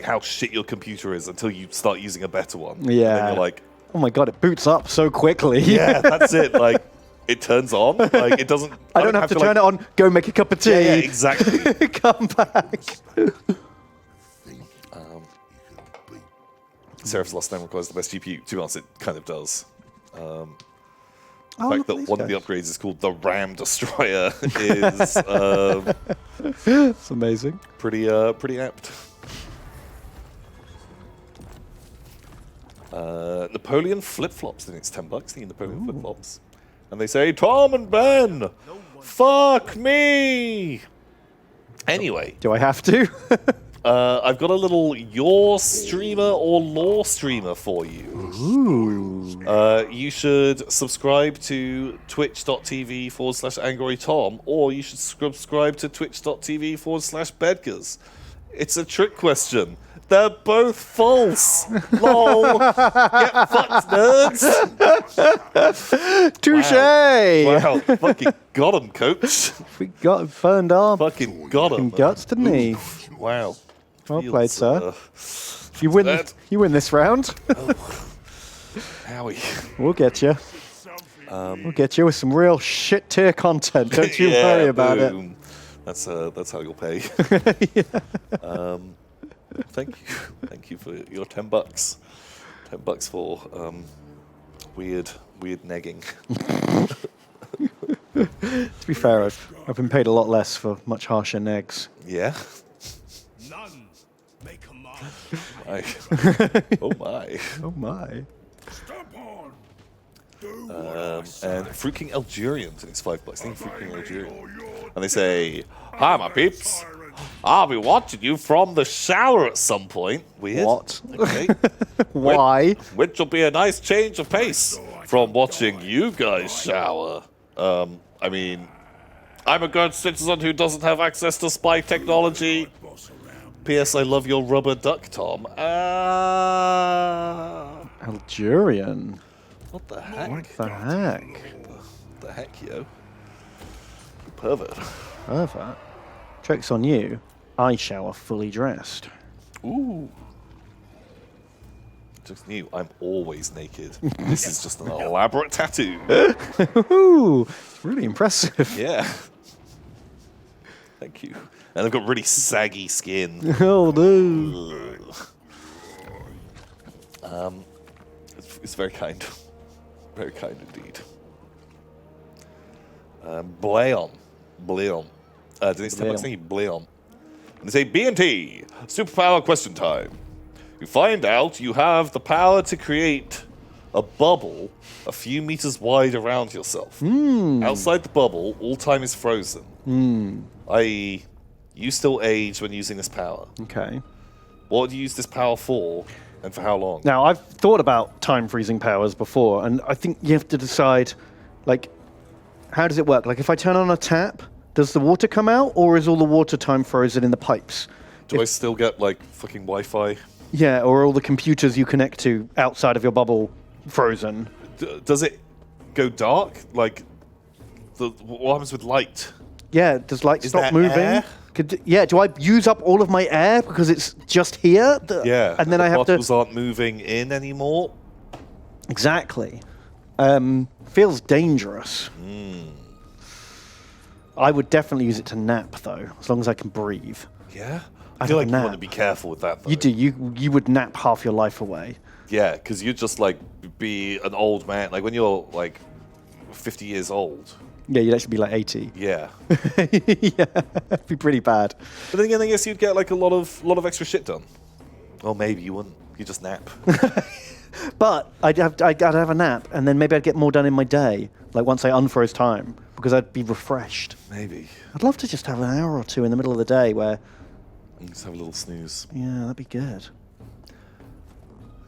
S1: how shit your computer is until you start using a better one.
S2: Yeah.
S1: And then you're like,
S2: oh my god, it boots up so quickly.
S1: yeah, that's it. Like it turns on. Like it doesn't.
S2: I don't have to turn it on, go make a cup of tea.
S1: Yeah, exactly.
S2: Come back.
S1: Seraph's Last Name requires the best GPU. To be honest, it kind of does. The
S2: Oh,
S1: fact
S2: look
S1: that
S2: at these
S1: one of the
S2: guys.
S1: upgrades is called the Ram Destroyer is
S2: It's amazing.
S1: pretty apt. Napoleon flip-flops. I think it's $10. The Napoleon flip-flops. And they say, Tom and Ben, fuck me. Anyway.
S2: Do I have to?
S1: I've got a little your streamer or lore streamer for you.
S2: Ooh.
S1: You should subscribe to twitch.tv/AngryTom, or you should subscribe to twitch.tv/Bedgars. It's a trick question. They're both false. Lol. Get fucked, nerds.
S2: Touche!
S1: Wow. Fucking got him, coach.
S2: We got burned our
S1: Fucking got him.
S2: guts, didn't he?
S1: Wow.
S2: Well played, sir.
S1: Uh,
S2: You win.
S1: that-
S2: You win this round.
S1: Howie.
S2: We'll get you. We'll get you with some real shit tier content. Don't you
S1: Yeah,
S2: worry about
S1: boom. That's how you'll pay. Thank you for your $10. $10 for weird negging.
S2: it. To be fair, I've been paid a lot less for much harsher negs.
S1: Yeah.
S3: None may command.
S1: My. Oh my.
S2: Oh my.
S3: Step on. Do what I say.
S1: And Fruit King Algerian, I think it's $5. I think Fruit King Algerian. And they say, "Hi, my peeps. I'll be watching you from the shower at some point." Weird.
S2: What?
S1: Okay.
S2: Why?
S1: Which will be a nice change of pace from watching you guys shower. I mean, I'm a good citizen who doesn't have access to spy technology.
S3: Boss around.
S1: P.S. I love your rubber duck, Tom.
S2: Algerian.
S1: What the heck?
S2: What the heck?
S1: What the heck, yo? You pervert.
S2: Perfect. Joke's on you. I shower fully dressed.
S1: Ooh. Just knew I'm always naked. This is just an elaborate tattoo.
S2: Ooh, really impressive.
S1: Yeah. Thank you. And I've got really saggy skin.
S2: Oh no.
S1: It's very kind. Very kind indeed. Bleon. Denise
S2: Bleon.
S1: Timbuk's thinking Bleon. And they say, B&T, superpower question time. You find out you have the power to create a bubble a few meters wide around yourself. Outside the bubble, all time is frozen. I.e., you still age when using this power.
S2: Okay.
S1: What do you use this power for, and for how long?
S2: Now, I've thought about time freezing powers before, and I think you have to decide, like, how does it work? Like, if I turn on a tap, does the water come out, or is all the water time frozen in the pipes?
S1: Do I still get, like, fucking Wi-Fi?
S2: Yeah, or all the computers you connect to outside of your bubble frozen?
S1: Does it go dark? Like, what happens with light?
S2: Yeah, does light
S1: Is
S2: stop
S1: there
S2: moving?
S1: air?
S2: Yeah, do I use up all of my air because it's just here?
S1: Yeah.
S2: And then I have to...
S1: particles aren't moving in anymore?
S2: Exactly. Feels dangerous. I would definitely use it to nap, though, as long as I can breathe.
S1: Yeah?
S2: I
S1: I feel
S2: don't
S1: like you want
S2: nap.
S1: to be careful with that, though.
S2: You do. You would nap half your life away.
S1: Yeah, because you'd just, like, be an old man. Like, when you're, like, 50 years old.
S2: Yeah, you'd actually be like 80.
S1: Yeah.
S2: Yeah, it'd be pretty bad.
S1: But then again, I guess you'd get, like, a lot of extra shit done. Or maybe you wouldn't. You just nap.
S2: But I'd have a nap, and then maybe I'd get more done in my day, like once I unfroze time, because I'd be refreshed.
S1: Maybe.
S2: I'd love to just have an hour or two in the middle of the day where,
S1: Just have a little snooze.
S2: yeah, that'd be good.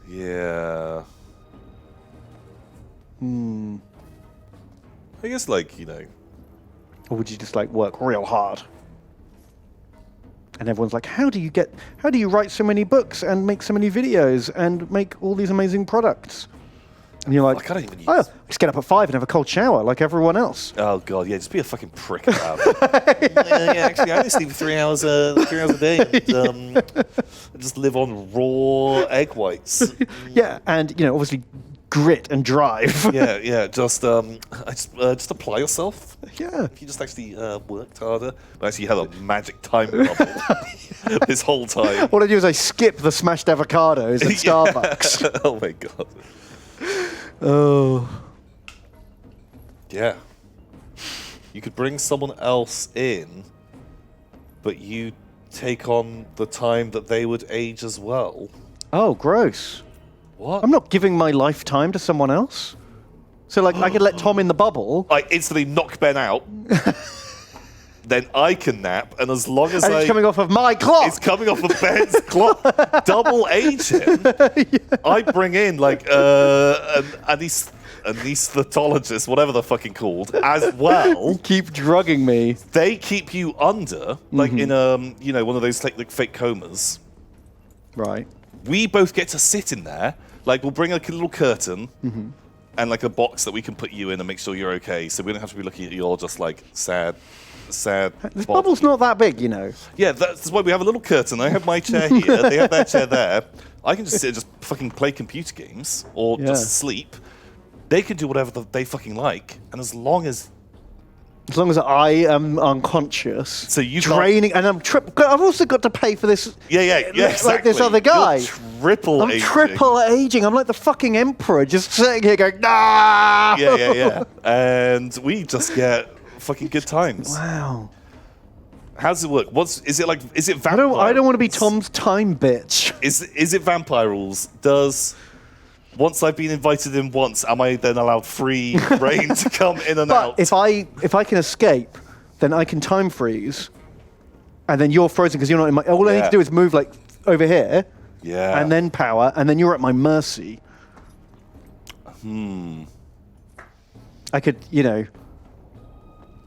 S1: Yeah. I guess, like, you know.
S2: Or would you just like work real hard? And everyone's like, how do you write so many books and make so many videos and make all these amazing products? And you're like,
S1: I can't even use...
S2: oh, just get up at 5 and have a cold shower like everyone else.
S1: Oh god, yeah, just be a fucking prick about it. yeah, actually, I only sleep 3 hours a day. And, just live on raw egg whites.
S2: Yeah, and obviously grit and drive.
S1: yeah. Just apply yourself.
S2: Yeah.
S1: If you just actually worked harder, but actually you have a magic time bubble this whole time.
S2: What I do is I skip the smashed avocados at Starbucks.
S1: Oh my god.
S2: Oh.
S1: Yeah. You could bring someone else in, but you take on the time that they would age as well.
S2: Oh, gross.
S1: What?
S2: I'm not giving my lifetime to someone else. So, like, I could let Tom in the bubble.
S1: I instantly knock Ben out. Then I can nap, and as long as
S2: It's coming off of my clock.
S1: It's coming off of Ben's clock. Double age him. I bring in like an anesthetologist, whatever they're fucking called, as well.
S2: Keep drugging me.
S1: They keep you under, like in one of those like fake comas.
S2: Right.
S1: We both get to sit in there. Like we'll bring like a little curtain and like a box that we can put you in and make sure you're okay. So we don't have to be looking at your just like sad.
S2: This bubble's not that big, you know.
S1: Yeah, that's why we have a little curtain. I have my chair here. They have their chair there. I can just sit and just fucking play computer games or just sleep. They can do whatever they fucking like, and as long as
S2: I am unconscious,
S1: so you
S2: draining, and I've also got to pay for this.
S1: Yeah, exactly.
S2: Like this other guy.
S1: You're
S2: I'm triple aging. I'm like the fucking emperor, just sitting here going, nah.
S1: Yeah. And we just get fucking good times.
S2: Wow.
S1: How does it work? Is it vampire?
S2: I don't want to be Tom's time bitch.
S1: Is it vampire rules? Once I've been invited in once, am I then allowed free reign to come in and out?
S2: But if I can escape, then I can time freeze, and then you're frozen because you're not in my. All I need to do is move like over here, and then power, and then you're at my mercy. I could,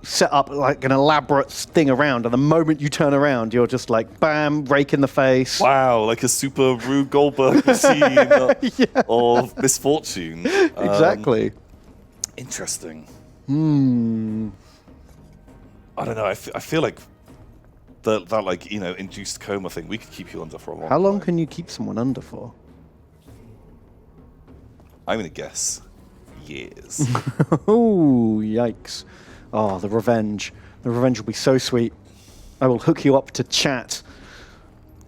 S2: set up like an elaborate thing around, and the moment you turn around, you're just like, bam, rake in the face.
S1: Wow, like a super Rube Goldberg machine of misfortune.
S2: Exactly.
S1: Interesting. I don't know. I feel like that like induced coma thing. We could keep you under for a long.
S2: How long
S1: time.
S2: can you keep someone under for?
S1: I'm gonna guess years.
S2: Oh, yikes. Oh, the revenge. The revenge will be so sweet. I will hook you up to chat.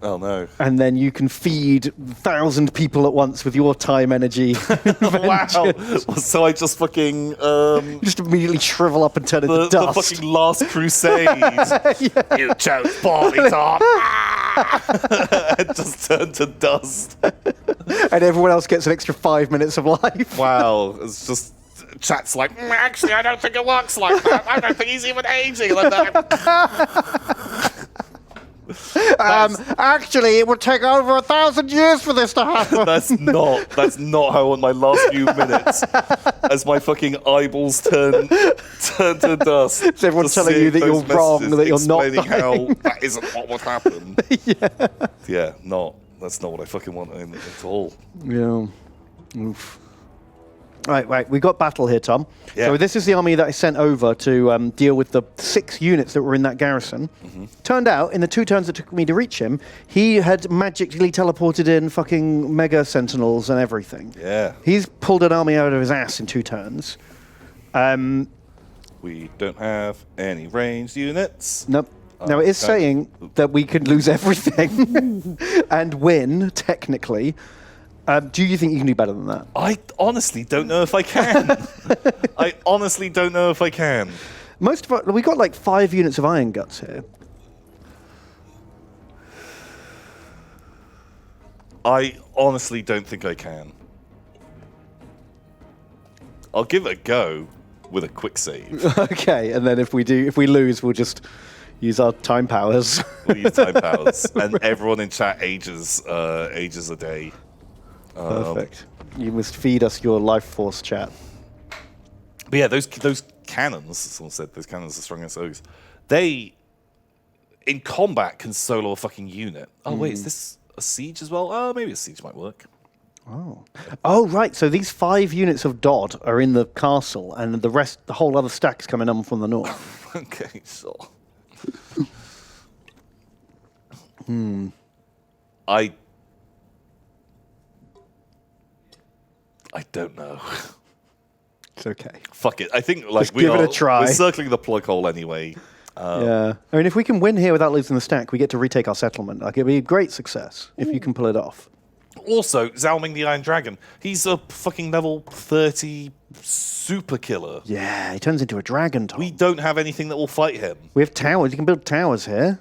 S1: Oh, no.
S2: And then you can feed 1,000 people at once with your time energy.
S1: Wow. So I just fucking...
S2: You just immediately shrivel up and turn into dust.
S1: The fucking Last Crusade. You chose poorly, Tom. And just turn to dust.
S2: And everyone else gets an extra 5 minutes of life.
S1: Wow. It's just... Chat's like, actually, I don't think it works like that. I don't think he's even aging like that.
S2: Actually, it would take over 1,000 years for this to happen.
S1: That's not how I want my last few minutes. As my fucking eyeballs turn to dust.
S2: So everyone's telling you that you're wrong, that you're not dying.
S1: How that isn't what would happen. Yeah, that's not what I fucking want at all.
S2: Yeah. Oof. Right. We got battle here, Tom.
S1: Yeah.
S2: So this is the army that I sent over to deal with the 6 units that were in that garrison. Turned out, in the 2 turns that took me to reach him, he had magically teleported in fucking mega sentinels and everything.
S1: Yeah.
S2: He's pulled an army out of his ass in 2 turns.
S1: We don't have any ranged units.
S2: Nope. Now, it is saying that we could lose everything and win, technically. Do you think you can do better than that?
S1: I honestly don't know if I can. I honestly don't know if I can.
S2: We got like 5 units of iron guts here.
S1: I honestly don't think I can. I'll give it a go with a quick save.
S2: Okay, and then if we lose, we'll just use our time powers.
S1: We'll use time powers, and everyone in chat ages a day.
S2: Perfect. You must feed us your life force, chat.
S1: But yeah, those cannons, someone said, those cannons are strong as those. They, in combat, can solo a fucking unit. Oh, wait, is this a siege as well? Oh, maybe a siege might work.
S2: Oh, right. So these 5 units of Dodd are in the castle, and the whole other stack's coming on from the north.
S1: Okay, so... I don't know.
S2: It's okay.
S1: Fuck it. I think
S2: Just give it a try.
S1: We're circling the plug hole anyway.
S2: Yeah. I mean, if we can win here without losing the stack, we get to retake our settlement. Like, it'd be a great success if you can pull it off.
S1: Also, Zhao Ming the Iron Dragon. He's a fucking level 30 super killer.
S2: Yeah, he turns into a dragon, Tom.
S1: We don't have anything that will fight him.
S2: We have towers. You can build towers here.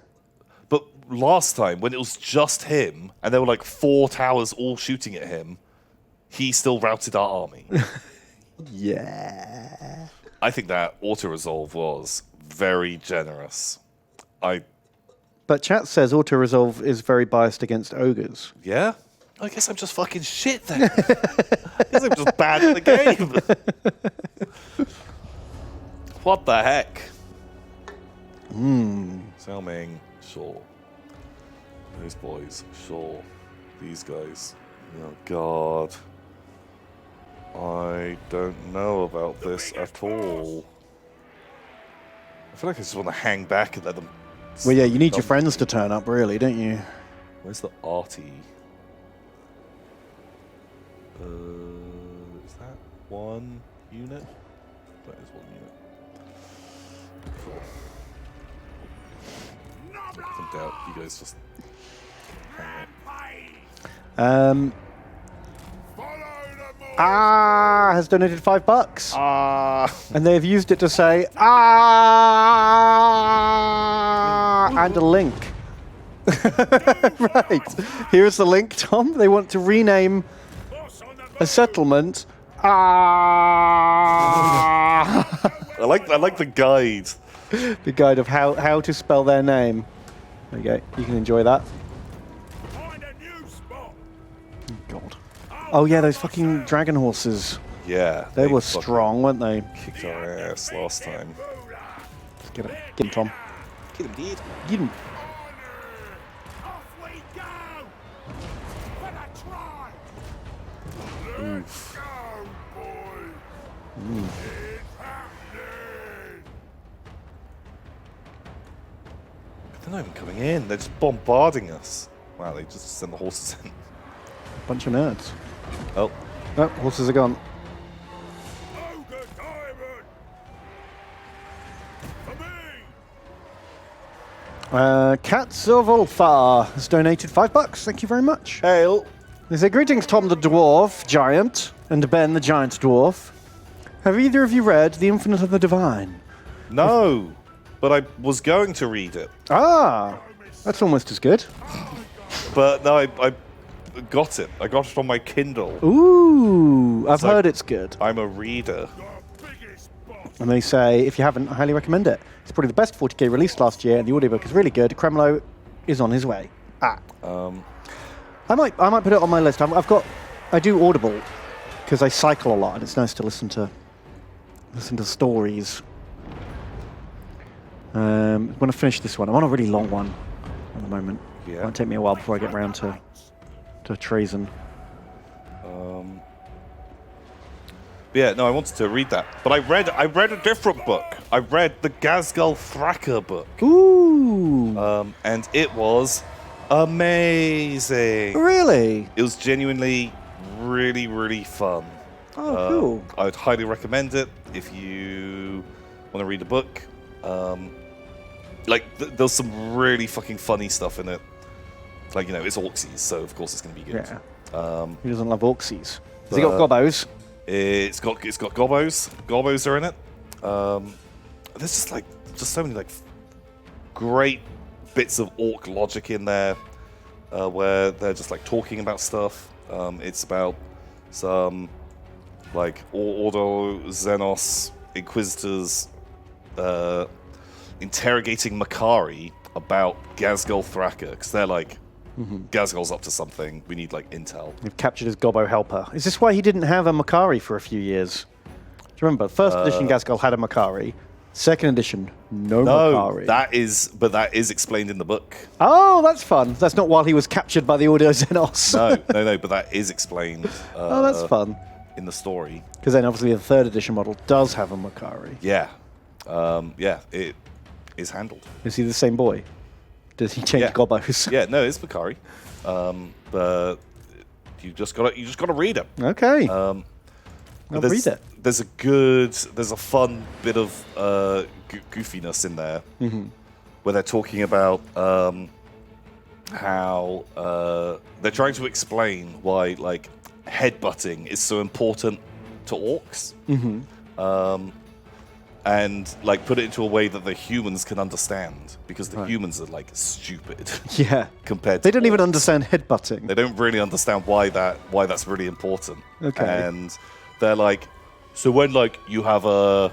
S1: But last time, when it was just him, and there were like 4 towers all shooting at him, he still routed our army.
S2: Yeah.
S1: I think that auto-resolve was very generous.
S2: But chat says auto-resolve is very biased against ogres.
S1: Yeah? I guess I'm just fucking shit then. I guess I'm just bad at the game. What the heck? Xiao Ming, sure. Those boys, sure. These guys. Oh, God. I don't know about this at all. I feel like I just want to hang back and let them...
S2: Well, yeah, you need your friends to turn up, really, don't you?
S1: Where's the arty? Is that one unit? That is one unit. Cool. I doubt you guys just hang it.
S2: Has donated $5.
S1: Ah!
S2: And they've used it to say, and a link. Right. Here's the link, Tom. They want to rename a settlement.
S1: I like the guide.
S2: The guide of how to spell their name. There you go. You can enjoy that.
S3: Find a new spot.
S2: Oh, God. Oh, yeah, those fucking dragon horses.
S1: Yeah.
S2: They were
S1: fucking
S2: strong, weren't they?
S1: Kicked our ass last time.
S2: Get him. Get him, Tom.
S1: Get him, dude.
S2: Get him.
S3: Off we go. For the tribe. Let's go, boys. It's happening.
S1: They're not even coming in. They're just bombarding us. Wow, they just send the horses in.
S2: Bunch of nerds.
S1: Oh.
S2: Oh, horses are gone.
S3: Ogre diamond. For me.
S2: Cats of Ulfar has donated $5. Thank you very much.
S1: Hail.
S2: They say, greetings, Tom the Dwarf Giant and Ben the Giant Dwarf. Have either of you read The Infinite of the Divine?
S1: No, but I was going to read it.
S2: Ah, that's almost as good.
S1: But no, I got it. I got it on my Kindle.
S2: Ooh, I've
S1: So-
S2: heard it's good.
S1: I'm a reader.
S3: The biggest boss.
S2: And they say, if you haven't, I highly recommend it. It's probably the best 40k released last year, and the audiobook is really good. Kremlo is on his way. I might put it on my list. I do Audible because I cycle a lot, and it's nice to listen to stories. When I finish this one, I'm on a really long one at the moment.
S1: Yeah.
S2: It might take me a while before I get round to Treason.
S1: Yeah, no, I wanted to read that, but I read a different book. I read the Gazgul Thracker book,
S2: Ooh,
S1: and it was amazing.
S2: really?
S1: It was genuinely really, really fun.
S2: Oh, cool.
S1: I would highly recommend it if you want to read a book. There's some really fucking funny stuff in it. Like, it's Orcsies, so of course it's going to be good.
S2: Yeah. Who doesn't love Orcsies? Has he got gobos?
S1: It's got gobos. Gobos are in it. There's just so many great bits of orc logic in there, where they're just talking about stuff. It's about some Ordo Xenos Inquisitors interrogating Makari about Gazgul Thracker, because they're Gazgul's up to something. We need intel.
S2: You've captured his Gobbo helper. Is this why he didn't have a Makari for a few years? Do you remember? First edition Gazgul had a Makari. Second edition, no Makari.
S1: that is explained in the book.
S2: Oh, that's fun. That's not while he was captured by the Audio Xenos.
S1: No, but that is explained.
S2: Oh, that's fun.
S1: In the story.
S2: Because then obviously the third edition model does have a Makari.
S1: Yeah. It is handled.
S2: Is he the same boy? Does he change Gobbos?
S1: Yeah, no, it's Makari. But you just gotta read it.
S2: Okay.
S1: I'll
S2: read it.
S1: There's a fun bit of goofiness in there, where they're talking about how they're trying to explain why headbutting is so important to orcs, and put it into a way that the humans can understand, because the humans are stupid.
S2: Yeah.
S1: Compared to
S2: They don't even
S1: orcs.
S2: understand headbutting.
S1: They don't really understand why that's really important.
S2: Okay.
S1: And they're So when like you have a,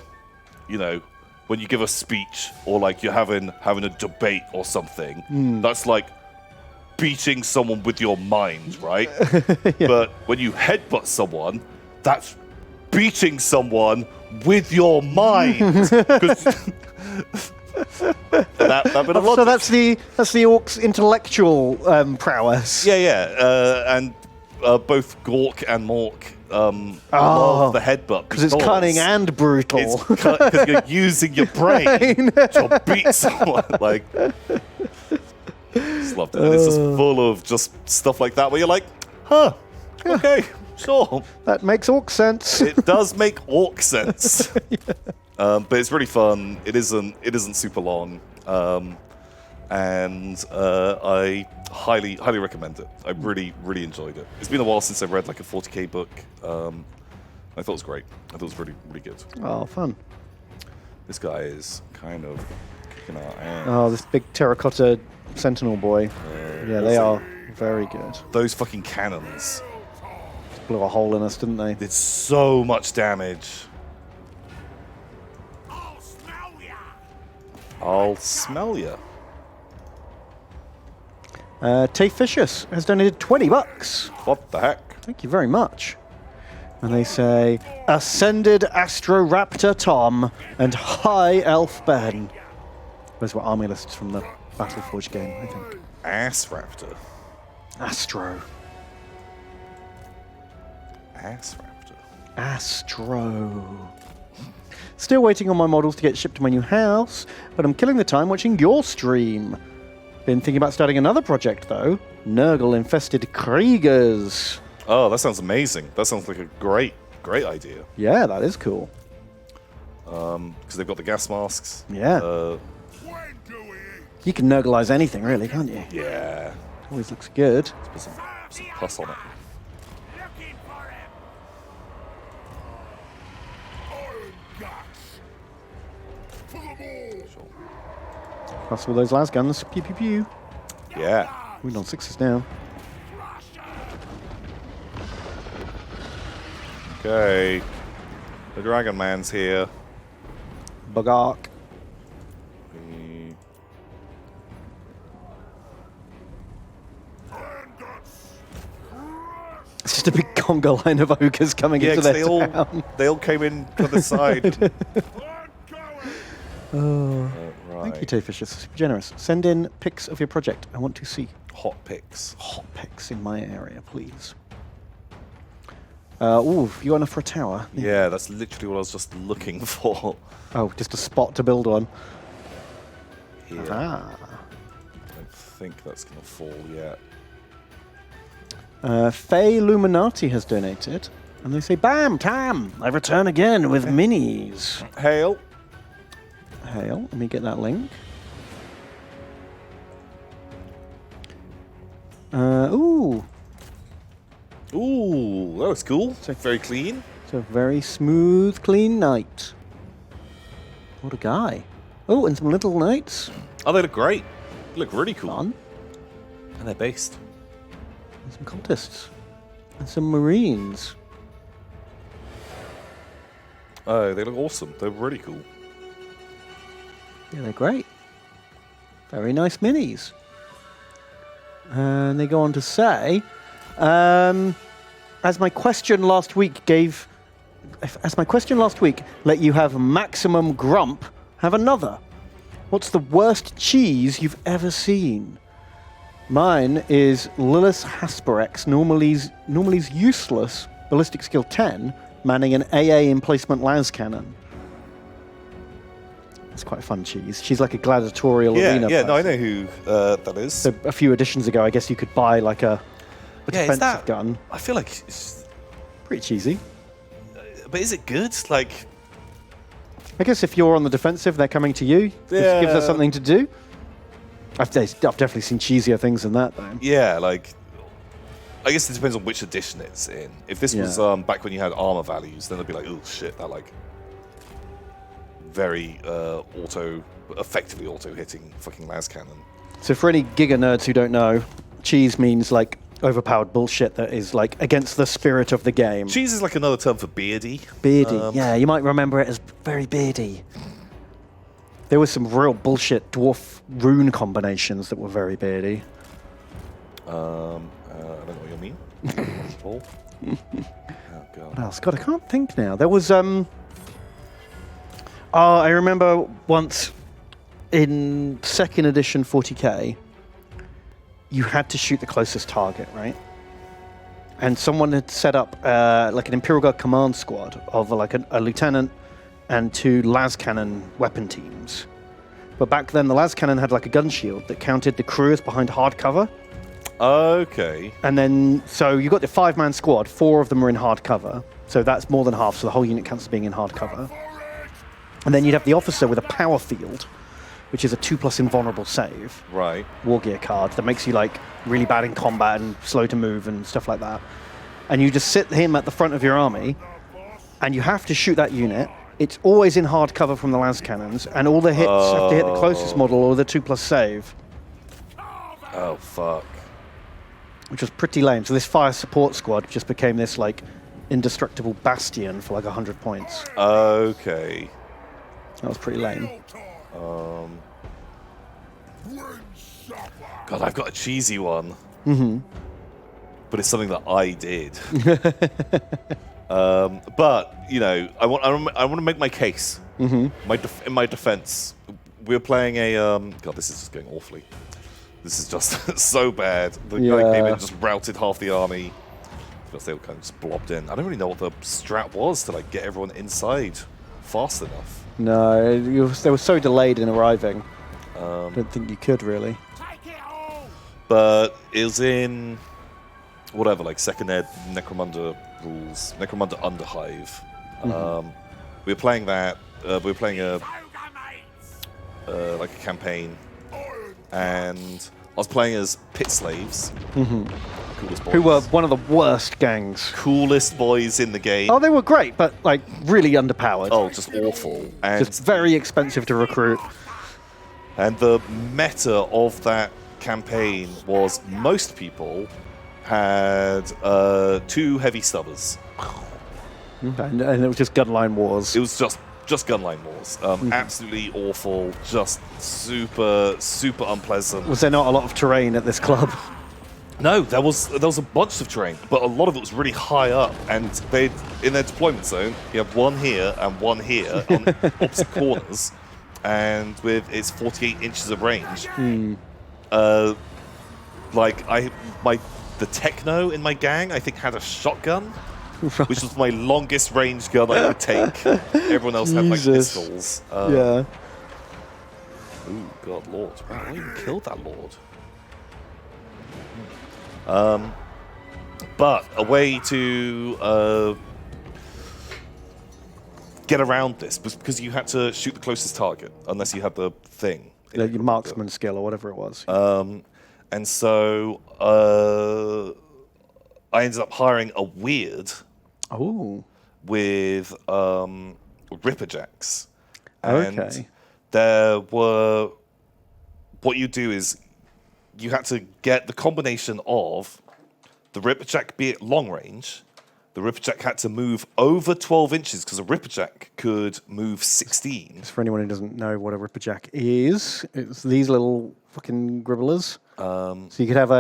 S1: you know, when you give a speech or like you're having a debate or something, that's like beating someone with your mind, right? But when you headbutt someone, that's beating someone with your mind. 'Cause that bit of
S2: So
S1: logic.
S2: that's the orc's intellectual prowess.
S1: Yeah. And both Gork and Mork love the headbutt
S2: Because it's cunning and brutal.
S1: It's because you're using your brain to beat someone. Like, just loved it. And it's just full of just stuff like that where you're like, huh, okay, sure.
S2: That makes orc sense.
S1: It does make orc sense. But it's really fun. It isn't super long. And I highly recommend it. I really enjoyed it. It's been a while since I've read like a 40k book. I thought it was great. I thought it was really good.
S2: Oh, fun.
S1: This guy is kind of kicking our ass.
S2: Oh, this big terracotta sentinel boy. Yeah, they are very good.
S1: Those fucking cannons
S2: Blew a hole in us, didn't they?
S1: did so much damage.
S3: I'll smell ya.
S1: I'll smell ya.
S2: Tayficious has donated $20.
S1: What the heck?
S2: Thank you very much. And they say, Ascended Astroraptor Tom and High Elf Ben. Those were army lists from the Battleforge game, I think.
S1: Ass raptor.
S2: Astro.
S1: Ass raptor.
S2: Astro. Still waiting on my models to get shipped to my new house, but I'm killing the time watching your stream. Been thinking about starting another project, though. Nurgle-infested Kriegers.
S1: Oh, that sounds amazing. That sounds like a great idea.
S2: Yeah, that is cool.
S1: Because they've got the gas masks.
S2: Yeah.
S3: When do we eat?
S2: You can Nurgleize anything, really, can't you?
S1: Yeah.
S2: Always looks good.
S1: Put some plus on it.
S3: Looking for him. Iron guts. For the ball.
S2: Plus all those las guns. Pew, pew, pew.
S1: Yeah.
S2: We're on 6s now.
S1: Okay. The Dragon Man's here.
S2: Bugark.
S3: Iron guts.
S2: It's just a big conga line of ogres coming
S1: Yeah,
S2: into
S1: 'cause
S2: their town.
S1: they all came in to the side.
S3: I'm going.
S1: Right.
S2: Thank you, Tayficious. Super generous. Send in pics of your project. I want to see
S1: Hot picks.
S2: hot pics in my area, please. Ooh, you got enough for a tower?
S1: Yeah, that's literally what I was just looking for.
S2: Oh, just a spot to build on.
S1: Here.
S2: Ah.
S1: I don't think that's going to fall yet.
S2: Faye Luminati has donated. And they say, Bam, Tam, I return again with minis.
S1: Hail.
S2: Hail, let me get that link. Ooh,
S1: Ooh, that was cool. Very clean.
S2: it's a very smooth, clean night. What a guy. Oh, and some little knights.
S1: Oh, they look great. They look really cool.
S2: Fun.
S1: And they're based.
S2: And some cultists. And some marines.
S1: Oh, they look awesome. They're really cool.
S2: Yeah, they're great. Very nice minis. And they go on to say, as my question last week let you have maximum grump, have another. What's the worst cheese you've ever seen? Mine is Lilith Hasperex, normally's useless, ballistic skill 10, manning an AA emplacement las cannon. It's quite a fun cheese. She's like a gladiatorial arena
S1: Yeah, no, I
S2: person.
S1: know who that is.
S2: So a few editions ago, I guess you could buy like a
S1: Yeah, is
S2: defensive
S1: that-
S2: gun.
S1: I feel like it's...
S2: Pretty cheesy.
S1: But is it good? Like...
S2: I guess if you're on the defensive, they're coming to you. This gives us
S1: Yeah.
S2: something to do. I've definitely seen cheesier things than that, though.
S1: Yeah, like... I guess it depends on which edition it's in. If this was
S2: Yeah.
S1: back when you had armor values, then they'd be like, oh shit, that like... very effectively auto-hitting fucking las cannon.
S2: So for any Giga nerds who don't know, cheese means like overpowered bullshit that is like against the spirit of the game.
S1: Cheese is like another term for beardy.
S2: Beardy, yeah, you might remember it as very beardy. There was some real bullshit dwarf rune combinations that were very beardy.
S1: I don't know what you mean. Oh god.
S2: What else? God, I can't think now. There was I remember once in second edition 40k, you had to shoot the closest target, right? And someone had set up like an Imperial Guard command squad of like a lieutenant and 2 las cannon weapon teams. But back then, the las cannon had like a gun shield that counted the crew as behind hard cover.
S1: Okay.
S2: And then, so you got the 5-man squad, 4 of them are in hard cover. So that's more than half, so the whole unit counts as being in hard cover. And then you'd have the officer with a power field, which is a 2+ invulnerable save.
S1: Right.
S2: War gear card that makes you like really bad in combat and slow to move and stuff like that. And you just sit him at the front of your army, and you have to shoot that unit. It's always in hard cover from the las cannons, and all the hits have to hit the closest model or the 2+ save.
S1: Oh fuck.
S2: Which was pretty lame. So this fire support squad just became this like indestructible bastion for like 100 points.
S1: Okay.
S2: That was pretty lame.
S1: God, I've got a cheesy one. Mm-hmm. But it's something that I did. But you know, I want to make my case. Mm-hmm. In my defense, we're playing a. God, this is just going awfully. This is just so bad. The guy came in and just routed half the army. Because they all kind of just blobbed in. I don't really know what the strat was to like get everyone inside fast enough.
S2: No, they were so delayed in arriving. I don't think you could really.
S1: But it was in whatever, like second ed Necromunda rules, Necromunda Underhive. We were playing that. We were playing a like a campaign, and I was playing as pit slaves. Coolest boys.
S2: Who were one of the worst gangs.
S1: Coolest boys in the game.
S2: Oh, they were great, but like really underpowered.
S1: Oh, just awful. And
S2: Just very expensive to recruit.
S1: And the meta of that campaign was most people had 2 heavy stubbers.
S2: And it was just gunline wars.
S1: It was just gunline wars. Absolutely awful. Just super unpleasant.
S2: Was there not a lot of terrain at this club?
S1: No, there was a bunch of terrain, but a lot of it was really high up, and they in their deployment zone. You have one here and one here on opposite corners, and with its 48 inches of range. The techno in my gang, I think, had a shotgun, which was my longest range gun I could take. Everyone else had like pistols.
S2: Yeah.
S1: Ooh, God, Lord! Wow, I even killed that Lord. But a way to get around this was because you had to shoot the closest target unless you had the thing.
S2: Your marksman skill or whatever it was.
S1: And so I ended up hiring a weird with Ripperjacks. And
S2: Okay.
S1: there were... What you do is you had to get the combination of the Ripperjack be at long range. The Ripperjack had to move over 12 inches because a Ripperjack could move 16.
S2: For anyone who doesn't know what a Ripperjack is, it's these little fucking gribblers. So you could have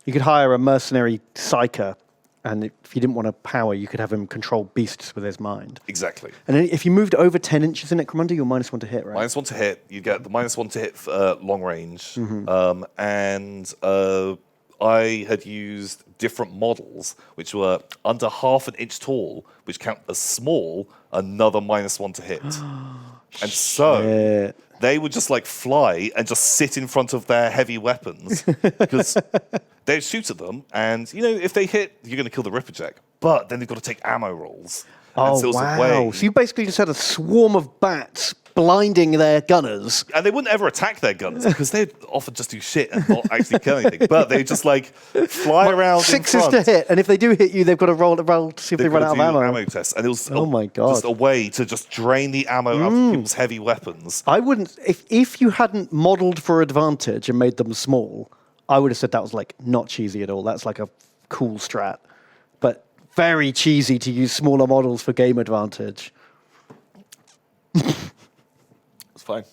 S2: you could hire a mercenary psyker, and if you didn't want to power, you could have him control beasts with his mind.
S1: Exactly.
S2: And then if you moved over 10 inches in Necromunda, you're -1 to hit, right?
S1: -1 to hit. You get the -1 to hit long range. And I had used different models, which were under 1/2 inch tall, which count as small, another -1 to hit. And so they would just like fly and just sit in front of their heavy weapons because they'd shoot at them, and you know if they hit, you're going to kill the Ripperjack. But then they've got to take ammo rolls.
S2: Oh,
S1: so
S2: wow. So you basically just had a swarm of bats blinding their gunners.
S1: And they wouldn't ever attack their gunners because they'd often just do shit and not actually kill anything. But they just like fly around in
S2: Sixes
S1: front.
S2: to hit, and if they do hit you, they've got to roll to see if they run out of ammo.
S1: Tests. And it was
S2: Oh my God.
S1: just a way to just drain the ammo out of people's heavy weapons.
S2: I wouldn't, if you hadn't modelled for advantage and made them small, I would have said that was like not cheesy at all. That's like a cool strat, but very cheesy to use smaller models for game advantage.
S1: It's fine.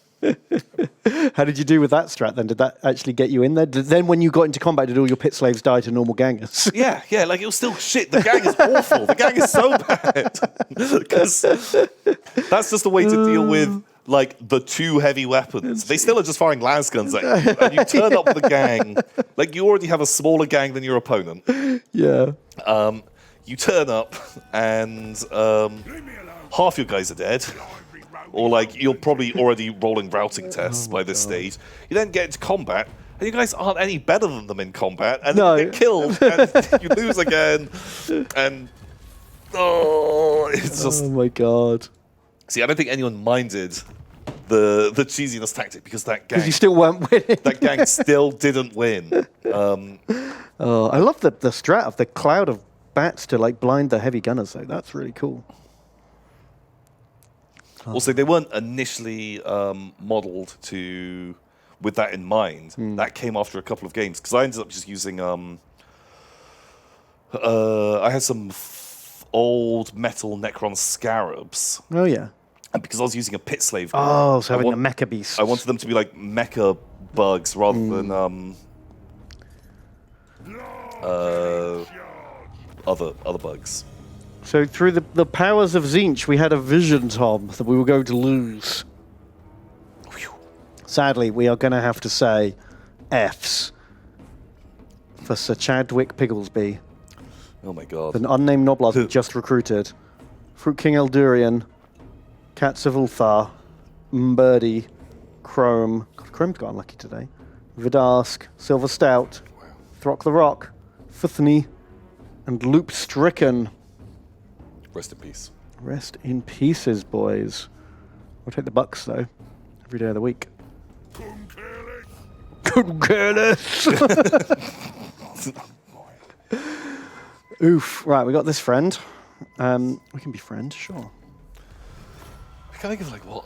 S2: How did you do with that strat then? Did that actually get you in there? Then when you got into combat, did all your pit slaves die to normal gangers?
S1: Yeah, like it was still shit. The gang is awful. The gang is so bad. Because that's just the way to deal with like the 2 heavy weapons. They still are just firing las guns at you, and you turn up with the gang. Like you already have a smaller gang than your opponent.
S2: Yeah.
S1: You turn up, and half your guys are dead. Or like you're probably already rolling routing tests by this stage. You then get into combat, and you guys aren't any better than them in combat, and then you get killed, and you lose again, and it's just.
S2: Oh my god!
S1: See, I don't think anyone minded the cheesiness tactic because that gang.
S2: Because you still weren't winning.
S1: That gang still didn't win.
S2: I love the strat of the cloud of bats to like blind the heavy gunners. Though that's really cool.
S1: Also, they weren't initially modeled with that in mind. That came after a couple of games because I ended up just using. I had some old metal Necron scarabs,
S2: Oh yeah.
S1: and because I was using a pit slave.
S2: Oh, so having the mecha beast.
S1: I wanted them to be like mecha bugs rather than other bugs.
S2: So through the powers of Tzeentch, we had a vision, Tom, that we were going to lose. Sadly, we are going to have to say Fs for Sir Chadwick Pigglesby,
S1: Oh my god.
S2: an unnamed Noblard we just recruited. Fruit King Eldurian, Cats of Ulthar, Birdie, Chrome. God, Chrome's got unlucky today. Vidarsk, Silver Stout, Throck the Rock, Futhny, and Loop Stricken.
S1: Rest in peace.
S2: Rest in pieces, boys. We'll take the Bucks, though, every day of the week. Couldn't care less. Oof. Right, we got this friend. We can be friends, sure.
S1: I can't think of like what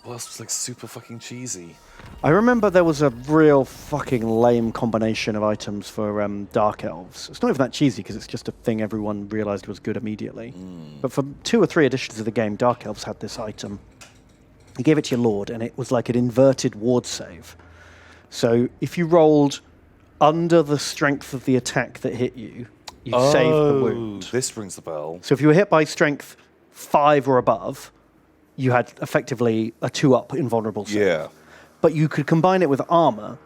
S1: else was like super fucking cheesy.
S2: I remember there was a real fucking lame combination of items for Dark Elves. It's not even that cheesy because it's just a thing everyone realized was good immediately. But for 2 or 3 editions of the game, Dark Elves had this item. You gave it to your lord, and it was like an inverted ward save. So if you rolled under the strength of the attack that hit you, you saved the wound.
S1: This rings the bell.
S2: So if you were hit by strength 5 or above, you had effectively a 2-up invulnerable save.
S1: Yeah.
S2: But you could combine it with armor.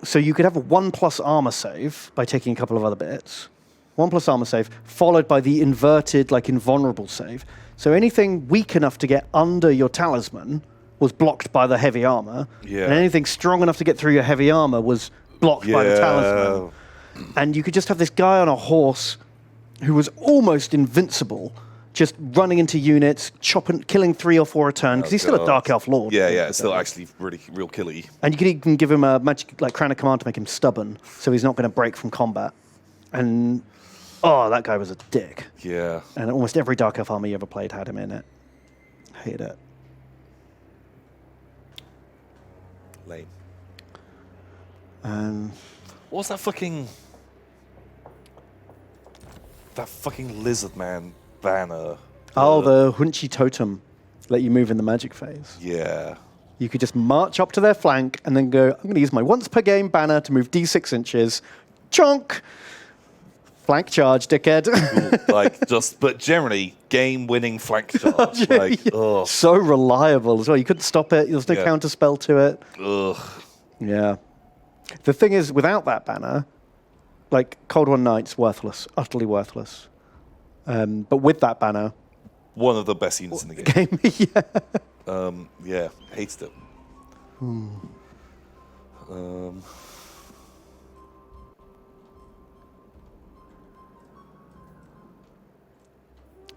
S2: So you could have a 1+ armor save by taking a couple of other bits. 1+ armor save, followed by the inverted, like, invulnerable save. So anything weak enough to get under your talisman was blocked by the heavy armor.
S1: Yeah.
S2: And anything strong enough to get through your heavy armor was blocked by the talisman. And you could just have this guy on a horse who was almost invincible, just running into units, killing 3 or 4 a turn, because he's still a Dark Elf Lord.
S1: Yeah, it's still actually real killy.
S2: And you could even give him a magic, like, Crown of Command to make him stubborn, so he's not going to break from combat. And, that guy was a dick.
S1: Yeah.
S2: And almost every Dark Elf army you ever played had him in it. Hated it.
S1: Lame.
S2: What
S1: was that fucking lizard man banner?
S2: The Hunchy Totem let you move in the magic phase.
S1: Yeah.
S2: You could just march up to their flank and then go, I'm going to use my once per game banner to move D6 inches. Chonk! Flank charge, dickhead.
S1: But generally, game-winning flank charge.
S2: So reliable as well. You couldn't stop it. There's no counter spell to it.
S1: Ugh.
S2: Yeah. The thing is, without that banner, like, Cold One Knight's worthless, utterly worthless. But with that banner...
S1: One of the best units in the game. Hated it.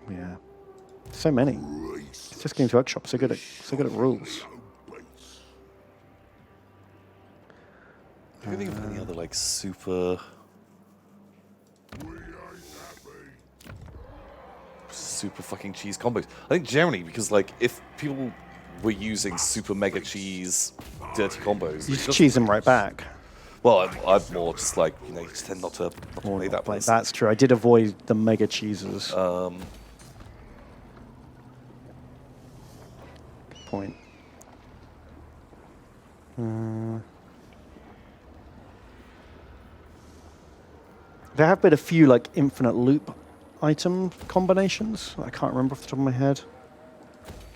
S2: Yeah. So many. It's just Games Workshop, so good at rules.
S1: I can't think of any other like super fucking cheese combos. I think generally because like if people were using super mega cheese dirty combos,
S2: You just cheese them right back.
S1: Well, I'm more just like, you know, you just tend not to play that place.
S2: That's true. I did avoid the mega cheeses. Good point. There have been a few like infinite loop item combinations. I can't remember off the top of my head.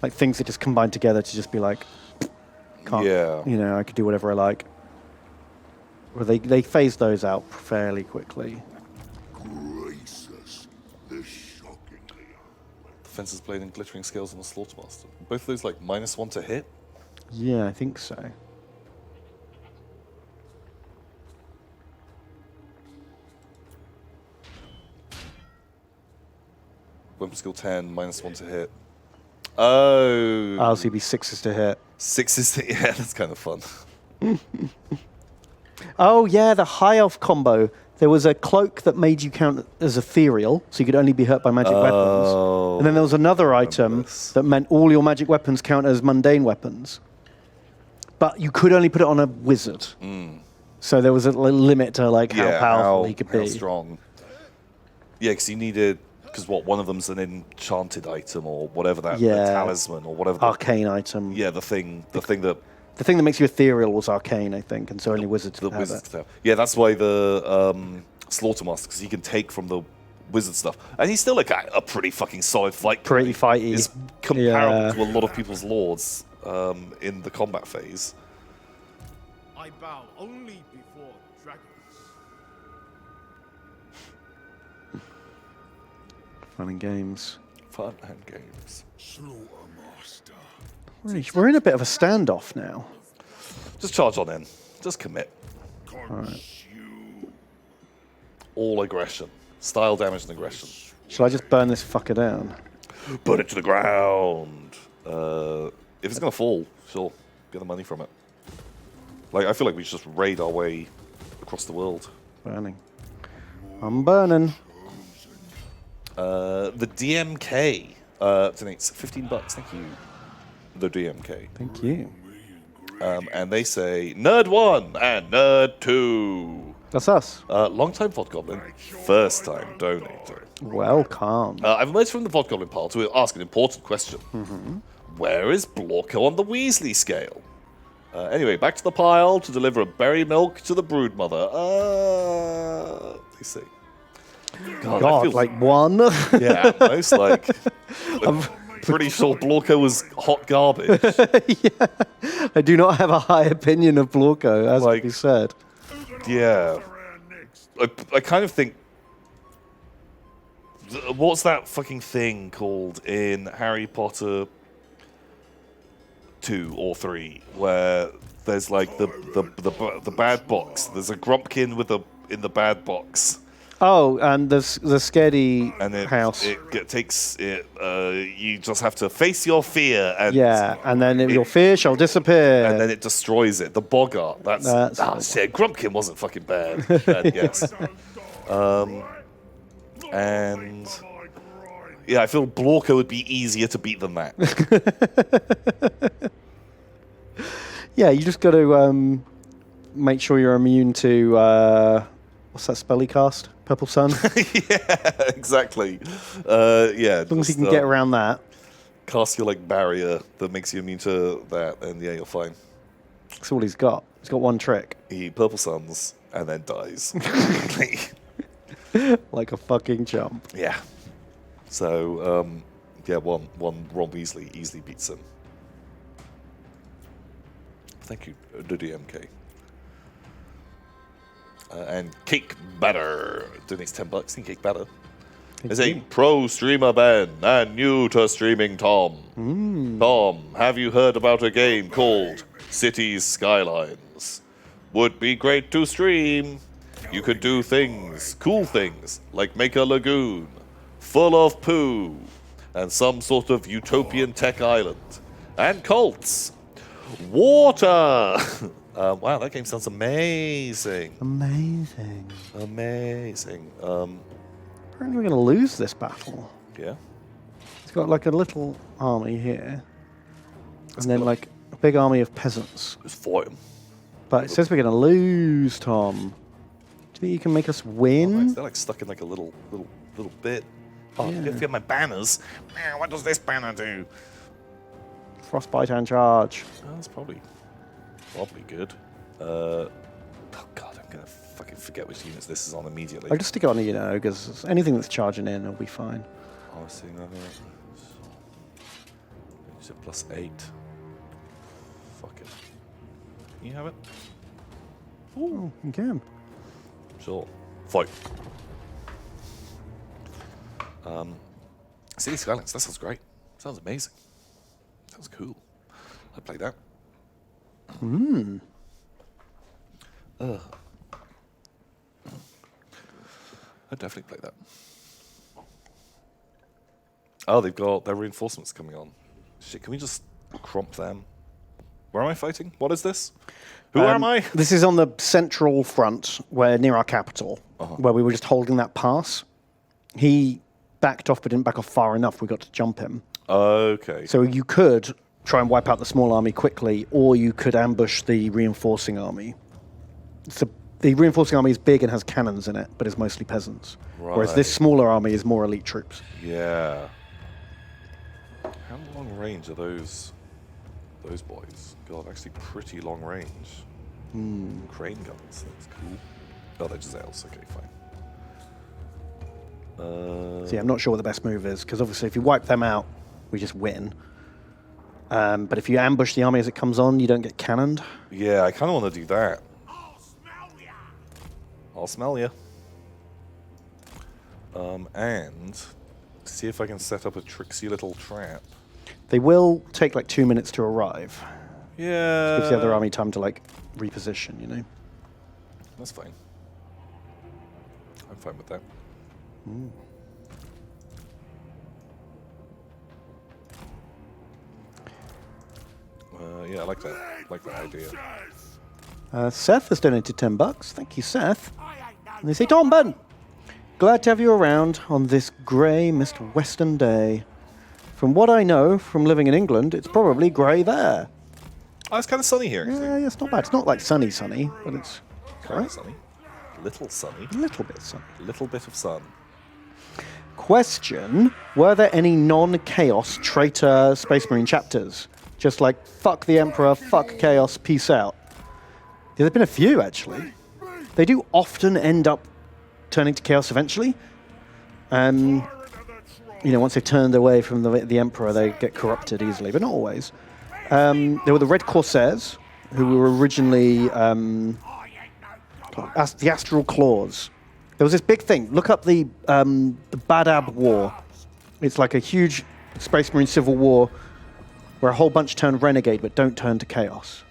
S2: Like things that just combine together to just be like,
S1: Yeah.
S2: you know, I could do whatever I like. Well, they phase those out fairly quickly.
S3: Gracious, this shockingly.
S1: Defense's Blade and Glittering Scales on the Slaughtermaster. Both of those like -1 to hit.
S2: Yeah, I think so.
S1: Weapon skill 10, -1 to hit. Oh.
S2: RCB 6s to hit.
S1: 6 to yeah, that's kind of fun.
S2: Oh yeah, the high elf combo. There was a cloak that made you count as ethereal, so you could only be hurt by magic weapons. And then there was another item that meant all your magic weapons count as mundane weapons. But you could only put it on a wizard. So there was a limit to like how powerful he could be.
S1: How strong. Yeah, because you needed, because one of them's an enchanted item or whatever that, the talisman or whatever.
S2: Arcane item.
S1: Yeah, the thing that.
S2: The thing that makes you ethereal was arcane, I think, and so only wizards could have it.
S1: Yeah, that's why the Slaughtermaster, because he can take from the wizard stuff, and he's still like a pretty fucking solid fight.
S2: Pretty fighty.
S1: Is comparable to a lot of people's lords in the combat phase.
S3: I bow only before dragons.
S2: Fun and games.
S1: Fun and games.
S3: Slaughtermaster.
S2: We're in a bit of a standoff now.
S1: Just charge on in. Just commit.
S3: Consume.
S1: All aggression. Style damage and aggression.
S2: Shall I just burn this fucker down?
S1: Put it to the ground. If it's going to fall, sure. Get the money from it. Like, I feel like we should just raid our way across the world.
S2: Burning. I'm burning.
S1: The DMK donates $15. Thank you. The DMK.
S2: Thank you.
S1: And they say, Nerd 1 and Nerd 2.
S2: That's us.
S1: Long time VOD Goblin, first time donator.
S2: Welcome.
S1: I've emerged from the VOD Goblin pile to ask an important question. Where is Blorko on the Weasley scale? Anyway, back to the pile to deliver a berry milk to the broodmother. Let's see. God, I feel,
S2: like one?
S1: yeah, most like... I'm pretty sure Blorko was hot garbage.
S2: Yeah. I do not have a high opinion of Blorko, as
S1: Like-
S2: we said.
S1: Yeah. I kind of think... What's that fucking thing called in Harry Potter 2 or 3, where there's like the bad box. There's a Grumpkin in the bad box.
S2: Oh, and the scaredy
S1: And
S2: house.
S1: it takes it. You just have to face your fear, and
S2: and then your fear shall disappear.
S1: and then it destroys it. The Boggart. That's shit. Grumpkin wasn't fucking bad. Yes. And yeah, I feel Blorko would be easier to beat than that.
S2: Yeah, you just got to make sure you're immune to what's that spell he cast? Purple Sun.
S1: Yeah, exactly. Yeah,
S2: As long as you can get around that.
S1: Cast your like barrier that makes you immune to that, and yeah, you're fine.
S2: That's all he's got. He's got one trick.
S1: He purple suns and then dies.
S2: Like a fucking chump.
S1: Yeah. So yeah, one Ron Weasley easily beats him. Thank you, the DMK. And Cake Batter donates $10. Think Cake Batter. There's a pro streamer Ben and new to streaming Tom. Tom, have you heard about a game called Cities Skylines? Would be great to stream. You could do things, cool things, like make a lagoon full of poo and some sort of utopian tech island. And cults. Water! Wow, that game sounds amazing.
S2: Amazing.
S1: Amazing.
S2: Apparently we're going to lose this battle.
S1: Yeah.
S2: He's got like a little army here. And then like a big army of peasants.
S1: Just fight him.
S2: But it says we're going to lose, Tom. Do you think you can make us
S1: Oh,
S2: win?
S1: nice. They're like stuck in like a little bit. Oh,
S2: Yeah.
S1: if you have my banners. What does this banner do?
S2: Frostbite and charge.
S1: Oh, that's probably good. Oh god, I'm gonna fucking forget which units this is on immediately.
S2: I'll just stick it on the because anything that's charging in will be fine.
S1: Oh, I see nothing. Is it +8? Fuck it. Can you have it?
S2: Oh, you can.
S1: Sure. Fight. City Skylines, that sounds great. Sounds amazing. Sounds cool. I'd play that. I'd definitely play that. Oh, they've got their reinforcements coming on. Shit, can we just cromp them? Where am I fighting? What is this? Who am I?
S2: This is on the central front, where near our capital, where we were just holding that pass. He backed off, but didn't back off far enough. We got to jump him.
S1: Okay.
S2: So you could try and wipe out the small army quickly, or you could ambush the reinforcing army. So the reinforcing army is big and has cannons in it, but is mostly peasants. Whereas this
S1: Right.
S2: smaller army is more elite troops.
S1: Yeah. How long range are those boys? God, actually pretty long range. Crane guns, that's cool. Oh, they're just elves. Okay, fine.
S2: So yeah, I'm not sure what the best move is, because obviously if you wipe them out, we just win. But if you ambush the army as it comes on, you don't get cannoned.
S1: Yeah, I kind of want to do that.
S3: I'll smell ya.
S1: I'll smell you. And see if I can set up a tricksy little trap.
S2: They will take like 2 minutes to arrive.
S1: Yeah.
S2: Gives the other army time to like reposition, you know?
S1: That's fine. I'm fine with that. Yeah, I like that. Like that idea.
S2: Seth has donated $10. Thank you, Seth.
S3: I ain't no
S2: And they say, Tom Ben, glad to have you around on this grey mist western day. From what I know from living in England, it's probably grey there.
S1: Oh, it's kind of sunny here.
S2: Yeah, it's not bad. It's not like sunny, but it's
S1: Kind of sunny. Little sunny.
S2: a little bit sunny.
S1: Little bit of sun.
S2: Question, were there any non-chaos traitor Space Marine chapters? Just like, fuck the Emperor, fuck chaos, peace out. Yeah, there've been a few, actually. They do often end up turning to chaos eventually. You know, once they've turned away from the Emperor, they get corrupted easily, but not always. There were the Red Corsairs, who were originally the Astral Claws. There was this big thing. Look up the Badab War. It's like a huge Space Marine civil war where a whole bunch turn renegade but don't turn to chaos.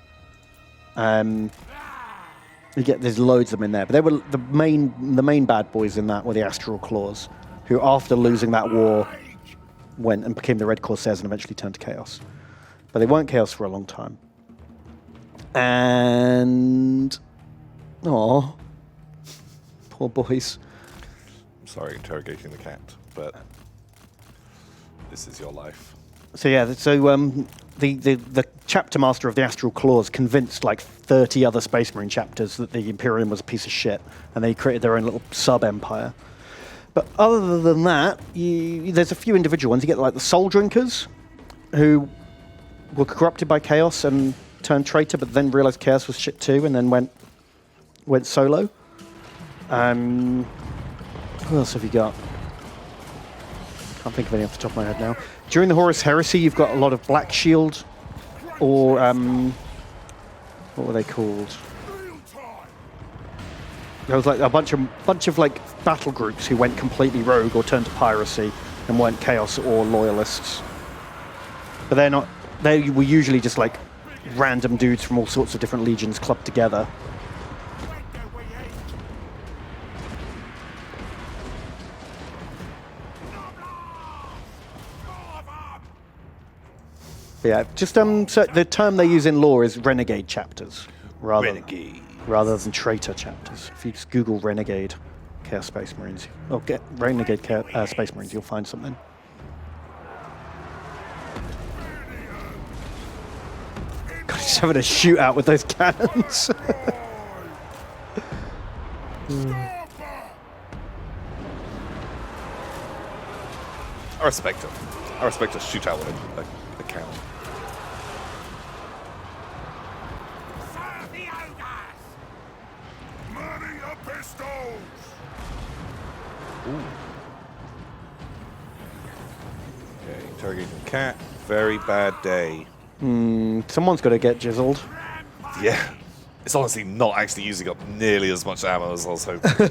S2: There's loads of them in there, but they were the main bad boys in that were the Astral Claws, who after losing that war went and became the Red Corsairs and eventually turned to chaos. But they weren't chaos for a long time. And poor boys.
S1: I'm sorry, interrogating the cat, but this is your life.
S2: So yeah, the chapter master of the Astral Claws convinced like 30 other Space Marine chapters that the Imperium was a piece of shit, and they created their own little sub-empire. But other than that, there's a few individual ones. You get like the Soul Drinkers, who were corrupted by chaos and turned traitor, but then realized chaos was shit too, and then went solo. Who else have you got? Can't think of any off the top of my head now. During the Horus Heresy, you've got a lot of Black Shield, or what were they called? There was like a bunch of like battle groups who went completely rogue or turned to piracy and weren't chaos or loyalists. But they're not. They were usually just like random dudes from all sorts of different legions clubbed together. Yeah, just so the term they use in lore is renegade chapters, rather than traitor chapters. If you just Google renegade Chaos Space Marines, or get renegade Space Marines, you'll find something. God, Just having a shootout with those cannons.
S1: I respect it. I respect a shootout with a cannon.
S3: Serve the ogres! Money your pistols!
S1: Ooh. Okay, interrogating the cat. Very bad day.
S2: Someone's got to get jizzled.
S1: Yeah. It's honestly not actually using up nearly as much ammo as I was hoping. So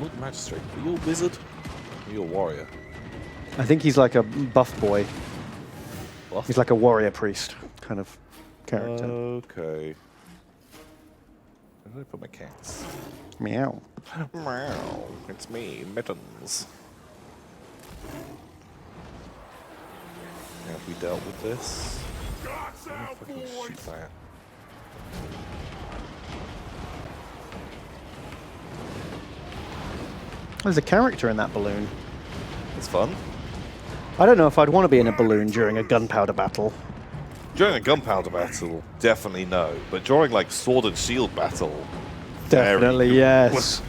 S1: look, magistrate. Are you a wizard? Are you a warrior?
S2: I think he's like a buff boy.
S1: Buff?
S2: He's like a warrior priest kind of character.
S1: Okay. Where did I put my cats?
S2: Meow.
S1: Meow. It's me, Mittens. Have we dealt with this?
S3: Guts
S1: I
S3: out,
S1: can shoot
S3: boys!
S1: that.
S2: There's a character in that balloon.
S1: It's fun.
S2: I don't know if I'd want to be in a balloon during a gunpowder battle.
S1: During a gunpowder battle, definitely no. But during like sword and shield battle,
S2: Definitely,
S1: very
S2: yes.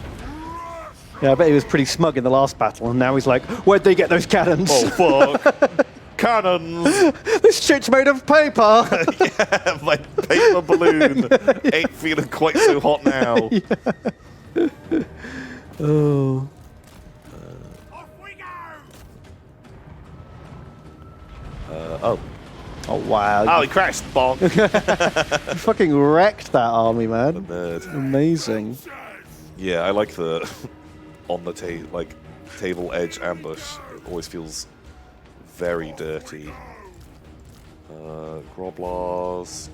S2: Yeah, I bet he was pretty smug in the last battle, and now he's like, where'd they get those cannons?
S1: oh fuck! Cannons!
S2: This shit's made of paper!
S1: Yeah, my paper balloon ain't feeling quite so hot now.
S2: Oh.
S3: Off we go!
S1: Oh.
S2: Oh, wow.
S1: Oh, he crashed! Bonk!
S2: You fucking wrecked that army, man.
S1: Nerd.
S2: Amazing.
S1: Yeah, I like the on the table edge ambush. It always feels very dirty. Groblars,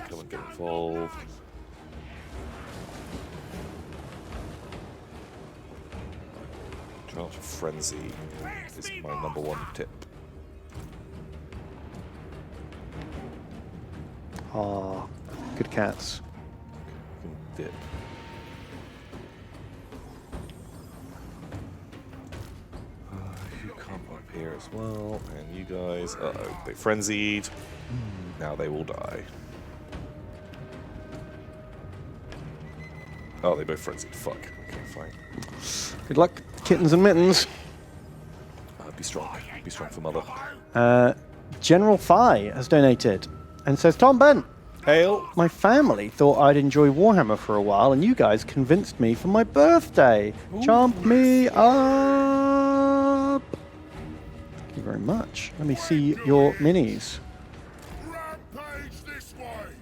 S1: come and get involved. Try not to frenzy is my #1 tip.
S2: Oh, good cats.
S1: Dip. You come up here as well, and you guys. Uh-oh, they frenzied. Now they will die. Oh, they both frenzied. Fuck. Okay, fine.
S2: Good luck, kittens and mittens.
S1: Be strong. Be strong for mother.
S2: General Phi has donated and says, Tom Bent,
S1: Hail.
S2: my family thought I'd enjoy Warhammer for a while, and you guys convinced me for my birthday. Chomp me up. Thank you very much. Let me see your minis.
S3: Rampage this way!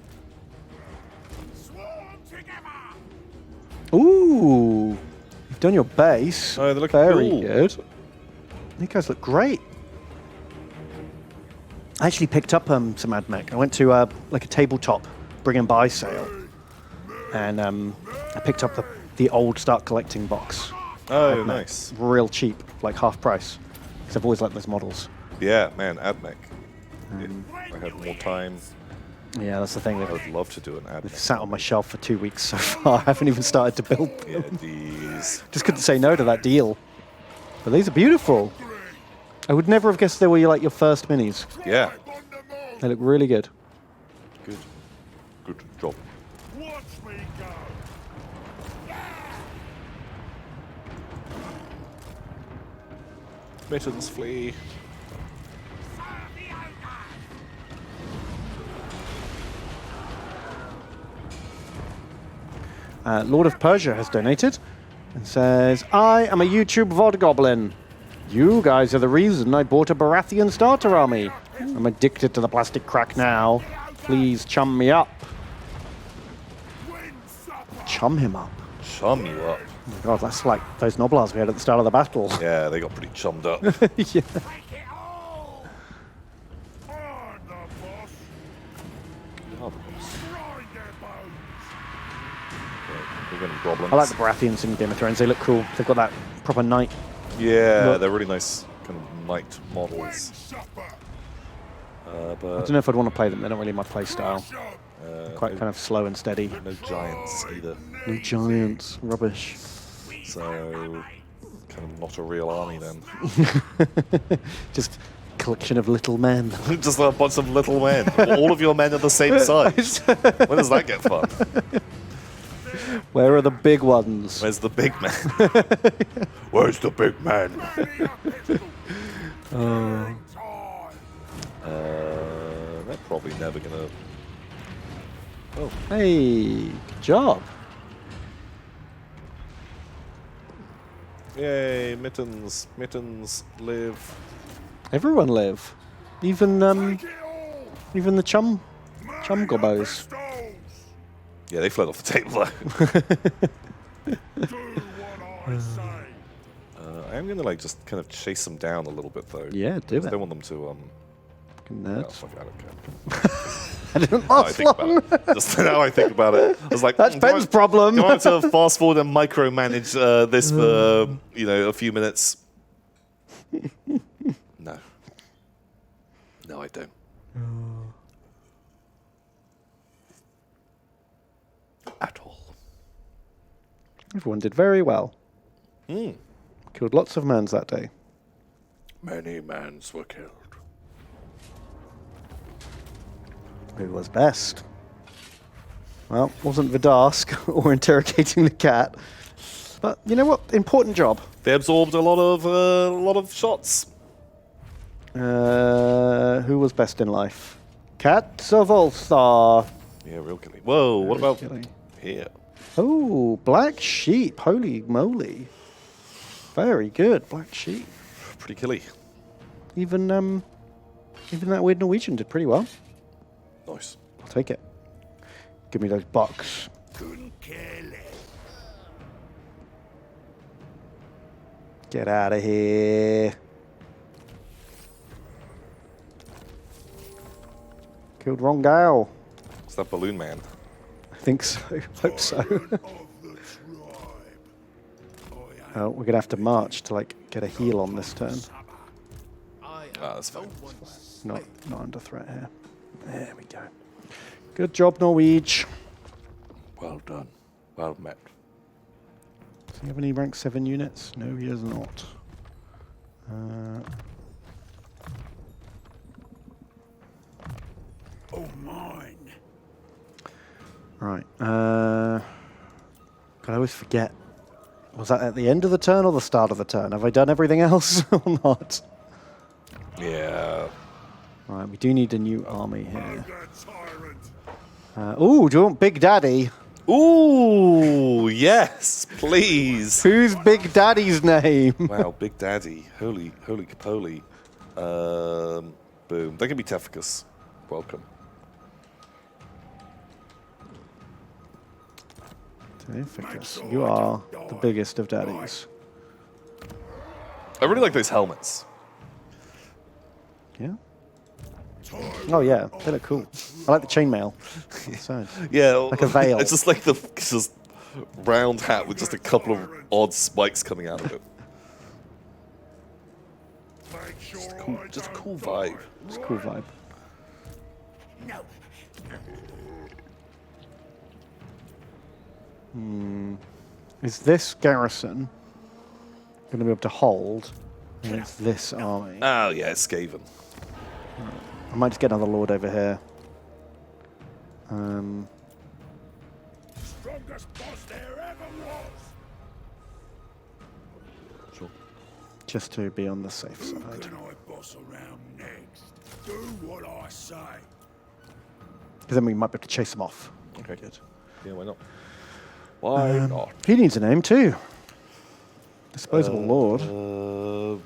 S3: Swarm together!
S2: Ooh, you've done your base.
S1: Oh, they look
S2: very
S1: cool.
S2: good. You guys look great. I actually picked up some AdMech. I went to like a tabletop bring and buy sale, and I picked up the old Start Collecting box.
S1: Oh,
S2: AdMech.
S1: nice.
S2: Real cheap, like half price. Because I've always liked those models.
S1: Yeah, man, AdMech. If I had more time,
S2: Yeah, that's the thing.
S1: I would love to do an
S2: They've
S1: AdMech.
S2: sat on my shelf for 2 weeks so far. I haven't even started to build them.
S1: Yeah, these.
S2: Just couldn't say no to that deal. But these are beautiful. I would never have guessed they were like your first minis.
S1: Yeah.
S3: On the move!
S2: They look really good.
S1: Good. Good job.
S3: Watch me go!
S1: Mittens flee.
S3: Serve the ogres!
S2: Lord of Persia has donated and says, I am a YouTube VOD goblin. You guys are the reason I bought a Baratheon starter army. I'm addicted to the plastic crack now. Please chum me up.
S3: Win supper!
S2: Chum him up.
S1: Chum you up.
S2: Oh my God, that's like those Noblars we had at the start of the battle.
S1: Yeah, they got pretty chummed up.
S2: Yeah.
S3: Take it all! I'm the boss!
S1: Oh,
S3: Grind their bones!
S1: we're going to goblins.
S2: I like the Baratheons in Game of Thrones. They look cool. They've got that proper knight.
S1: Yeah,
S2: Look.
S1: they're really nice kind of knight
S3: Win
S1: models.
S3: supper!
S2: I
S1: But
S2: don't know if I'd want to play them. They're not really my play style.
S3: Crush 'em!
S2: Quite kind of slow and steady.
S1: no giants either.
S2: No giants. Rubbish.
S1: So kind of not a real army then.
S2: Just collection of little men.
S1: Just a bunch of little men. All of your men are the same size. When does that get fun?
S2: Where are the big ones?
S1: Where's the big man? Where's the big man? They're probably never gonna. Oh,
S2: Hey, good job.
S1: yay! Mittens, mittens live.
S2: Everyone live. Even
S3: Take it all.
S2: even the chum
S3: Money up
S2: gobbos.
S3: their stalls.
S1: Yeah, they fled off the table.
S3: Do what I say.
S1: I am gonna like just kind of chase them down a little bit though.
S2: Yeah, do
S1: Because I
S2: it.
S1: don't want them to
S2: Fucking
S1: no,
S2: nerds.
S1: fuck it, I don't care.
S2: I didn't
S1: Now I
S2: last
S1: think
S2: long.
S1: about it. Just now I think about it. I was like,
S2: That's
S1: do I-
S2: Ben's problem.
S1: Do I want to fast forward and micromanage this for a few minutes? No. No, I don't. At all.
S2: Everyone did very well. Killed lots of mans that day.
S1: Many mans were killed.
S2: Who was best? Well, wasn't Vidask or interrogating the cat. But you know what? Important job.
S1: They absorbed a lot of shots.
S2: Who was best in life? Cat of All-Star.
S1: Yeah, real killy. Whoa, what about
S2: Killy.
S1: here?
S2: Oh, Black Sheep. Holy moly. Very good, Black Sheep.
S1: Pretty killy.
S2: Even that weird Norwegian did pretty well.
S1: Nice.
S2: I'll take it. Give me those bucks.
S3: Couldn't care less.
S2: Get out of here. Killed wrong gal.
S1: It's that balloon man.
S2: I think so. Hope so.
S3: Tyrant of the tribe. I
S2: Oh, we're gonna have to march to like get a heal on this turn.
S1: Ah, that's fine.
S2: Not under threat here. There we go. Good job, Norwegian.
S1: Well done. Well met.
S2: Does he have any rank 7 units? No, he does not.
S3: Oh, mine.
S2: Right. God, I always forget. Was that at the end of the turn or the start of the turn? Have I done everything else or not?
S1: Yeah.
S2: Right, we do need a new army
S3: Oh,
S2: here.
S3: that tyrant.
S2: Ooh, do you want Big Daddy?
S1: Ooh, yes, please.
S2: Who's Big Daddy's name?
S1: Wow, Big Daddy. Holy capoly. Boom. That can be Tefficus. Welcome.
S2: Terrificus. You are the biggest of daddies.
S1: I really like those helmets.
S2: Yeah? Oh, yeah. They look cool. I like the chainmail. So,
S1: Yeah.
S2: Like a veil.
S1: It's just like the just round hat with just a couple of odd spikes coming out of it.
S3: Make sure
S1: Cool,
S3: I
S1: just a
S3: don't
S1: cool
S3: die.
S1: vibe.
S2: it's a cool vibe.
S3: No.
S2: Is this garrison going to be able to hold against this army?
S1: Oh yeah, it's Skaven.
S2: I might just get another lord over here.
S3: Strongest boss there ever was.
S1: Sure.
S2: Just to be on the safe
S3: Who
S2: side.
S3: can I boss around next? Do what I say.
S2: Because then we might be able to chase them off.
S1: Okay. Good. Yeah, why not? Why not?
S2: He needs a name too. Disposable lord.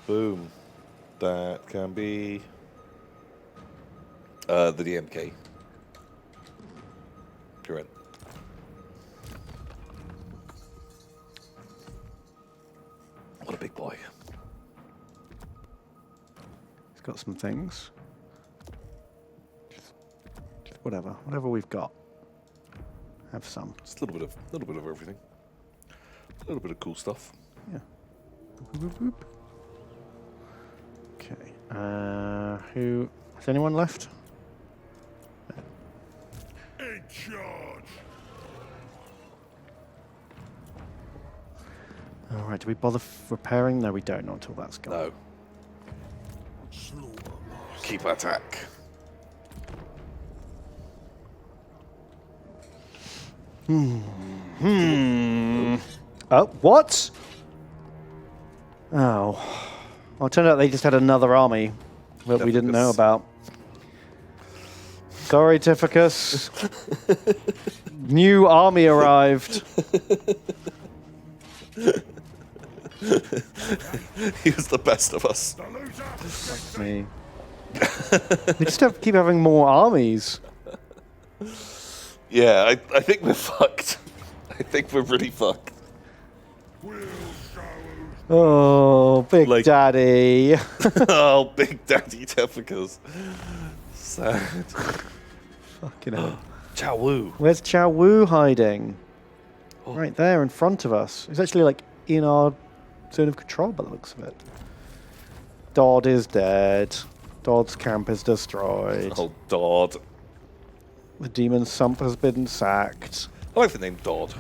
S1: Boom. That can be the DMK. You're in. What a big boy.
S2: He's got some things. Just whatever we've got. Have some.
S1: Just a little bit of everything. A little bit of cool stuff.
S2: Yeah. Boop, boop, boop, boop. Okay. Who? Is anyone left?
S3: In charge.
S2: All right. Do we bother repairing? No, we don't. Not until that's gone.
S1: No.
S3: Slaughter
S1: keep attack.
S2: Oh, what? Oh. Well, it turned out they just had another army that we didn't know
S1: Tificus.
S2: about. Sorry, Tificus. New army arrived.
S1: He was the best of us.
S3: The loser.
S2: Me. They just keep having more armies.
S1: Yeah, I think we're fucked. I think we're really fucked.
S3: Will show.
S2: Oh, Big
S1: Like-
S2: Daddy.
S1: Oh, Big Daddy Tificus. Sad.
S2: Fucking hell.
S1: Chow Wu.
S2: Where's Chow Wu hiding? Right there in front of us. He's actually like in our zone of control by the looks of it. Dodd is dead. Dodd's camp is destroyed.
S1: Oh, Dodd.
S2: The demon sump has been sacked.
S1: I like the name Dodd.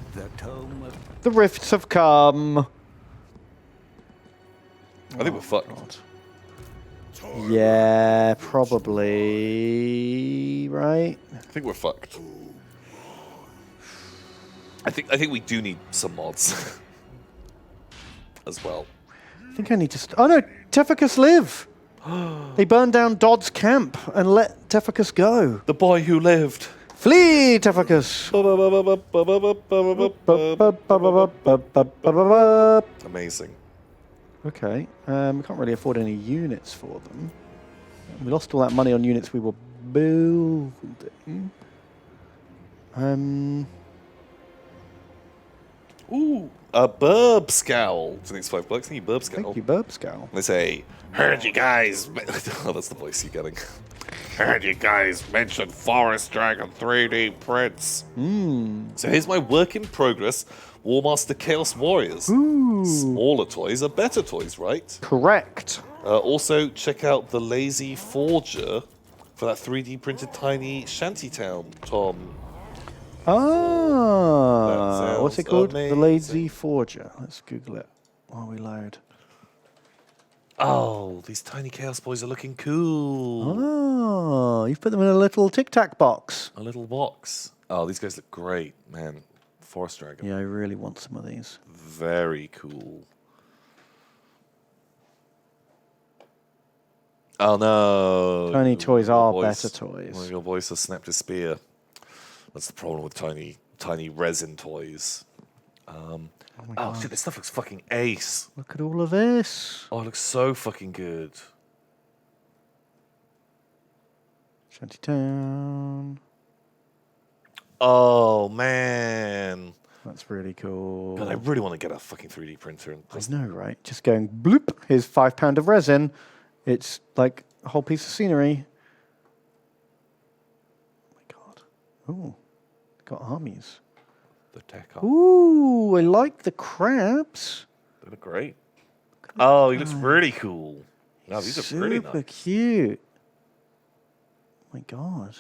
S2: The rifts have come.
S1: I think we're fucked.
S2: Yeah, probably. Right?
S1: I think we're fucked. I think we do need some mods as well.
S2: I think I need to. Oh no, Tificus live! They burned down Dodd's camp and let Tificus go.
S1: The boy who lived.
S2: Flee, Tificus!
S1: Amazing.
S2: Okay, we can't really afford any units for them. We lost all that money on units we were building.
S1: Ooh, a burb scowl. It's an next $5. Thank you, burb scowl.
S2: Thank you, Burb Scowl.
S1: They say, heard you guys. Oh, that's the voice you're getting. Heard you guys mention Forest Dragon 3D prints. So here's my work in progress Warmaster Chaos Warriors. Smaller toys are better toys, right?
S2: Correct.
S1: Also, check out the Lazy Forger for that 3D printed tiny shantytown, Tom.
S2: Ah, what's it
S1: sounds
S2: called? The
S1: amazing.
S2: Lazy Forger. Let's Google it while we load.
S1: Oh, these tiny Chaos Boys are looking cool.
S2: Oh, you've put them in a little Tic Tac box.
S1: A little box. Oh, these guys look great, man. Forest Dragon.
S2: Yeah, I really want some of these.
S1: Very cool. Oh no.
S2: Tiny toys
S1: Your
S2: are
S1: voice-
S2: better toys.
S1: One of your voice has snapped his spear. That's the problem with tiny resin toys. Oh shit, this stuff looks fucking ace.
S2: Look at all of this.
S1: Oh, it looks so fucking good.
S2: Shantytown.
S1: Oh man.
S2: That's really cool.
S1: God, I really want to get a fucking 3D printer and
S2: I
S1: just
S2: know, right? Just going bloop. Here's £5 of resin. It's like a whole piece of scenery. Oh my god. Ooh, got armies.
S1: the tech up.
S2: Ooh, I like the crabs.
S1: They look great. Oh, he looks really cool. No, these are pretty
S2: Super
S1: nice.
S2: cute. Oh my god.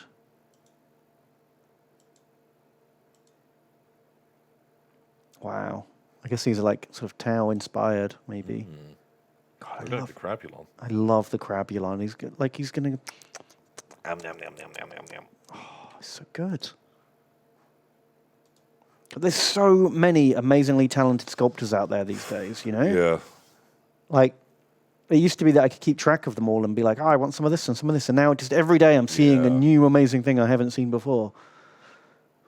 S2: Wow. I guess these are like sort of Tau inspired, maybe. God,
S1: Look at the crapulon.
S2: I love the Crabulon. He's good. Like he's gonna.
S1: Nom, nom, nom, nom, nom, nom, nom.
S2: Oh, it's so good. But there's so many amazingly talented sculptors out there these days. You know.
S1: Yeah.
S2: Like, it used to be that I could keep track of them all and be like, oh, I want some of this and some of this. And now just every day I'm seeing a
S1: Yeah.
S2: new amazing thing I haven't seen before.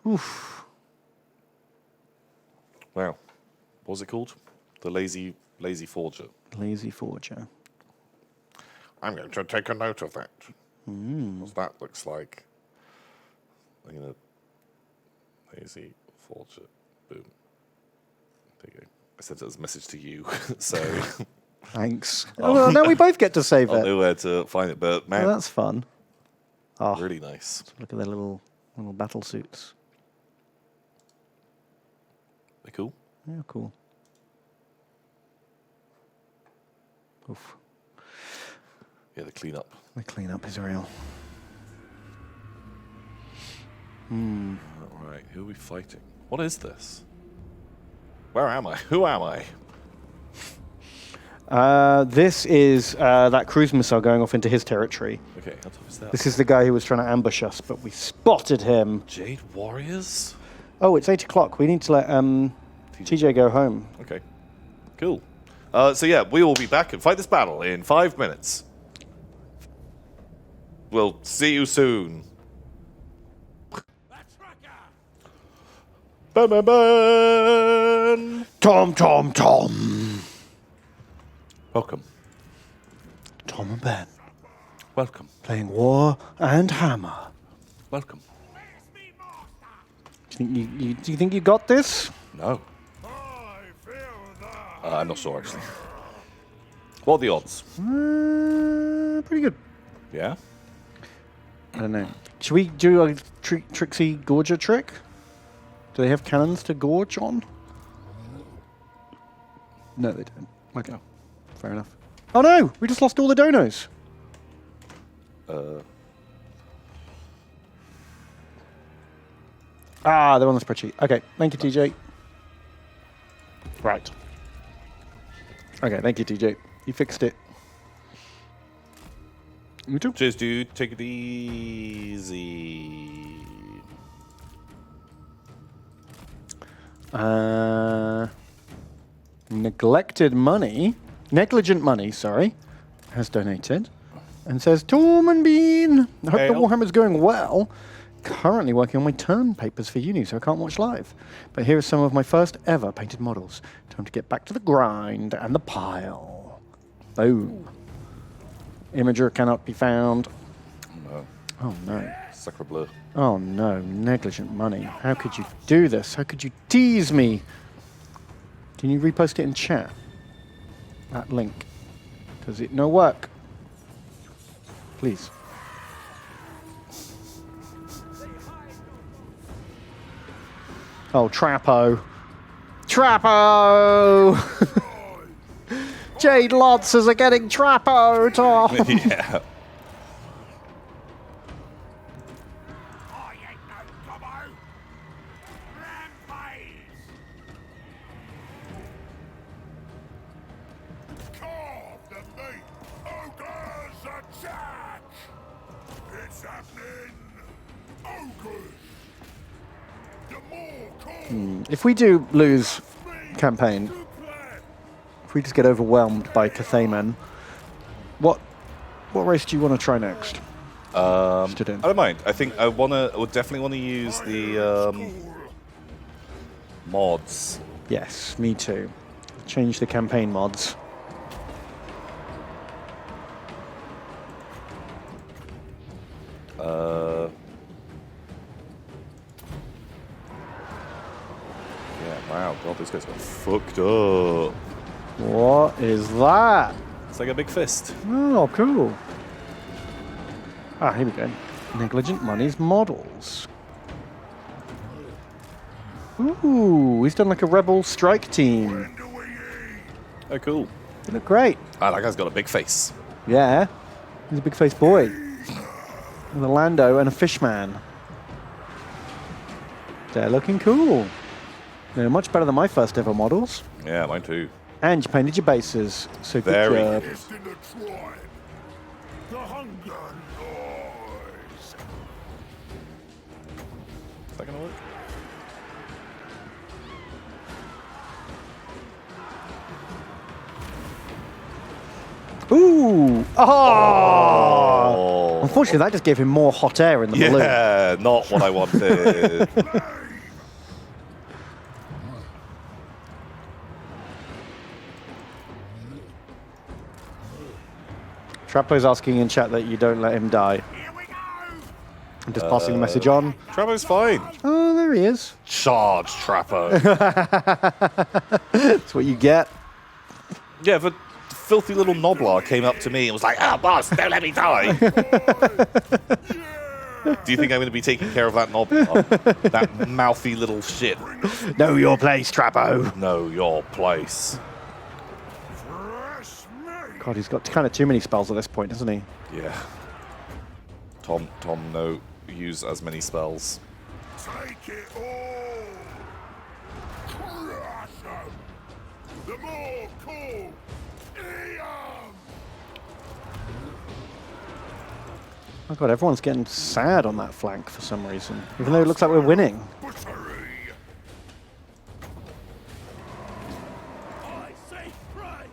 S2: Oof.
S1: Wow. What was it called? The Lazy Forger.
S2: Lazy Forger.
S1: I'm going to take a note of that. What that looks like. I'm going to... Lazy Forger. Boom. There you go. I sent it as a message to you, so
S2: Thanks. Oh, well, now we both get to save
S1: I'll
S2: it.
S1: know where to find it. But man,
S2: Well, that's fun. Oh,
S1: really nice.
S2: look at their little battle suits.
S1: They're cool.
S2: Yeah, cool. Oof.
S1: Yeah, the cleanup.
S2: The cleanup is real.
S1: All right, who are we fighting? What is this? Where am I? Who am I?
S2: This is that cruise missile going off into his territory.
S1: Okay, how tough is that?
S2: This is the guy who was trying to ambush us, but we spotted him.
S1: Jade Warriors?
S2: Oh, it's 8 o'clock. We need to let TJ go home.
S1: Okay, cool. So yeah, we will be back and fight this battle in 5 minutes. We'll see you soon. Bun, bun, bun.
S2: Tom, Tom, Tom.
S1: Welcome.
S2: Tom and Ben
S1: Welcome.
S2: playing War and Hammer.
S1: Welcome.
S2: Do you think you got this?
S1: No.
S3: I feel that.
S1: I'm not sure, actually. What are the odds?
S2: Pretty good.
S1: Yeah?
S2: I don't know. Should we do a Trixie Gorger trick? Do they have cannons to gorge on? No, they don't. Okay.
S1: No.
S2: Fair enough. Oh no! We just lost all the donos. Ah, they're on the spreadsheet. Okay, thank you, TJ. Right. Okay, thank you, TJ. You fixed it. You too.
S1: Cheers, dude. Take it easy.
S2: Negligent money, sorry, has donated and says, Tom and Bean, I hope the
S1: Hail.
S2: Warhammer's going well. Currently working on my turn papers for uni, so I can't watch live. But here are some of my first ever painted models. Time to get back to the grind and the pile. Boom. Imager cannot be found.
S1: No.
S2: Oh no.
S1: Sacre bleu.
S2: Oh no, negligent money. How could you do this? How could you tease me? Can you repost it in chat? That link. Does it no work? Please. Oh, Trappo. Trappo! Jade Lancers are getting Trappo, Tom!
S1: Yeah.
S3: I ain't no gobbo. Rampage. Carve the meat. Ogres attack. It's happening. Ogres. The more cool.
S2: If we do lose campaign, if we just get overwhelmed by Cathaymon, what race do you want to try next? Stood in.
S1: I don't mind. I think I would definitely want to use the mods.
S2: Yes, me too. Change the campaign mods.
S1: Yeah, wow, God, this guy's got fucked up.
S2: What is that?
S1: It's like a big fist.
S2: Oh, cool. Ah, here we go. Negligent Money's models. Ooh, he's done like a rebel strike team.
S1: Oh, cool.
S2: They look great.
S1: Ah, that guy's got a big face.
S2: Yeah, he's a big faced boy. With a Lando and a Fishman. They're looking cool. They're much better than my first ever models.
S1: Yeah, mine too.
S2: And you painted your bases, so
S1: Very
S2: good job.
S3: It's in the tribe. The hunger noise.
S1: Is that gonna work?
S2: Ooh! Oh!
S1: Oh.
S2: Unfortunately, that just gave him more hot air in the balloon.
S1: Yeah, not what I wanted.
S2: Trappo's asking in chat that you don't let him die.
S3: Here we go.
S2: I'm just passing the message on.
S1: Trappo's fine.
S2: Oh, there he is.
S1: Charge, Trappo.
S2: That's what you get.
S1: Yeah, the filthy little Noblar came up to me and was like, "Ah, boss, don't let me die." Do you think I'm going to be taking care of that Noblar? That mouthy little shit.
S2: Know your place, Trappo.
S1: Know your place.
S3: Fresh meat.
S2: God, he's got kind of too many spells at this point, doesn't he?
S1: Yeah. Tom, no, use as many spells.
S3: Take it all. Crush 'em. The more cool.
S2: Oh god, everyone's getting sad on that flank for some reason, even though it looks like we're winning.
S3: Butchery. I say pray.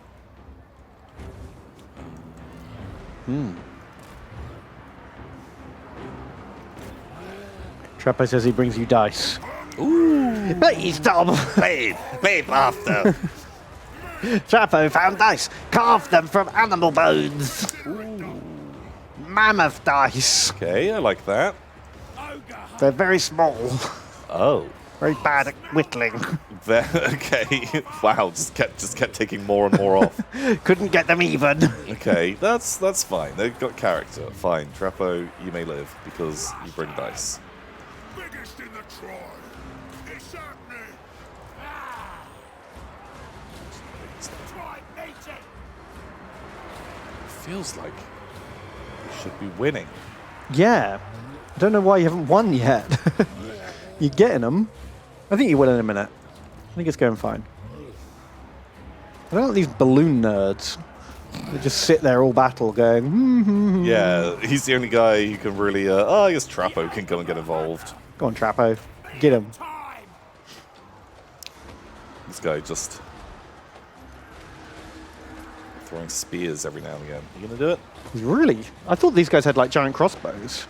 S2: Trappo says he brings you dice.
S1: Ooh.
S2: Please, Tom!
S1: Please after.
S2: Trappo found dice. Carved them from animal bones. Mammoth dice.
S1: Okay, I like that.
S2: They're very small.
S1: Oh.
S2: Very bad at whittling.
S1: Okay. Wow, just kept taking more and more off.
S2: Couldn't get them even.
S1: Okay, that's fine. They've got character. Fine. Trappo, you may live because you bring dice.
S3: Biggest in the tribe. It's happening. Tribe meeting.
S1: Feels like we should be winning.
S2: Yeah. I don't know why you haven't won yet. You're getting them. I think you will in a minute. I think it's going fine. I don't like these balloon nerds. They just sit there all battle going,
S1: Yeah, he's the only guy who can really, I guess Trappo can go and get involved.
S2: Go on, Trappo. Get him.
S3: Time.
S1: This guy just throwing spears every now and again. You gonna do it?
S2: Really? I thought these guys had like giant crossbows.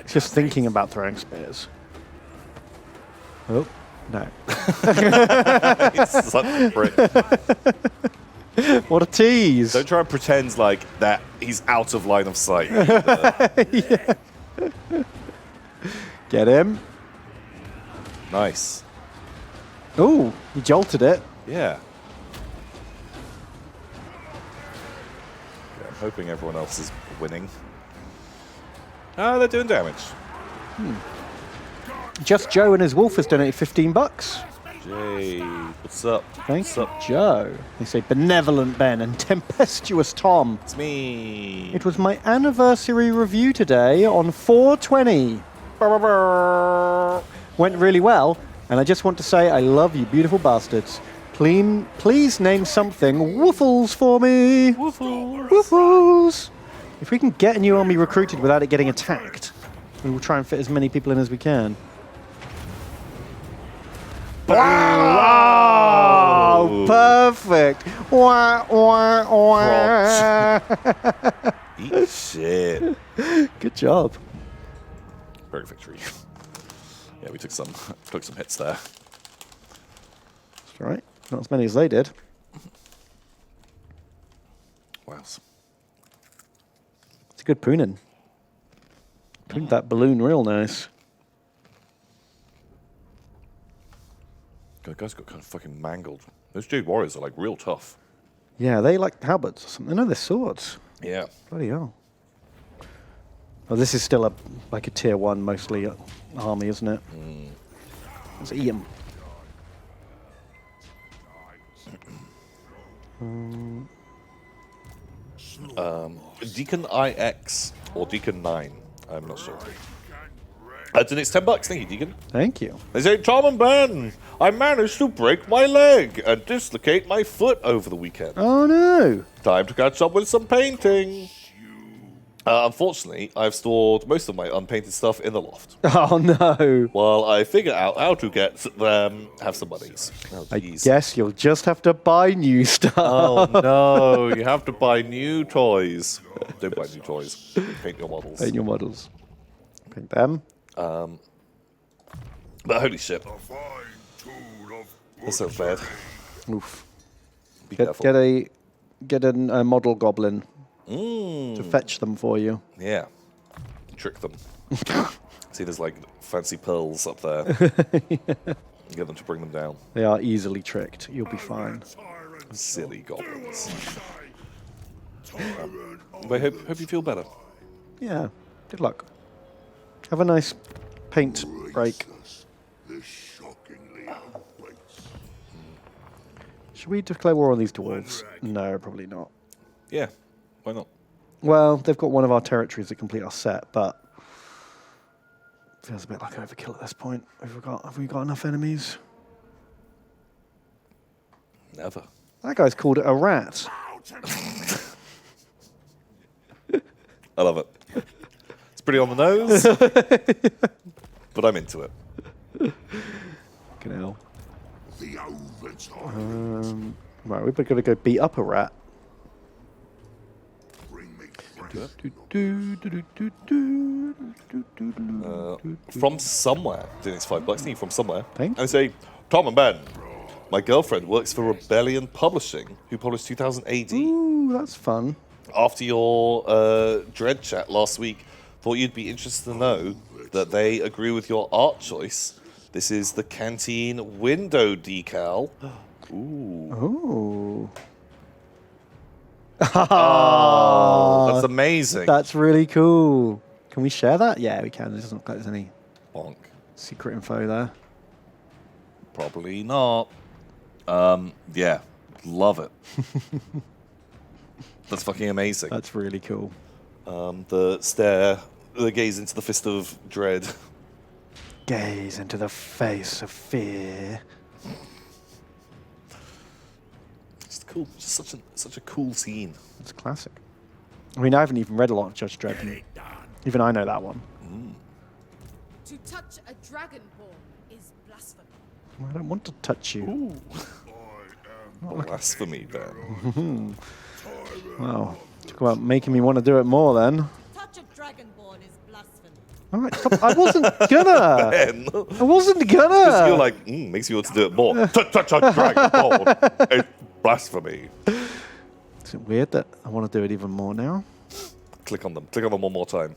S2: Just thinking about throwing spears. Oh, no.
S1: He's such a prick.
S2: What a tease.
S1: Don't try and pretend like that he's out of line of sight.
S2: Get him.
S1: Nice.
S2: Oh, he jolted it.
S1: Yeah. I'm hoping everyone else is winning. Ah, they're doing damage.
S2: Just Joe and his wolf has donated $15.
S1: Jay, what's up?
S2: Thank
S1: What's
S2: you,
S1: up?
S2: Joe. They say Benevolent Ben and Tempestuous Tom.
S1: It's me.
S2: It was my anniversary review today on 420. Went really well, and I just want to say I love you, beautiful bastards. Please name something woofles for me.
S1: Woofles.
S2: Woofles. If we can get a new army recruited without it getting attacked, we will try and fit as many people in as we can. Wow! Perfect. Wah, wah, wah.
S1: Eat shit.
S2: Good job.
S1: Very victory. Yeah, we took some hits there.
S2: That's all right. Not as many as they did.
S1: Wow.
S2: It's a good pruning. Pruned that balloon real nice.
S1: God, guys got kind of fucking mangled. Those Jade Warriors are like real tough.
S2: Yeah, they like halberds or something. No, they're swords.
S1: Yeah.
S2: Bloody hell. Oh, this is still like a tier 1 mostly army, isn't it? Let's eat 'em.
S1: Deacon IX or Deacon 9. I'm not sure. It's $10. Thank you, Deacon.
S2: Thank you.
S1: They say, Tom and Ben, I managed to break my leg and dislocate my foot over the weekend.
S2: Oh no!
S1: Time to catch up with some painting. Unfortunately, I've stored most of my unpainted stuff in the loft
S2: Oh no!
S1: while I figure out how to get them, have some monies. Oh,
S2: I
S1: jeez.
S2: guess you'll just have to buy new stuff.
S1: Oh no, you have to buy new toys. Don't buy new toys. Paint your models.
S2: Paint your models. Paint them.
S1: But holy shit,
S3: A fine tool of
S1: that's so bad.
S2: Oof.
S1: Be careful.
S2: Get a model goblin
S1: Mm.
S2: to fetch them for you.
S1: Yeah. Trick them. See, there's like fancy pearls up there. Get them to bring them down.
S2: They are easily tricked. You'll be fine.
S3: tyrant.
S1: Silly goblins.
S3: Tyrant of
S1: But I hope you feel better.
S2: Yeah. Good luck. Have a nice paint break.
S3: this shockingly place.
S2: Should we declare war on these dwarves? No, probably not.
S1: Yeah, why not?
S2: Well, they've got one of our territories that complete our set, but feels a bit like overkill at this point. Have we got enough enemies?
S1: Never.
S2: That guy's called it a rat.
S1: I love it. pretty on the nose. But I'm into it.
S2: Fucking hell.
S3: The overtime.
S2: Right, we've got to go beat up a rat.
S3: Bring me
S1: From somewhere, doing this $5. Thank you from somewhere.
S2: Thanks.
S1: And say, Tom and Ben, my girlfriend works for Rebellion Publishing, who published 2000 AD.
S2: Ooh, that's fun.
S1: After your Dread chat last week, thought you'd be interested to know that they agree with your art choice. This is the Canteen window decal.
S2: Ooh.
S1: Oh, that's amazing.
S2: That's really cool. Can we share that? Yeah, we can. It doesn't look like there's any
S1: Bonk.
S2: secret info there.
S1: Probably not. Yeah, love it. That's fucking amazing.
S2: That's really cool.
S1: The stare, the gaze into the fist of dread.
S2: Gaze into the face of fear.
S1: Just cool. Just such a cool scene.
S2: It's classic. I mean, I haven't even read a lot of Judge Dredd. And even I know that one.
S4: To touch a dragonborn is blasphemy.
S2: I don't want to touch you.
S1: Ooh. Blasphemy, Ben.
S2: Wow. Talk about making me want to do it more then.
S4: Touch a dragonborn is blasphemy.
S2: All right, stop. I wasn't gonna.
S1: Ben.
S2: I wasn't gonna.
S1: You're like, makes you want to do it more. Touch a dragonborn. It's blasphemy.
S2: Is it weird that I want to do it even more now?
S1: Click on them. Click on them one more time.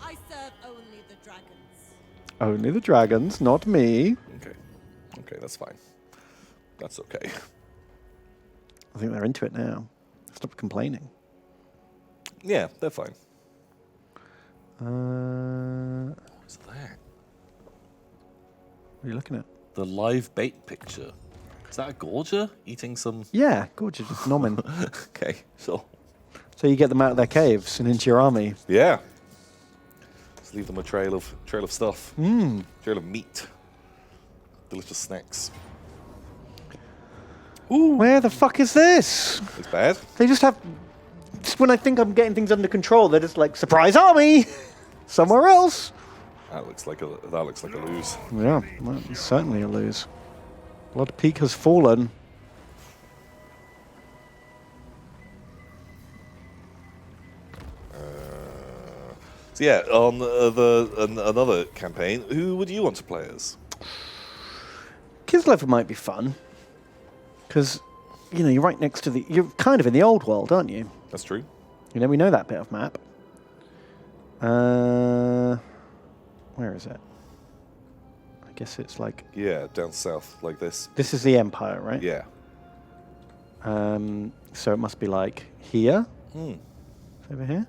S4: I serve only the dragons.
S2: Only the dragons, not me.
S1: Okay. Okay, that's fine. That's okay.
S2: I think they're into it now. Stop complaining.
S1: Yeah, they're fine.
S2: What
S1: What's that?
S2: are you looking at?
S1: The live bait picture. Is that a gorger eating some?
S2: Yeah, gorgeous. It's nomin.
S1: Okay, so
S2: So you get them out of their caves and into your army.
S1: yeah. Just leave them a trail of stuff. Trail of meat. Delicious snacks.
S2: Where the fuck is this?
S1: It's bad.
S2: They just have. Just when I think I'm getting things under control, they're just like, surprise army! Somewhere else.
S1: That looks like a lose.
S2: Yeah, well, it's certainly a lose. Blood Peak has fallen.
S1: So yeah, on another campaign, who would you want to play as?
S2: Kislev might be fun. Because, you know, you're right next to the... You're kind of in the old world, aren't you?
S1: That's true.
S2: You know, we know that bit of map. Where is it? I guess it's like...
S1: Yeah, down south like this.
S2: This is the Empire, right?
S1: Yeah.
S2: So it must be like here. Over here.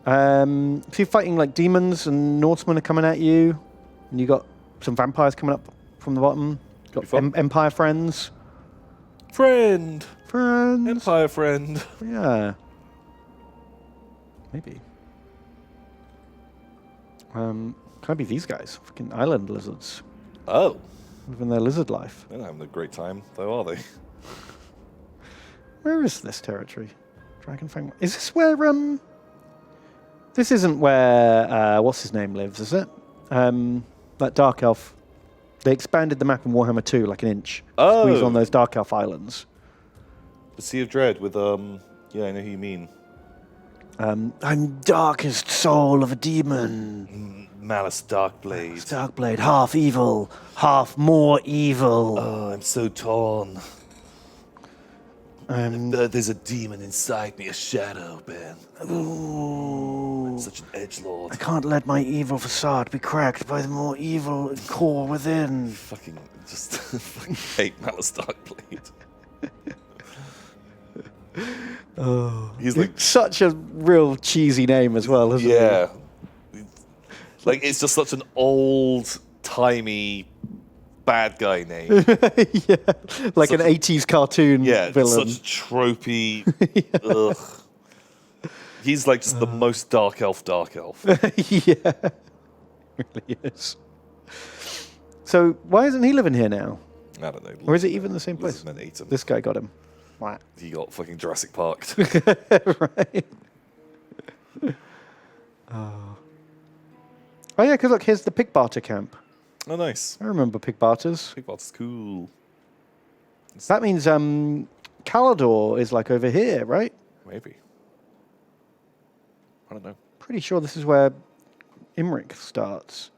S2: So you're fighting like demons and Norsemen are coming at you. And you got some vampires coming up from the bottom. Got Empire friends.
S1: Friends.
S2: Empire
S1: friend.
S2: Yeah. Maybe. Can I be these guys? Fucking island lizards.
S1: Oh.
S2: Living their lizard life.
S1: They're not having a great time, though, are they?
S2: Where is this territory? Dragonfang. Is this where, This isn't where, what's his name lives, is it? That Dark Elf. They expanded the map in Warhammer 2 like an inch.
S1: Oh.
S2: Squeeze on those Dark Elf islands.
S1: The Sea of Dread with, yeah, I know who you mean.
S2: I'm darkest soul of a demon.
S1: Malice Darkblade.
S2: Darkblade, half evil, half more evil.
S1: Oh, I'm so torn. There's a demon inside me, a shadow, Ben.
S2: Ooh.
S1: I'm such an edgelord.
S2: I can't let my evil facade be cracked by the more evil core within.
S1: Fucking hate Malice Darkblade.
S2: Oh,
S1: He's like
S2: such a real cheesy name as well, isn't
S1: yeah. Like it's just such an old-timey bad guy name.
S2: Yeah, like an 80s cartoon villain.
S1: Such tropey. Ugh. He's like just the most dark elf.
S2: Yeah, really is. So why isn't he living here now?
S1: I don't know.
S2: Or is it even the same place?
S1: Lizardmen ate him.
S2: This guy got him. Right.
S1: He got fucking Jurassic Parked.
S2: Right. Oh yeah, because look, here's the pig barter camp.
S1: Oh, nice.
S2: I remember pig barters.
S1: Big Bot's cool.
S2: That means Calador is like over here, right?
S1: Maybe. I don't know.
S2: Pretty sure this is where Imric starts.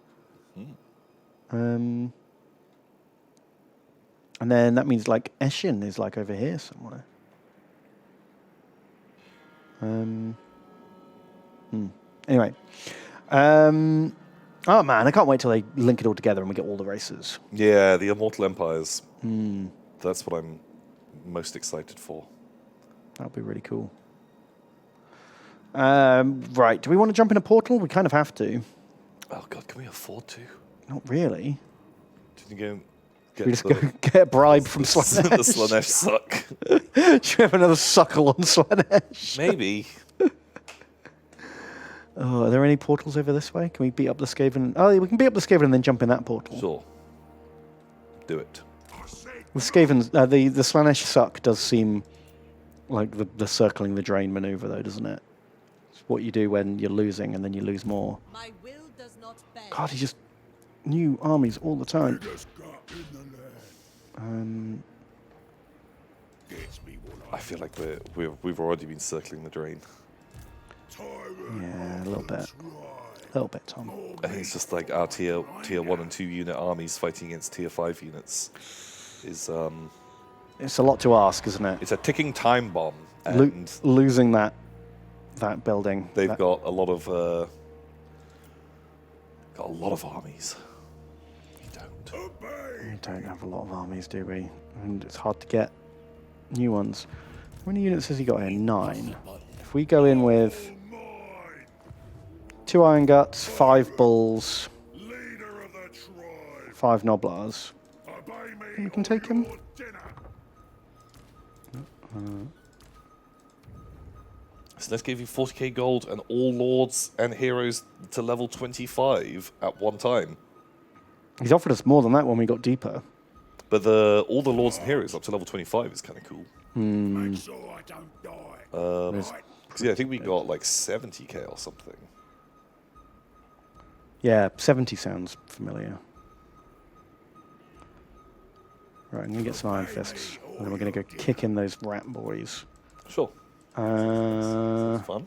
S2: And then that means like Eshin is like over here somewhere. Anyway. Oh man, I can't wait till they link it all together and we get all the races.
S1: Yeah, the Immortal Empires. That's what I'm most excited for.
S2: That'll be really cool. Right, do we want to jump in a portal? We kind of have to.
S1: Oh god, can we afford to?
S2: Not really.
S1: Did you go
S2: Should we just go get a bribe from
S1: the
S2: Slanesh?
S1: Slanesh suck?
S2: Should we have another suckle on Slanesh?
S1: Maybe.
S2: Oh, are there any portals over this way? Can we beat up the Skaven? Oh, we can beat up the Skaven and then jump in that portal.
S1: Sure. Do it.
S2: The Skaven, the Slanesh suck does seem like the circling the drain maneuver, though, doesn't it? It's what you do when you're losing and then you lose more.
S4: My will does not bend.
S2: God, he just new armies all the time.
S3: Biggest gut in the land. Gets me what
S1: I feel like we've already been circling the drain.
S2: Yeah, a little bit. A little bit, Tom.
S1: I think it's just like our tier 1 and 2 unit armies fighting against tier 5 units.
S2: It's a lot to ask, isn't it?
S1: It's a ticking time bomb, and
S2: Losing that building.
S1: they've got a lot of armies. We don't.
S2: We don't have a lot of armies, do we? And it's hard to get new ones. How many units has he got here? 9. If we go in with 2 Iron Guts, 5 Bulls,
S3: leader of the tribe.
S2: 5 Noblars,
S3: Obey me.
S2: think we can take him?
S3: or dinner.
S1: So let's give you 40k gold and all lords and heroes to level 25 at one time.
S2: He's offered us more than that when we got deeper.
S1: But all the lords and heroes up to level 25 is kind of cool.
S3: Make sure I don't die. Right.
S1: So yeah, I think we got like 70k or something.
S2: Yeah, 70 sounds familiar. Right, I'm going to get some Iron Fists. And then we're going to go kick in those rat boys.
S1: Sure.
S2: Uh,
S1: Fun.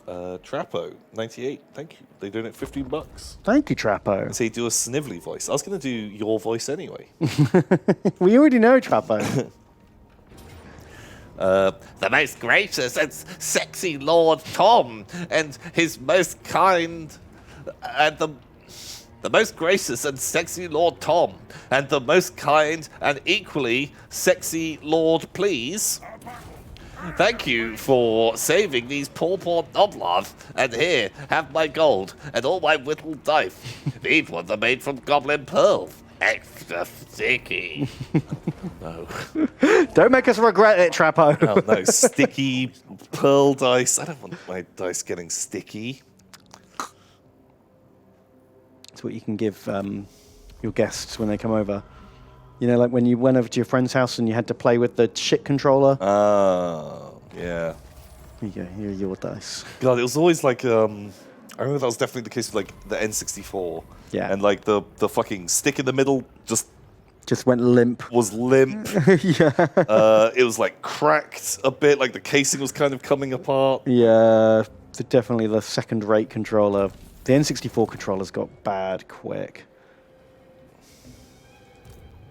S1: Trapo, 98. Thank you. They donate $15.
S2: Thank you, Trappo.
S1: And say do a snively voice. I was going to do your voice anyway.
S2: We already know Trappo.
S5: The most gracious and sexy Lord Tom, and his most kind, and the most gracious and sexy Lord Tom, and the most kind and equally sexy Lord Please. Thank you for saving these poor Noblars, and here, have my gold and all my whittled dice. These ones are made from goblin pearls. Extra sticky. No.
S2: Don't make us regret it, Trappo.
S1: Oh no, sticky pearl dice. I don't want my dice getting sticky.
S2: That's what you can give your guests when they come over. You know, like when you went over to your friend's house and you had to play with the shit controller.
S1: Oh, yeah.
S2: Here you go, here are your dice.
S1: God, it was always like, I remember that was definitely the case with like the N64.
S2: Yeah.
S1: And like the fucking stick in the middle
S2: Just went limp.
S1: was limp.
S2: Yeah.
S1: It was like cracked a bit, like the casing was kind of coming apart.
S2: Yeah, definitely the second-rate controller. The N64 controllers got bad quick.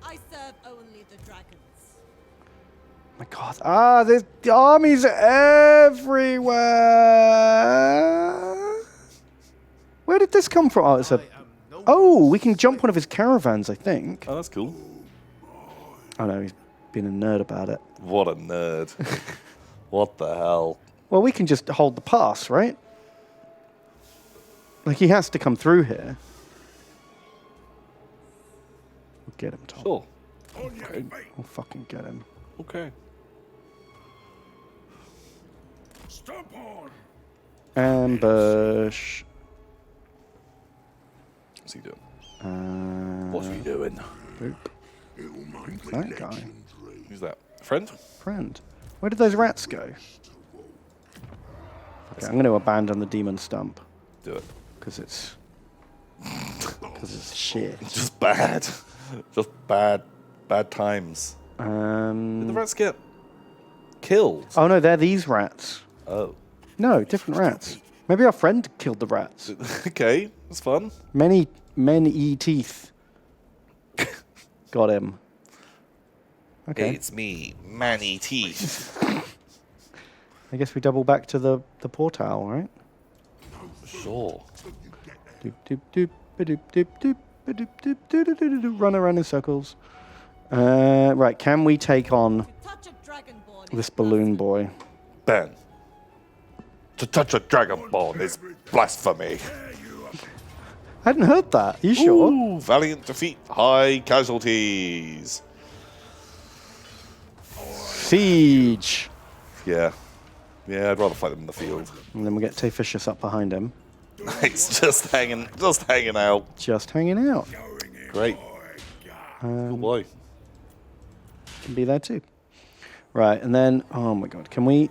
S4: I serve only the dragons.
S2: My God. There's armies everywhere. Where did this come from? Oh, it's a... Oh, we can jump one of his caravans, I think.
S1: Oh, that's cool.
S2: Oh, no, he's been a nerd about it.
S1: What a nerd. What the hell?
S2: Well, we can just hold the pass, right? Like, he has to come through here. We'll get him, Tom.
S1: Sure.
S3: On your feet.
S2: We'll fucking get him.
S1: Okay.
S3: Stomp on.
S2: Ambush.
S1: What's he doing?
S2: What's
S1: What's he doing?
S2: Boop. That guy.
S1: Who's that? Friend?
S2: Friend. Where did those rats go? Okay, I'm going to abandon the demon stump
S1: Do it.
S2: because it's shit.
S1: Just bad. Just bad times. Did the rats get killed?
S2: Oh no, they're these rats.
S1: Oh.
S2: No, different rats. Maybe our friend killed the rats.
S1: Okay, that's fun.
S2: Many teeth. Got him. Okay.
S1: It's me, Manny Teeth.
S2: I guess we double back to the portal, right?
S1: Sure.
S2: Doop, doop, doop, ba-doop, doop, doop, ba-doop, doop, doo, doo, doo, doo, doo. Run around in circles. Right, can we take on
S4: Touch a dragonborn
S2: this
S4: is
S2: balloon
S4: blasphemy.
S2: boy?
S1: Ben. To touch a dragonborn is blasphemy.
S2: I hadn't heard that. Are you sure?
S1: Ooh, valiant defeat, high casualties.
S2: Siege.
S1: Yeah. Yeah, I'd rather fight them in the field.
S2: And then we get Tayficius up behind him.
S1: It's just hanging out.
S2: Just hanging out.
S1: Great. Cool boy.
S2: Can be there too. Right, and then, oh my god, can we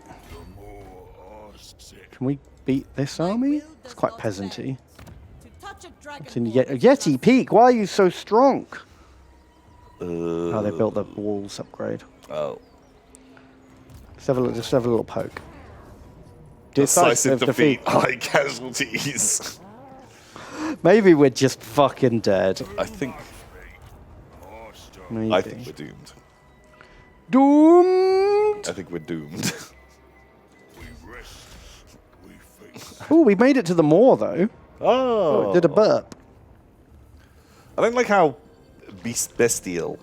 S2: beat this army?
S4: Will
S2: It's
S4: does
S2: quite
S4: not
S2: peasanty.
S4: bend. To touch a
S2: It's in
S4: dragonborn
S2: Yeti
S4: is
S2: Peak, why are you so strong?
S1: Oh,
S2: Oh, they built the walls upgrade.
S1: Oh.
S2: Just have a little poke.
S1: Decisive defeat, high casualties.
S2: Maybe we're just fucking dead.
S1: I think
S2: Maybe.
S1: we're doomed.
S2: Doomed!
S1: I think we're doomed.
S2: Oh, we made it to the moor though.
S1: Oh.
S2: It did a burp.
S1: I don't like how bestial,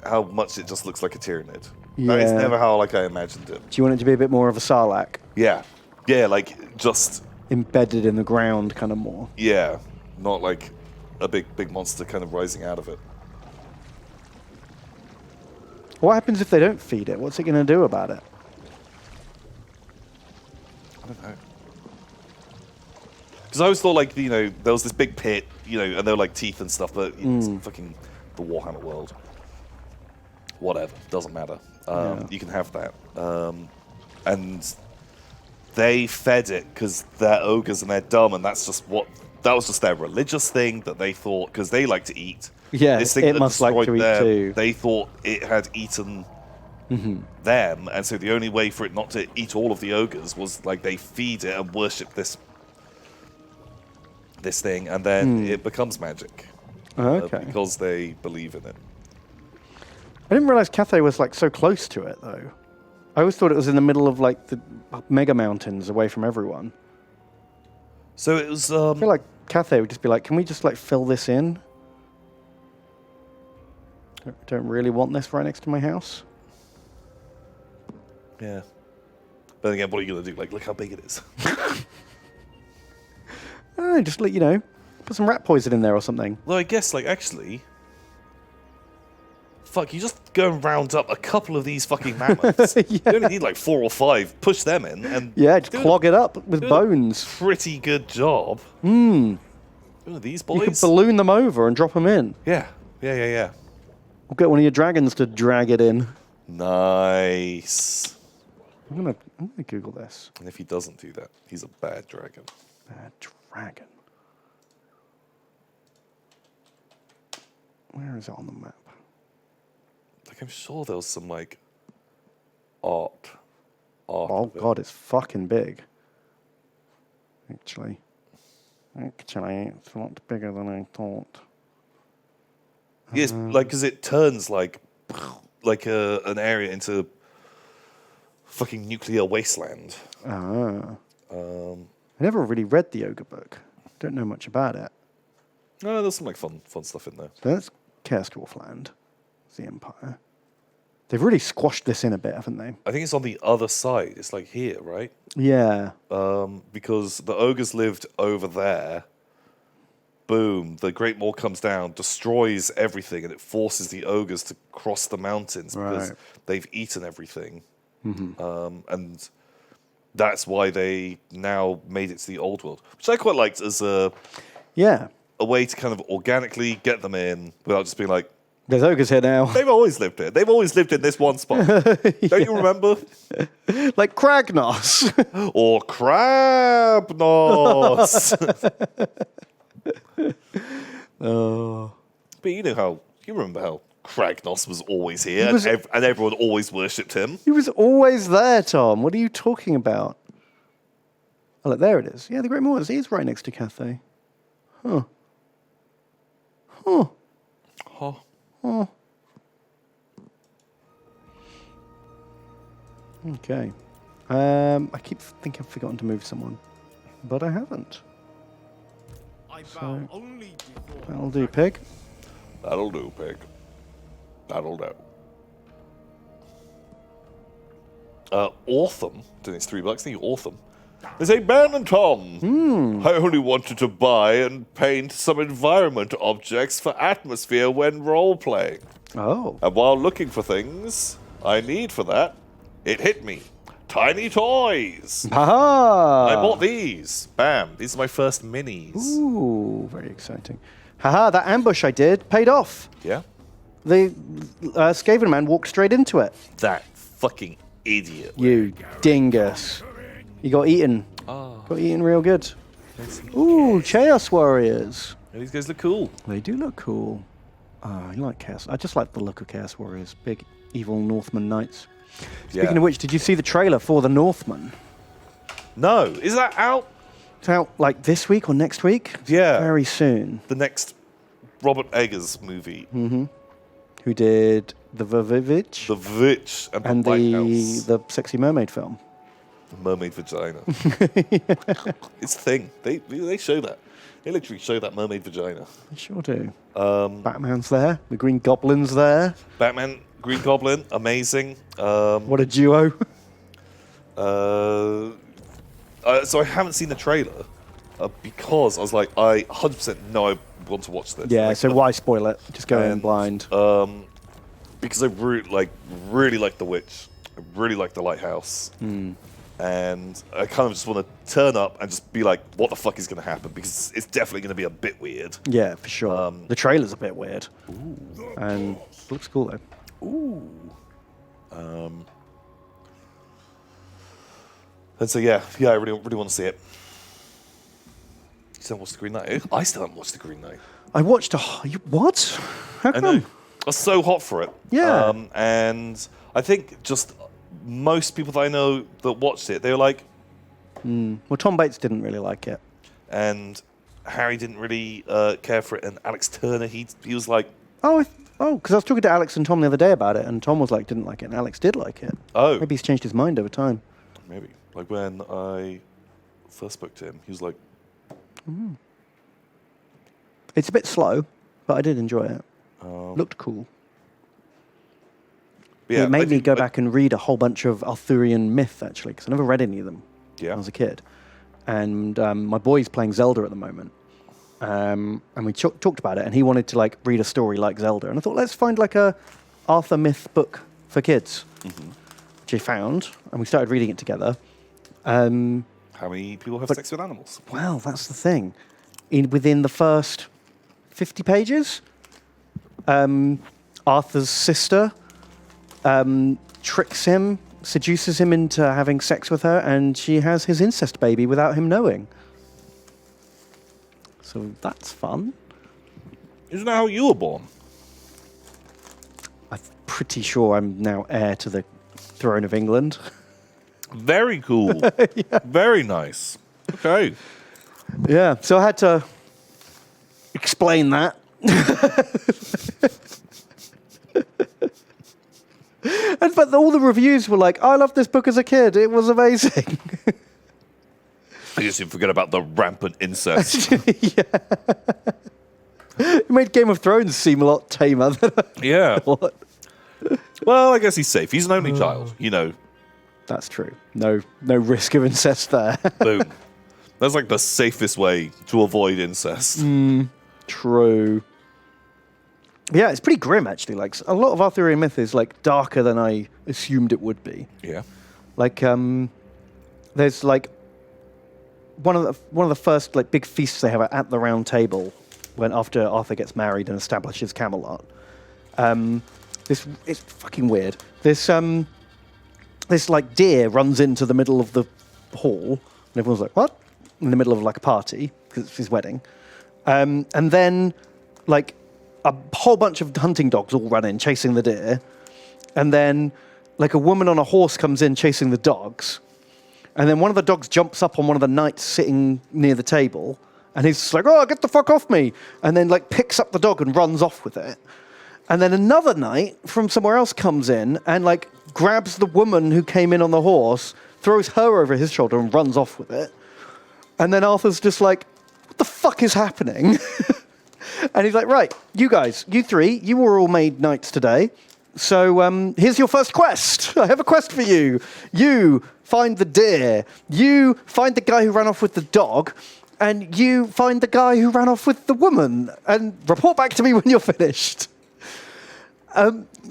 S1: how much it just looks like a Tyranid. That is
S2: Yeah.
S1: never how I imagined it.
S2: Do you want it to be a bit more of a Sarlacc?
S1: Yeah. Yeah, like just
S2: Embedded in the ground kind of more.
S1: yeah, not like a big monster kind of rising out of it.
S2: What happens if they don't feed it? What's it going to do about it?
S1: I don't know. Because I always thought like there was this big pit, and there were like teeth and stuff, but it's fucking the Warhammer world. Whatever, doesn't matter.
S2: Yeah.
S1: You can have that. And they fed it because they're ogres and they're dumb, and that was just their religious thing that they thought, because they like to eat.
S2: Yeah,
S1: This thing
S2: it
S1: that
S2: must like to
S1: destroyed
S2: eat
S1: them,
S2: too.
S1: They thought it had eaten them, and so the only way for it not to eat all of the ogres was like they feed it and worship this thing, and then it becomes magic.
S2: Okay.
S1: Because they believe in it.
S2: I didn't realize Cathay was like so close to it though. I always thought it was in the middle of like the mega mountains away from everyone.
S1: So it was.
S2: I feel like Cathay would just be like, can we just like fill this in? Don't really want this right next to my house.
S1: Yeah. But again, what are you going to do? Like, look how big it is.
S2: I don't know, just put some rat poison in there or something.
S1: Well, I guess, like, actually. Fuck, you just go and round up a couple of these fucking mammoths.
S2: Yeah.
S1: You only need like 4 or 5. Push them in and.
S2: Yeah, just
S1: do
S2: clog it up with
S1: do a
S2: bones.
S1: Pretty good job. One of these boys.
S2: You could balloon them over and drop them in.
S1: Yeah. Yeah.
S2: We'll get one of your dragons to drag it in.
S1: Nice.
S2: I'm gonna Google this.
S1: And if he doesn't do that, he's a bad dragon.
S2: Bad dragon. Where is it on the map?
S1: Like, I'm sure there was some, like, art.
S2: Oh
S1: of it.
S2: god, it's fucking big. Actually, it's a lot bigger than I thought.
S1: Yes, like, because it turns, like an area into fucking nuclear wasteland.
S2: Ah. I never really read the Ogre book. Don't know much about it.
S1: No, there's some, like, fun stuff in there.
S2: So that's Chaos Dwarfland. It's the Empire. They've really squashed this in a bit, haven't they?
S1: I think it's on the other side. It's, like, here, right?
S2: Yeah.
S1: Because the ogres lived over there. Boom, the Great Maw comes down, destroys everything, and it forces the ogres to cross the mountains because
S2: Right.
S1: they've eaten everything. And that's why they now made it to the old world, which I quite liked as
S2: Yeah.
S1: a way to kind of organically get them in without just being like,
S2: There's ogres here now.
S1: They've always lived here. They've always lived in this one spot. Don't you remember?
S2: Like Kragnos.
S1: Or Crabnos.
S2: Oh.
S1: But you remember how Kragnos was always here
S2: was-
S1: and everyone always worshipped him.
S2: He was always there, Tom. What are you talking about? Oh, look, there it is. Yeah, the Great Moors. He is right next to Cathay. Huh. Huh.
S1: Huh.
S2: Huh. Okay. I keep thinking I've forgotten to move someone, but I haven't.
S3: I bow only before
S2: That'll do, pig.
S1: That'll do, pig. That'll do. Ortham. I think it's $3. I think Ortham. They say, Ben and Tom, I only wanted to buy and paint some environment objects for atmosphere when role-playing.
S2: Oh.
S1: And while looking for things I need for that, it hit me. Tiny toys.
S2: Haha!
S1: I bought these. Bam. These are my first minis.
S2: Ooh, very exciting. Haha, that ambush I did paid off.
S1: Yeah?
S2: The Skaven man walked straight into it.
S1: That fucking idiot.
S2: You dingus. You got eaten.
S1: Oh,
S2: Got eaten real good. Ooh, Chaos Warriors.
S1: these guys look cool.
S2: They do look cool. I like Chaos. I just like the look of Chaos Warriors. Big, evil Northman knights. Speaking of which, did you see the trailer for the Northman?
S1: No. Is that out?
S2: It's out like this week or next week?
S1: Yeah.
S2: Very soon.
S1: The next Robert Eggers movie.
S2: Who did The Vivitch
S1: The Witch and,
S2: and
S1: the Lighthouse.
S2: the Sexy Mermaid film?
S1: The mermaid vagina. It's a thing. They show that. They literally show that mermaid vagina.
S2: They sure do. Batman's there. The Green Goblin's there.
S1: Batman, Green Goblin, amazing.
S2: What a duo.
S1: So I haven't seen the trailer because I was like, I 100% know I want to watch this.
S2: Yeah,
S1: Like,
S2: so why spoil it? Just go in
S1: and,
S2: blind.
S1: because I really like The Witch. I really like The Lighthouse. And I kind of just want to turn up and just be like, what the fuck is going to happen? Because it's definitely going to be a bit weird.
S2: Yeah, for sure. The trailer's a bit weird. And it looks cool, though.
S1: Ooh. And so I really want to see it. You still haven't watched The Green Knight? I still haven't watched The Green Knight.
S2: I watched what? How
S1: I
S2: come?
S1: know. I was so hot for it.
S2: Yeah.
S1: And I think just most people that I know that watched it, they were like,
S2: Well, Tom Bates didn't really like it.
S1: and Harry didn't really care for it, and Alex Turner, he was like,
S2: Oh, because I was talking to Alex and Tom the other day about it, and Tom was like, didn't like it, and Alex did like it.
S1: oh,
S2: Maybe he's changed his mind over time.
S1: maybe. Like when I first spoke to him, he was like,
S2: It's a bit slow, but I did enjoy it. Looked cool.
S1: yeah,
S2: It made
S1: I
S2: me
S1: think-
S2: go back and read a whole bunch of Arthurian myth, actually, because I never read any of them when
S1: Yeah.
S2: I was a kid. And my boy's playing Zelda at the moment. And we talked about it, and he wanted to like read a story like Zelda. And I thought, let's find like a Arthur myth book for kids, which he found, and we started reading it together.
S1: How many people have sex with animals?
S2: Well, that's the thing. Within the first 50 pages, Arthur's sister tricks him, seduces him into having sex with her, and she has his incest baby without him knowing. So that's fun.
S1: Isn't that how you were born?
S2: I'm pretty sure I'm now heir to the throne of England.
S1: Very cool. Very nice. Okay.
S2: Yeah, so I had to explain that. But all the reviews were like, I loved this book as a kid. It was amazing.
S1: I guess you forget about the rampant incest.
S2: It made Game of Thrones seem a lot tamer than
S1: Yeah.
S2: what.
S1: Well, I guess he's safe. He's an only child. You know,
S2: That's true. No risk of incest there.
S1: boom. That's like the safest way to avoid incest.
S2: True. Yeah, it's pretty grim actually. Like a lot of Arthurian myth is like darker than I assumed it would be.
S1: Yeah.
S2: Like there's like one of the first like big feasts they have at the Round Table when after Arthur gets married and establishes Camelot. It's fucking weird. This like deer runs into the middle of the hall, and everyone's like, "What?" In the middle of like a party because it's his wedding, and then like a whole bunch of hunting dogs all run in chasing the deer, and then like a woman on a horse comes in chasing the dogs, and then one of the dogs jumps up on one of the knights sitting near the table, and he's just like, "Oh, get the fuck off me!" and then like picks up the dog and runs off with it. And then another knight from somewhere else comes in and like grabs the woman who came in on the horse, throws her over his shoulder and runs off with it. And then Arthur's just like, "What the fuck is happening?" And he's like, "Right, you guys, you three, you were all made knights today. So here's your first quest. I have a quest for you. You find the deer. You find the guy who ran off with the dog. And you find the guy who ran off with the woman. And report back to me when you're finished."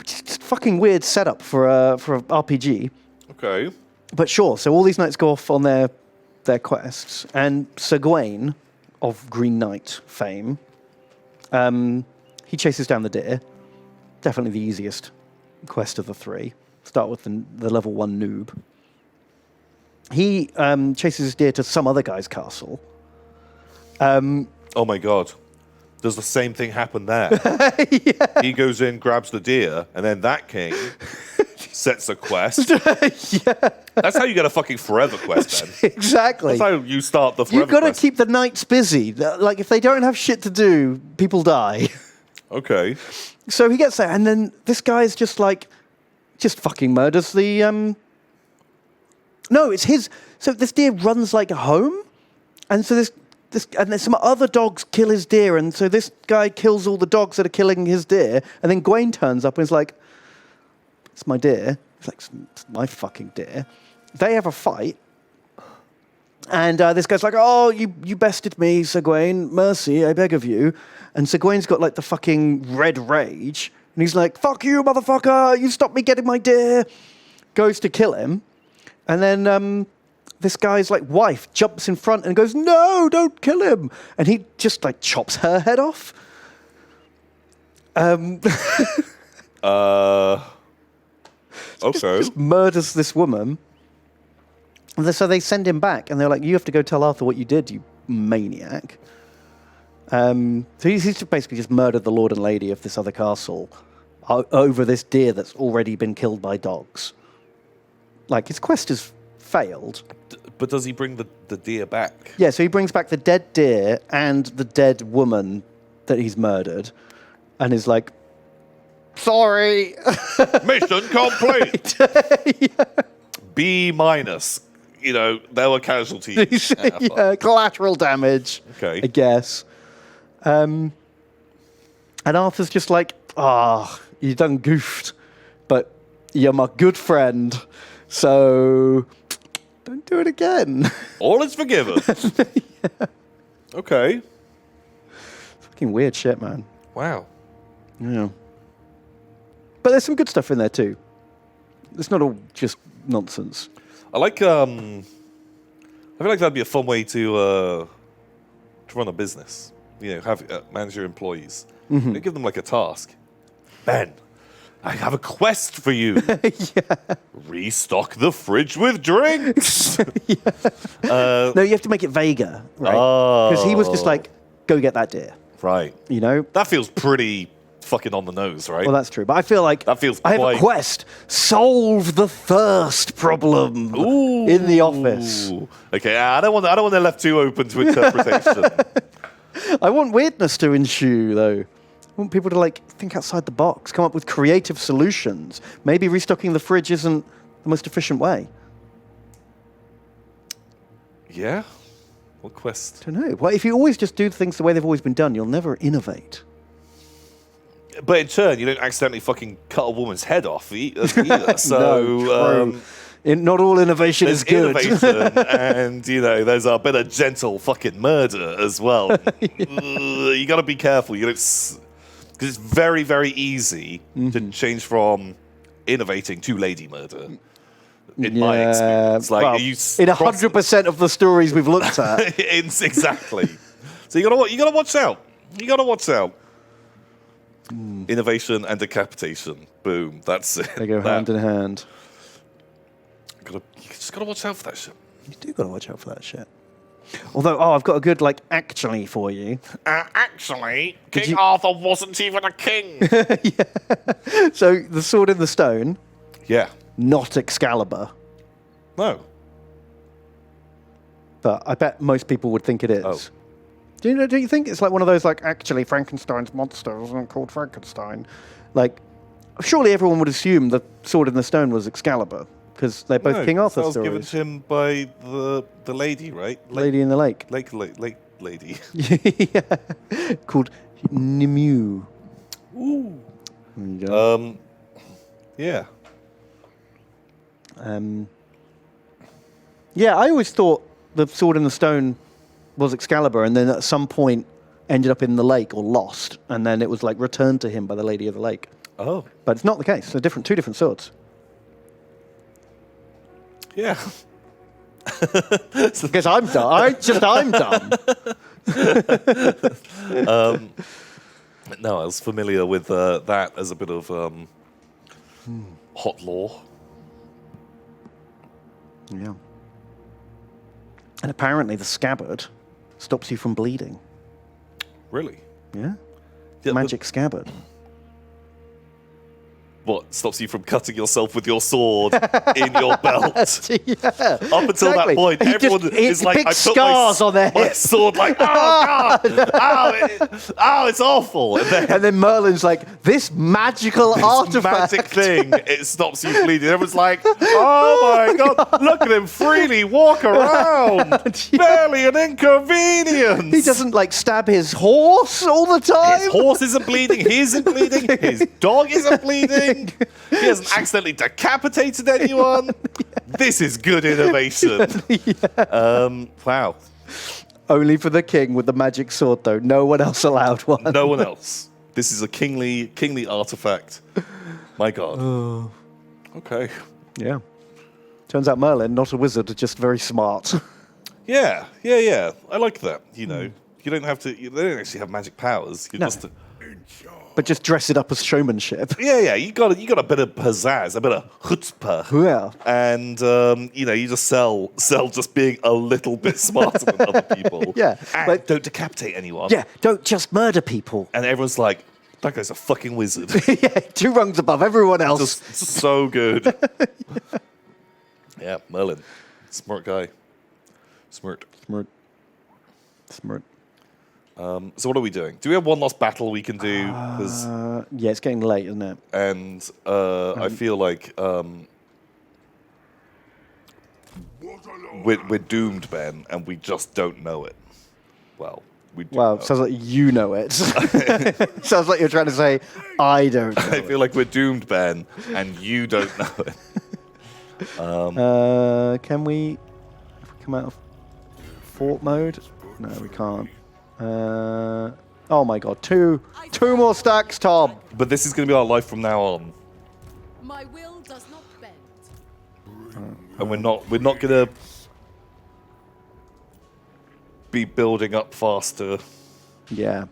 S2: Just fucking weird setup for a RPG.
S1: Okay.
S2: But sure, so all these knights go off on their quests, and Sir Gawain of Green Knight fame, he chases down the deer. Definitely the easiest quest of the three. Start with the level 1 noob. He chases his deer to some other guy's castle.
S1: Oh my god. Does the same thing happen there?
S2: Yeah.
S1: He goes in, grabs the deer, and then that king sets a quest.
S2: Yeah,
S1: That's how you get a fucking forever quest, then.
S2: exactly.
S1: That's how you start the forever
S2: You've got to
S1: quest.
S2: keep the knights busy. Like, if they don't have shit to do, people die.
S1: Okay.
S2: So he gets there, and then this guy's just fucking murders the. No, it's his. So this deer runs like a home, and so and then some other dogs kill his deer, and so this guy kills all the dogs that are killing his deer, and then Gawain turns up and is like, "It's my deer." He's like, "It's my fucking deer." They have a fight, and this guy's like, "Oh, you bested me, Sir Gawain. Mercy, I beg of you." And Sir Gawain's got like the fucking red rage, and he's like, "Fuck you, motherfucker! You stopped me getting my deer." Goes to kill him, and then this guy's like wife jumps in front and goes, "No, don't kill him!" And he just like chops her head off.
S1: Okay.
S2: Just murders this woman. And so they send him back, and they're like, "You have to go tell Arthur what you did, you maniac." So he's basically just murdered the lord and lady of this other castle over this deer that's already been killed by dogs. Like, his quest has failed.
S1: But does he bring the deer back?
S2: Yeah, so he brings back the dead deer and the dead woman that he's murdered, and is like, "Sorry."
S1: Mission complete!
S2: Yeah.
S1: B-. You know, there were casualties.
S2: Yeah, collateral damage.
S1: Okay.
S2: I guess. And Arthur's just like, you done goofed, but you're my good friend, so don't do it again.
S1: All is forgiven.
S2: Yeah.
S1: Okay.
S2: Fucking weird shit, man.
S1: Wow.
S2: Yeah. But there's some good stuff in there too. It's not all just nonsense.
S1: I like. I feel like that'd be a fun way to run a business. You know, have manage your employees.
S2: Mm-hmm.
S1: You give them like a task. Ben, I have a quest for you.
S2: Yeah.
S1: Restock the fridge with drinks.
S2: No, you have to make it vaguer, right?
S1: Oh.
S2: Because he was just like, "Go get that deer,"
S1: Right.
S2: you know?
S1: That feels pretty fucking on the nose, right?
S2: Well, that's true. But I feel like
S1: That feels
S2: I have
S1: quite-
S2: a quest. Solve the thirst problem in the office.
S1: Ooh. Okay, I don't want to left too open to interpretation.
S2: I want weirdness to ensue, though. I want people to like think outside the box, come up with creative solutions. Maybe restocking the fridge isn't the most efficient way.
S1: Yeah. What quest?
S2: I don't know. Well, if you always just do things the way they've always been done, you'll never innovate.
S1: But in turn, you don't accidentally fucking cut a woman's head off either. So
S2: No, true. Not all innovation is
S1: there's
S2: good.
S1: innovation, and you know, there's a bit of gentle fucking murder as well. You got to be careful. You don't, because it's very, very easy to change from innovating to lady murder. In my experience, like
S2: well,
S1: you
S2: in 100% of the stories we've looked at.
S1: exactly. So you gotta watch out. You gotta watch out. Innovation and decapitation. Boom. That's it.
S2: They go hand in hand.
S1: You just gotta watch out for that shit.
S2: You do got to watch out for that shit. Although, I've got a good, like, actually for you.
S5: Actually, King
S2: you-
S5: Arthur wasn't even a king.
S2: So, the sword in the stone,
S1: Yeah.
S2: not Excalibur.
S1: No.
S2: But I bet most people would think it is.
S1: Oh.
S2: Do you think it's like one of those, like, actually Frankenstein's monster wasn't called Frankenstein? Like, surely everyone would assume the sword in the stone was Excalibur, because they're both
S1: No,
S2: King Arthur
S1: that was given
S2: stories.
S1: to him by the lady, right?
S2: Lady in the Lake.
S1: Lake lady.
S2: Yeah. Called Nimue.
S1: Ooh.
S2: There you go.
S1: Yeah.
S2: Yeah, I always thought the sword in the stone was Excalibur, and then at some point ended up in the lake or lost, and then it was like returned to him by the Lady of the Lake.
S1: Oh.
S2: But it's not the case. They're two different swords.
S1: Yeah.
S2: Because I'm dumb. I'm dumb.
S1: No, I was familiar with that as a bit of hot lore.
S2: Yeah. And apparently the scabbard stops you from bleeding.
S1: Really?
S2: Yeah.
S1: Yeah,
S2: Magic scabbard.
S1: What stops you from cutting yourself with your sword in your belt?
S2: Yeah.
S1: Up until that point, everyone is like, I put
S2: scars on their
S1: my
S2: head.
S1: sword like, oh god, oh, it's awful.
S2: And then Merlin's like, this magical artifact.
S1: Magic thing, it stops you bleeding. Everyone's like, oh my god, look at him freely walk around. Barely an inconvenience.
S2: He doesn't like stab his horse all the time.
S1: His horse isn't bleeding, he isn't bleeding, his dog isn't bleeding. He hasn't accidentally decapitated anyone. This is good innovation. Wow.
S2: Only for the king with the magic sword, though. No one else allowed one.
S1: No one else. This is a kingly artifact. My God. Okay.
S2: Yeah. Turns out Merlin, not a wizard, just very smart.
S1: Yeah. I like that. You know, you don't have to. They don't actually have magic powers. You're
S2: No.
S1: just.
S2: But just dress it up as showmanship.
S1: Yeah. You got a bit of pizzazz, a bit of chutzpah.
S2: Yeah.
S1: And you just sell just being a little bit smarter than other people.
S2: Yeah,
S1: And
S2: like-
S1: don't decapitate anyone.
S2: Yeah, don't just murder people.
S1: And everyone's like, that guy's a fucking wizard.
S2: Yeah, 2 rungs above everyone else.
S1: Just so good. Yeah, Merlin. Smart guy. Smart.
S2: Smart.
S1: So what are we doing? Do we have one last battle we can do? 'Cause-
S2: Yeah, it's getting late, isn't it?
S1: and I feel like we're doomed, Ben, and we just don't know it. Well, we do
S2: Well,
S1: know.
S2: sounds like you know it. Sounds like you're trying to say, I don't know.
S1: I feel like we're doomed, Ben, and you don't know it.
S2: Can we come out of fort mode? No, we can't. Oh my god, two more stacks, Tom.
S1: But this is going to be our life from now on,
S4: My will does not bend.
S1: and we're not going to be building up faster.
S2: Yeah,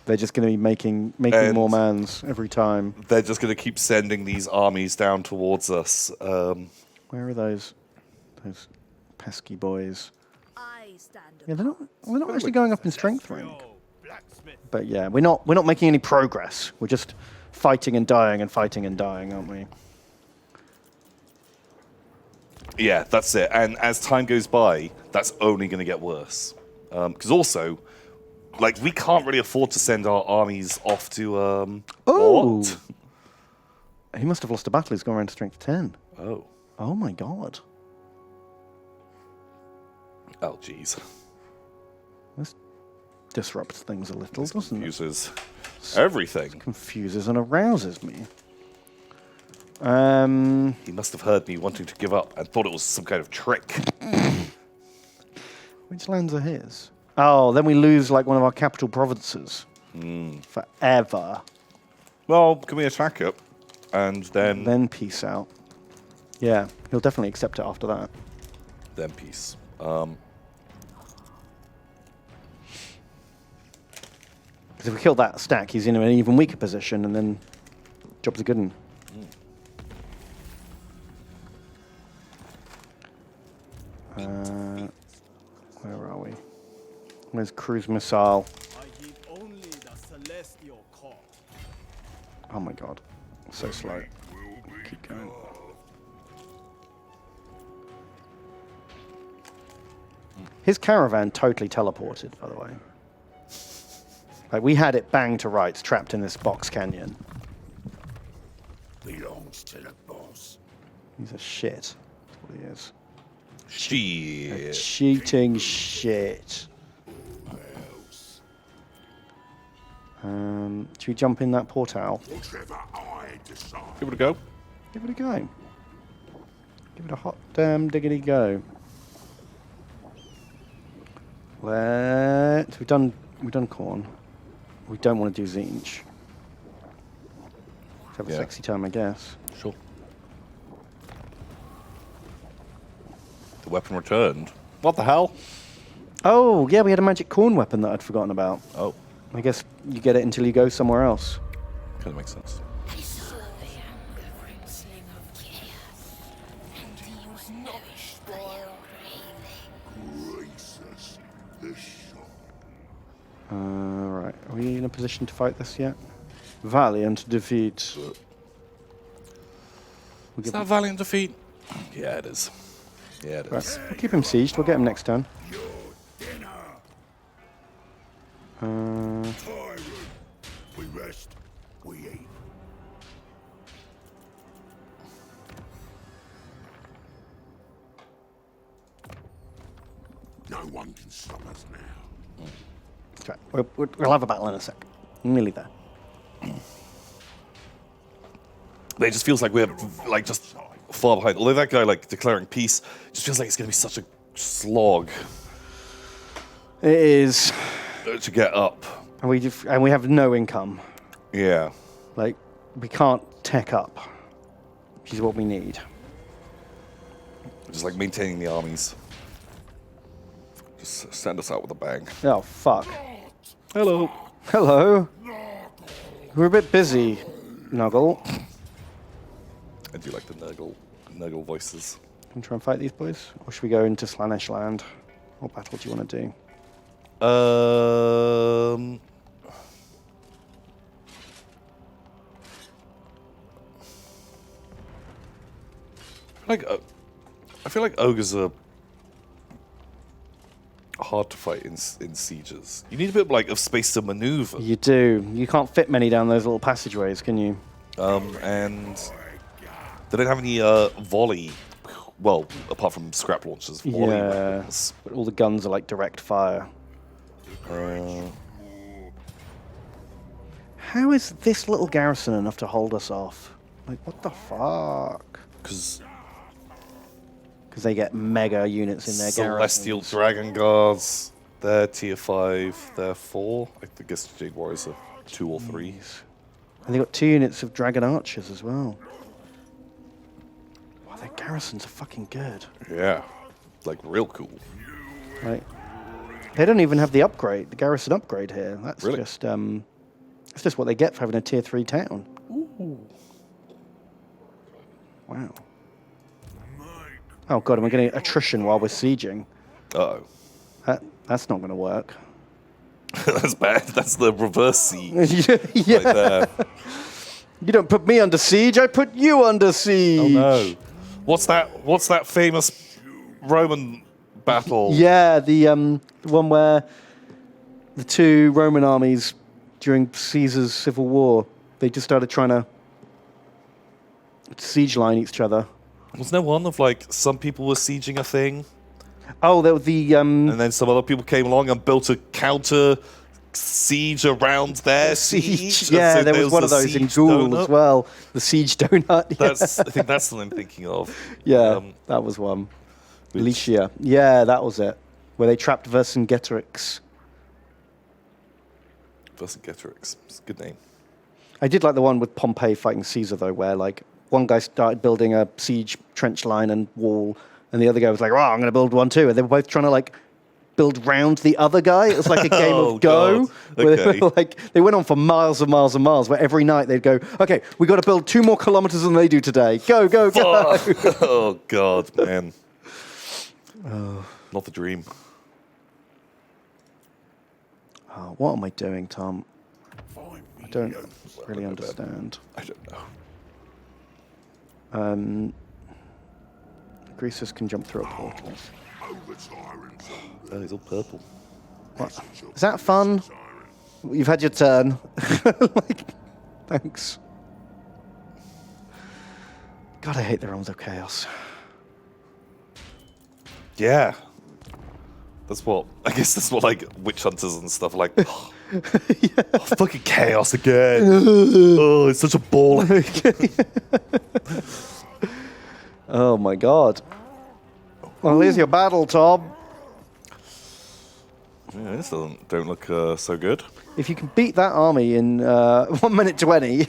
S2: they're just going to be making
S1: And-
S2: more mans every time.
S1: They're just going to keep sending these armies down towards us.
S2: Where are those pesky boys?
S4: I stand
S2: Yeah, they're not actually going up in strength rank. But yeah, we're not making any progress. We're just fighting and dying, aren't we?
S1: Yeah, that's it. And as time goes by, that's only going to get worse. Because also, like, we can't really afford to send our armies off to
S2: Oh.
S1: what?
S2: He must have lost a battle. He's gone around to strength 10.
S1: Oh.
S2: Oh my god.
S1: Oh, jeez.
S2: This disrupts things a little,
S1: This
S2: doesn't it?
S1: confuses everything.
S2: Confuses and arouses me.
S1: He must have heard me wanting to give up and thought it was some kind of trick.
S2: Which lands are his? Oh, then we lose like one of our capital provinces. Forever.
S1: Well, can we attack it? And then
S2: Then peace out. Yeah, he'll definitely accept it after that.
S1: peace.
S2: Because if we kill that stack, he's in an even weaker position, and then job's a good one. Where are we? Where's cruise missile?
S3: I give only the celestial call.
S2: Oh my god, so slow. Keep going. His caravan totally teleported, by the way. Like, we had it banged to rights, trapped in this box canyon.
S3: Belongs to the boss.
S2: He's a shit. That's what he is. A
S1: Shit.
S2: cheating shit. Should we jump in that portal?
S3: Whatever I decide.
S1: Give it a go.
S2: Give it a go. Give it a hot damn diggity go. We've done corn. We don't want to do zinch. Let's have a
S1: Yeah.
S2: sexy time, I guess.
S1: Sure. The weapon returned. What the hell?
S2: Oh, yeah, we had a magic corn weapon that I'd forgotten about.
S1: Oh,
S2: I guess you get it until you go somewhere else.
S1: kind of makes sense.
S6: I saw the anger rinsling of chaos, and he was nourished by your craving.
S3: Graces the shop.
S2: Right, are we in a position to fight this yet? Valiant defeat. We'll
S1: Is
S2: give
S1: that a valiant defeat? Yeah, it is. Yeah, it is.
S2: We'll keep him sieged. We'll get him next turn.
S3: Your dinner. Tyrant. We rest. We eat. No one can stop us now.
S2: Okay, we'll have a battle in a sec. Nearly there.
S1: But it just feels like we're like just far behind. Although that guy like declaring peace, it just feels like it's going to be such a slog
S2: It is,
S1: to get up.
S2: and we have no income.
S1: Yeah.
S2: Like, we can't tech up, which is what we need.
S1: Just like maintaining the armies. Just send us out with a bang.
S2: Oh fuck!
S1: Hello.
S2: Hello. We're a bit busy, Nuggle.
S1: I do like the Nurgle voices.
S2: Can we try and fight these boys, or should we go into Slaanesh land? What battle do you want to do?
S1: I feel like ogres are hard to fight in sieges. You need a bit like of space to maneuver,
S2: You do. You can't fit many down those little passageways, can you?
S1: and they don't have any volley. Well, apart from scrap launchers, volley
S2: Yeah.
S1: weapons.
S2: But all the guns are like direct fire. How is this little garrison enough to hold us off? Like, what the fuck?
S1: Because
S2: Because they get mega units in their
S1: Celestial
S2: garrisons.
S1: Dragon Guards, they're tier 5, they're 4. I guess Jade Warriors are 2 or 3.
S2: And they got 2 units of Dragon Archers as well. Wow, their garrisons are fucking good.
S1: Yeah, like real cool.
S2: Like, they don't even have the upgrade, the garrison upgrade here. That's
S1: Really?
S2: just it's just what they get for having a tier 3 town.
S1: Ooh.
S2: Wow. Oh god, and we're getting attrition while we're sieging.
S1: Uh-oh.
S2: That's not going to work.
S1: That's bad. That's the reverse siege
S2: Yeah.
S1: right there.
S2: You don't put me under siege, I put you under siege.
S1: Oh no. What's that famous Roman battle?
S2: Yeah, the one where the 2 Roman armies during Caesar's civil war, they just started trying to siege line each other.
S1: Was there one of like some people were sieging a thing,
S2: Oh, there was the
S1: and then some other people came along and built a counter siege around their siege?
S2: siege. Yeah,
S1: So
S2: there was one of
S1: the
S2: those in
S1: siege
S2: Ghoul
S1: donut.
S2: as well. The siege donut. Yeah,
S1: I think that's the one I'm thinking of.
S2: yeah, that was one.
S1: which-
S2: Lycia. Yeah, that was it. Where they trapped Vercingetorix.
S1: Vercingetorix. It's a good name.
S2: I did like the one with Pompey fighting Caesar though, where like one guy started building a siege trench line and wall, and the other guy was like, "Oh, I'm going to build one too," and they were both trying to like build round the other guy. It was like a game
S1: Oh,
S2: of Go.
S1: God.
S2: Where they,
S1: Okay.
S2: were like, they went on for miles and miles and miles, where every night they'd go, okay, we got to build 2 more kilometers than they do today. Go, go, go.
S1: Oh, God, man. Not the dream.
S2: Oh, what am I doing, Tom?
S3: Find me
S2: I don't
S3: Yogscast.
S2: really understand.
S1: I don't know.
S2: Greasus can jump through a portal.
S3: Overtiring
S1: Oh, he's all purple.
S2: What? Is that fun? You've had your turn. Like, thanks. God, I hate the realms of chaos.
S1: Yeah. That's what, I guess that's what, like, witch hunters and stuff like, oh, fucking chaos again. Oh, it's such a ball.
S2: Oh my god. Well, here's your battle, Tom.
S1: Yeah, this don't look so good.
S2: If you can beat that army in 1 minute 20,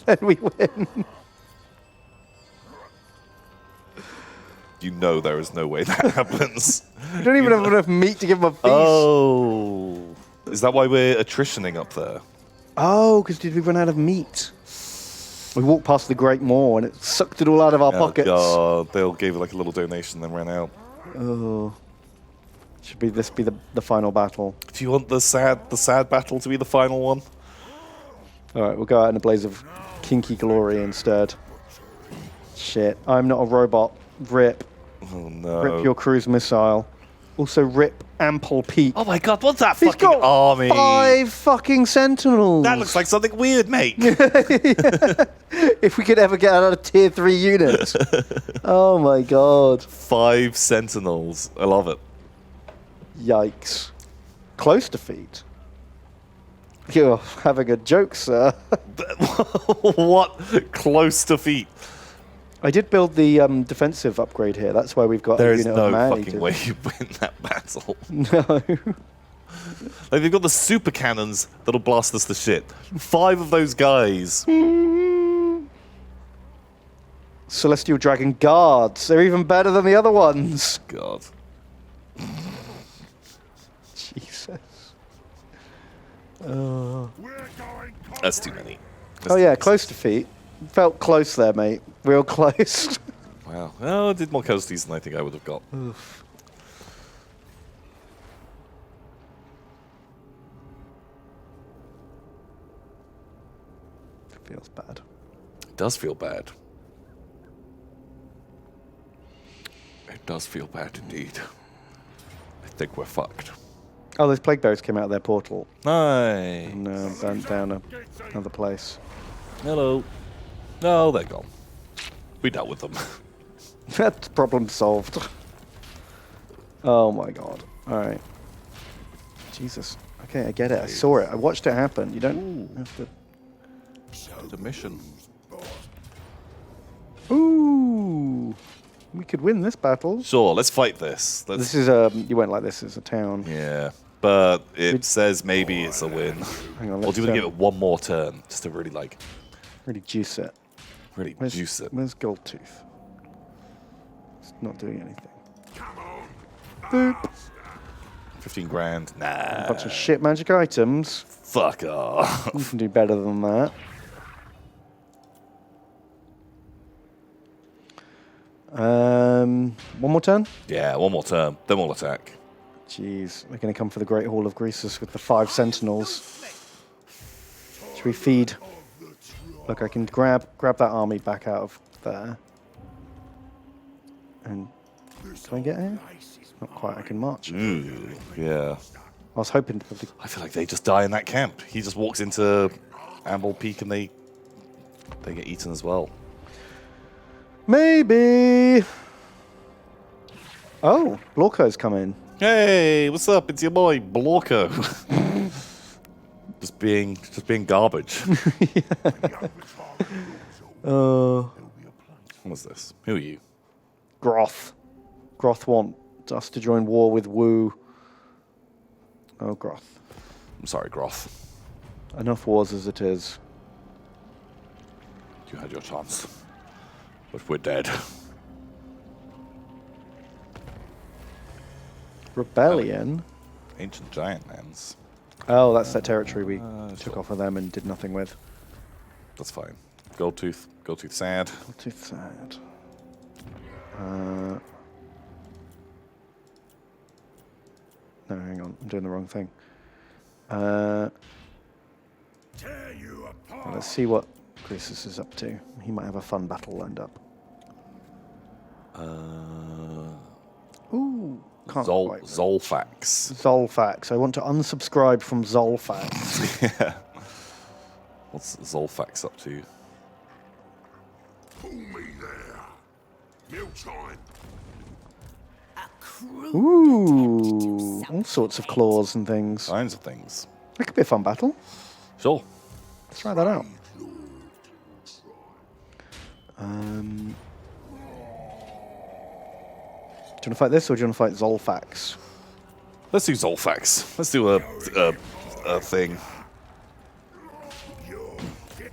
S2: then we win.
S1: You know there is no way that happens.
S2: We don't even have enough meat to give them a feast.
S1: Oh. Is that why we're attritioning up there?
S2: Oh, because did we run out of meat? We walked past the Great Moor and it sucked it all out of our pockets.
S1: God, they all gave like a little donation and then ran out.
S2: Oh. Should this be the final battle?
S1: Do you want the sad battle to be the final one?
S2: All right, we'll go out in a blaze of kinky glory instead. Shit, I'm not a robot. Rip.
S1: Oh no.
S2: Rip your cruise missile. Also rip Ample Peak.
S1: Oh my god, what's that
S2: He's
S1: fucking
S2: got
S1: army?
S2: 5 fucking sentinels.
S1: That looks like something weird, mate.
S2: If we could ever get out of tier 3 units. Oh my god.
S1: 5 sentinels. I love it.
S2: Yikes. Close defeat. You're having a joke, sir.
S1: What? Close defeat.
S2: I did build the defensive upgrade here. That's why we've got
S1: There
S2: a
S1: is
S2: unit
S1: no
S2: of man
S1: fucking way you win that battle.
S2: No.
S1: Like, they've got the super cannons that'll blast us to shit. 5 of those guys.
S2: Celestial Dragon Guards. They're even better than the other ones.
S1: God.
S2: Jesus.
S3: We're going
S1: That's too many.
S2: Oh yeah, close defeat. Felt close there, mate. Real close.
S1: Wow. Oh, I did more casualties than I think I would have got.
S2: Feels bad.
S1: It does feel bad. It does feel bad indeed. I think we're fucked.
S2: Oh, those plague bears came out of their portal
S1: Nice.
S2: and burnt down another place.
S1: Hello. No, they're gone. We dealt with them.
S2: That's problem solved. Oh my god. Alright. Jesus. Okay, I get it. I saw it. I watched it happen. You don't have to...
S1: It's a mission.
S2: Ooh! We could win this battle.
S1: Sure, let's fight this. Let's,
S2: This is a... You went like this as a town.
S1: yeah, but it says maybe it's a win.
S2: Hang on,
S1: Or
S2: let's
S1: do you want to give it one more turn just to really like
S2: really juice it.
S1: really juice it?
S2: Where's Goldtooth? It's not doing anything. Boop.
S1: 15 grand. Nah.
S2: A bunch of shit magic items.
S1: Fuck off.
S2: You can do better than that. One more turn?
S1: Yeah, one more turn. Then we'll attack.
S2: Jeez, they're going to come for the Great Hall of Greasus with the 5 sentinels. Should we feed? Look, I can grab that army back out of there. And can I get here? Not quite. I can march.
S1: Ooh, yeah.
S2: I was hoping to.
S1: I feel like they just die in that camp. He just walks into Amble Peak and they get eaten as well.
S2: Maybe. Oh, Blorko's come in.
S1: Hey, what's up? It's your boy Blorko. just being garbage. What's this? Who are you?
S2: Groth. Groth want us to join war with Wu. Oh, Groth.
S1: I'm sorry, Groth.
S2: Enough wars as it is.
S1: You had your chance, but we're dead.
S2: Rebellion.
S1: Ancient giant lands.
S2: Oh, that's that territory we took off of them and did nothing with.
S1: That's fine. Goldtooth. Goldtooth sad.
S2: Too sad. No, hang on. I'm doing the wrong thing.
S3: Tear you apart.
S2: Let's see what Croesus is up to. He might have a fun battle lined up. Ooh. Can't quite read.
S1: Zolfax.
S2: Zolfax. I want to unsubscribe from Zolfax.
S1: Yeah. What's Zolfax up to?
S3: Pull me there. Meal time.
S6: A crew.
S2: Ooh. All sorts of claws and things.
S1: Kinds of things.
S2: That could be a fun battle.
S1: Sure.
S2: Let's try that out. Do you want to fight this or do you want to fight Zolfax?
S1: Let's do Zolfax. Let's do a thing.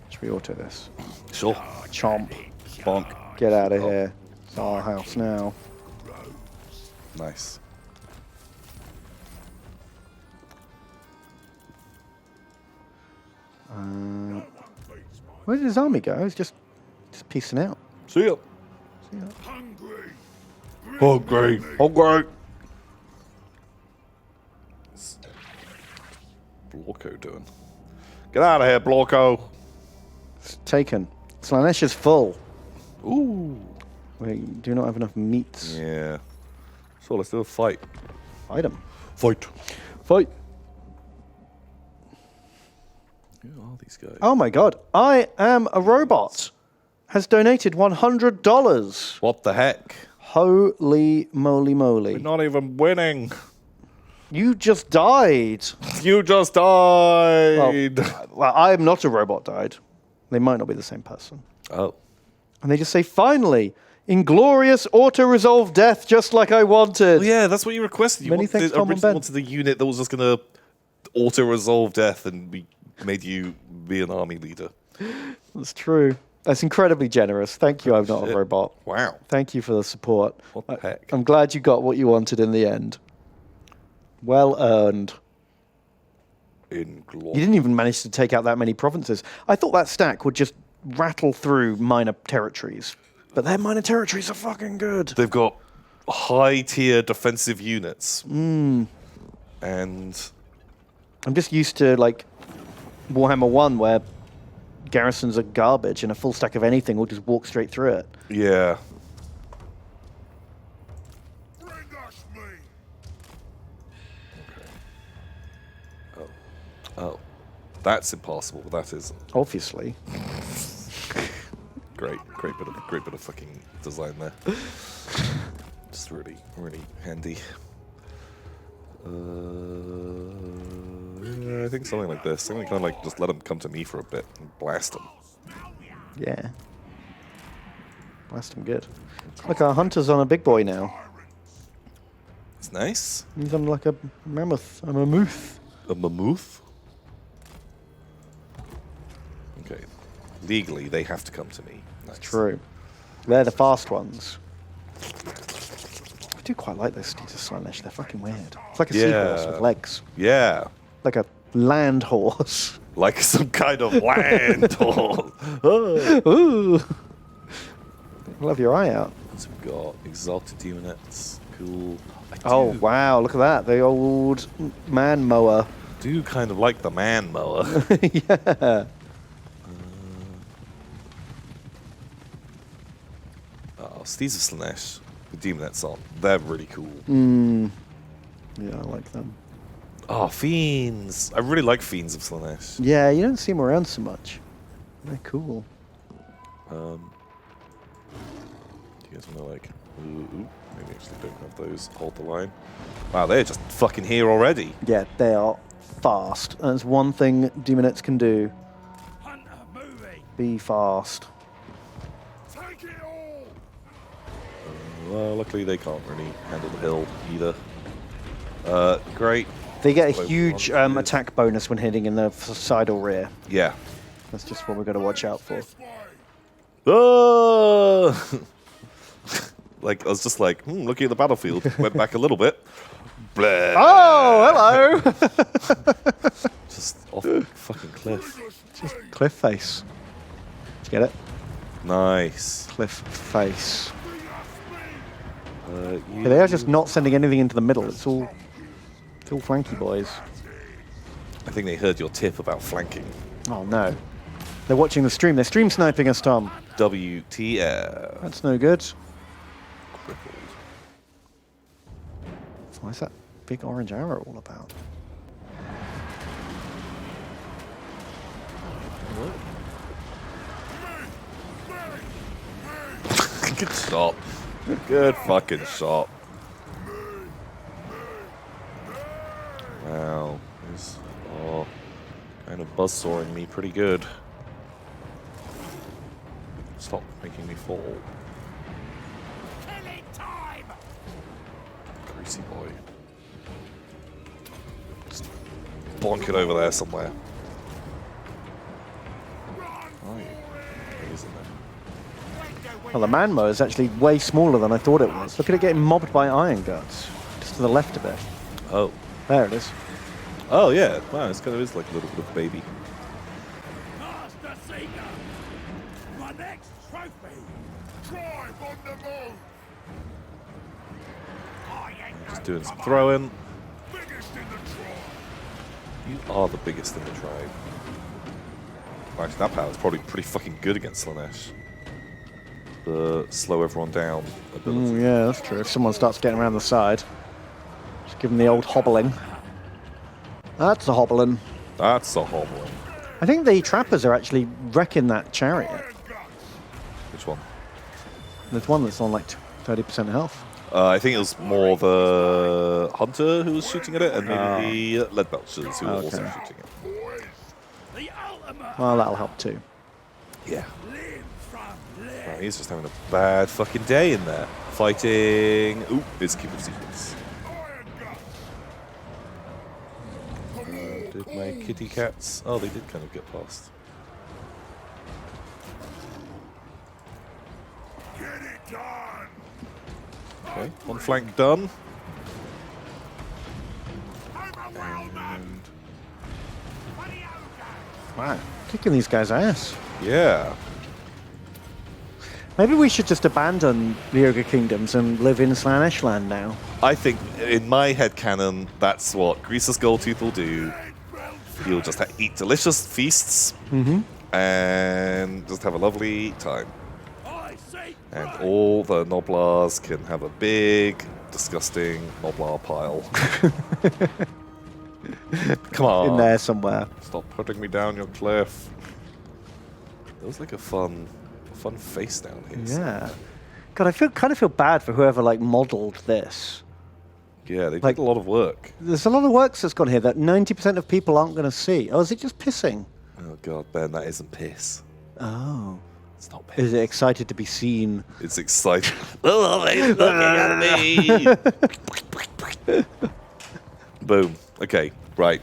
S2: Should we auto this?
S1: Sure.
S2: Chomp.
S1: Bonk.
S2: Get out of here. It's our house now.
S1: Nice.
S2: Where did his army go? He's just piecing out.
S1: See ya.
S3: Hungry.
S1: Oh, great. Oh, great. What's Blorko doing? Get out of here, Blorko.
S2: It's taken. Slanesh is full.
S1: Ooh.
S2: We do not have enough meats.
S1: Yeah. So let's do a fight.
S2: Fight him.
S1: Fight.
S2: Fight.
S1: Who are these guys?
S2: Oh my god. I am a robot. Has donated $100.
S1: What the heck?
S2: Holy moly moly.
S1: We're not even winning.
S2: You just died.
S1: You just died.
S2: Well, I am not a robot died. They might not be the same person.
S1: Oh.
S2: And they just say, finally, inglorious auto-resolve death just like I wanted.
S1: Well, yeah, that's what you requested. You
S2: Many thanks, Tom and
S1: originally
S2: Ben.
S1: wanted a unit that was just going to auto-resolve death, and we made you be an army leader.
S2: That's true. That's incredibly generous. Thank you, I'm not
S1: Shit.
S2: a robot.
S1: Wow.
S2: Thank you for the support.
S1: What the heck?
S2: I'm glad you got what you wanted in the end. Well earned. You didn't even manage to take out that many provinces. I thought that stack would just rattle through minor territories. But their minor territories are fucking good.
S1: They've got high-tier defensive units. And
S2: I'm just used to, like, Warhammer 1, where garrisons are garbage and a full stack of anything will just walk straight through it.
S1: yeah.
S3: Bring us me.
S1: Oh. That's impossible, but that isn't.
S2: Obviously.
S1: Great bit of fucking design there. Just really, really handy. Yeah, I think something like this. I'm gonna kind of like just let them come to me for a bit and blast them.
S2: Yeah. Blast him good. Look, our hunter's on a big boy now.
S1: It's nice.
S2: He's on like a mammoth. A mammoth.
S1: A mammoth. Okay. Legally, they have to come to me. Nice.
S2: True. They're the fast ones. I do quite like those steeds of Slanesh. They're fucking weird. It's like a seahorse with legs.
S1: Yeah.
S2: Like a land horse.
S1: Like some kind of land horse.
S2: Ooh. Love your eye out.
S1: So we've got exalted units. Cool.
S2: Oh, wow. Look at that. The old man mower.
S1: I do kind of like the man mower.
S2: Yeah.
S1: Oh, Steeds of Slanesh with Demonettes on. They're really cool.
S2: Yeah, I like them.
S1: Oh, Fiends. I really like Fiends of Slanesh.
S2: Yeah, you don't see them around so much. They're cool.
S1: Do you guys want to like... Ooh, maybe actually don't have those. Hold the line. Wow, they're just fucking here already.
S2: Yeah, they are fast. And that's one thing Demonettes can do.
S3: Hunter, moving.
S2: Be fast.
S3: Take it all.
S1: Well, luckily they can't really handle the hill either. Great.
S2: They get a
S1: Wait,
S2: huge
S1: one is-
S2: attack bonus when hitting in the side or rear.
S1: Yeah.
S2: That's just what we've got to watch out for.
S3: This way.
S1: Oh! Like I was just like, looking at the battlefield. Went back a little bit. Blah.
S2: Oh, hello!
S1: Just off the fucking cliff.
S2: Just cliff face. Get it?
S1: Nice.
S2: Cliff face.
S1: You,
S2: Yeah, they are just not sending anything into the middle. It's all flanky boys.
S1: I think they heard your tip about flanking.
S2: Oh no. They're watching the stream. They're stream sniping us, Tom.
S1: WTF.
S2: That's no good.
S1: Crippled.
S2: What's that big orange arrow all about?
S1: Good shot. Good fucking shot. Wow. He's kind of buzzsawing me pretty good. Stop making me fall.
S3: Killing time!
S1: Greasy boy. Just bonk it over there somewhere. Oh, yeah. Isn't there?
S2: Well, the Manmo is actually way smaller than I thought it was. Look at it getting mobbed by iron guts. Just to the left of it.
S1: Oh.
S2: There it is.
S1: Oh, yeah. Wow, it's kind of is like a little bit of a baby.
S3: Master Seeker! My next trophy! Drive on the move! I ain't no
S1: Just doing some
S3: bubba.
S1: throwing.
S3: Biggest in the tribe!
S1: You are the biggest in the tribe. Actually, that power is probably pretty fucking good against Slanesh. The slow everyone down ability.
S2: Yeah, that's true. If someone starts getting around the side, just give them the old hobbling. That's a hobbling.
S1: That's a hobbling.
S2: I think the trappers are actually wrecking that chariot.
S1: Which one?
S2: There's one that's on like 30% health.
S1: I think it was more the hunter who was shooting at it, and maybe the lead belchers who were also
S2: Okay.
S1: shooting it.
S3: The ultimate!
S2: Well, that'll help too.
S1: Yeah.
S3: Live from live!
S1: Well, he's just having a bad fucking day in there. Fighting. Ooh, it's keeper sequence. Did my kitty cats? Oh, they did kind of get past.
S3: Get it done!
S1: Okay, one flank done.
S3: Overwhelming!
S2: Wow, kicking these guys' ass.
S1: Yeah.
S2: Maybe we should just abandon the Ogre Kingdoms and live in Slanesh land now.
S1: I think, in my head canon, that's what Greasus Goldtooth will do. He'll just eat delicious feasts and just have a lovely time.
S3: I see!
S1: And all the Noblars can have a big, disgusting Noblar pile. Come on.
S2: In there somewhere.
S1: Stop putting me down your cliff. It was like a fun face down here.
S2: Yeah. God, I kind of feel bad for whoever like modelled this.
S1: Yeah, they
S2: Like-
S1: did a lot of work.
S2: There's a lot of work that's gone here that 90% of people aren't going to see. Oh, is it just pissing?
S1: Oh god, Ben, that isn't piss.
S2: Oh.
S1: It's not piss.
S2: Is it excited to be seen?
S1: It's exciting.
S5: Oh, he's looking at me.
S1: Boom. Okay, right.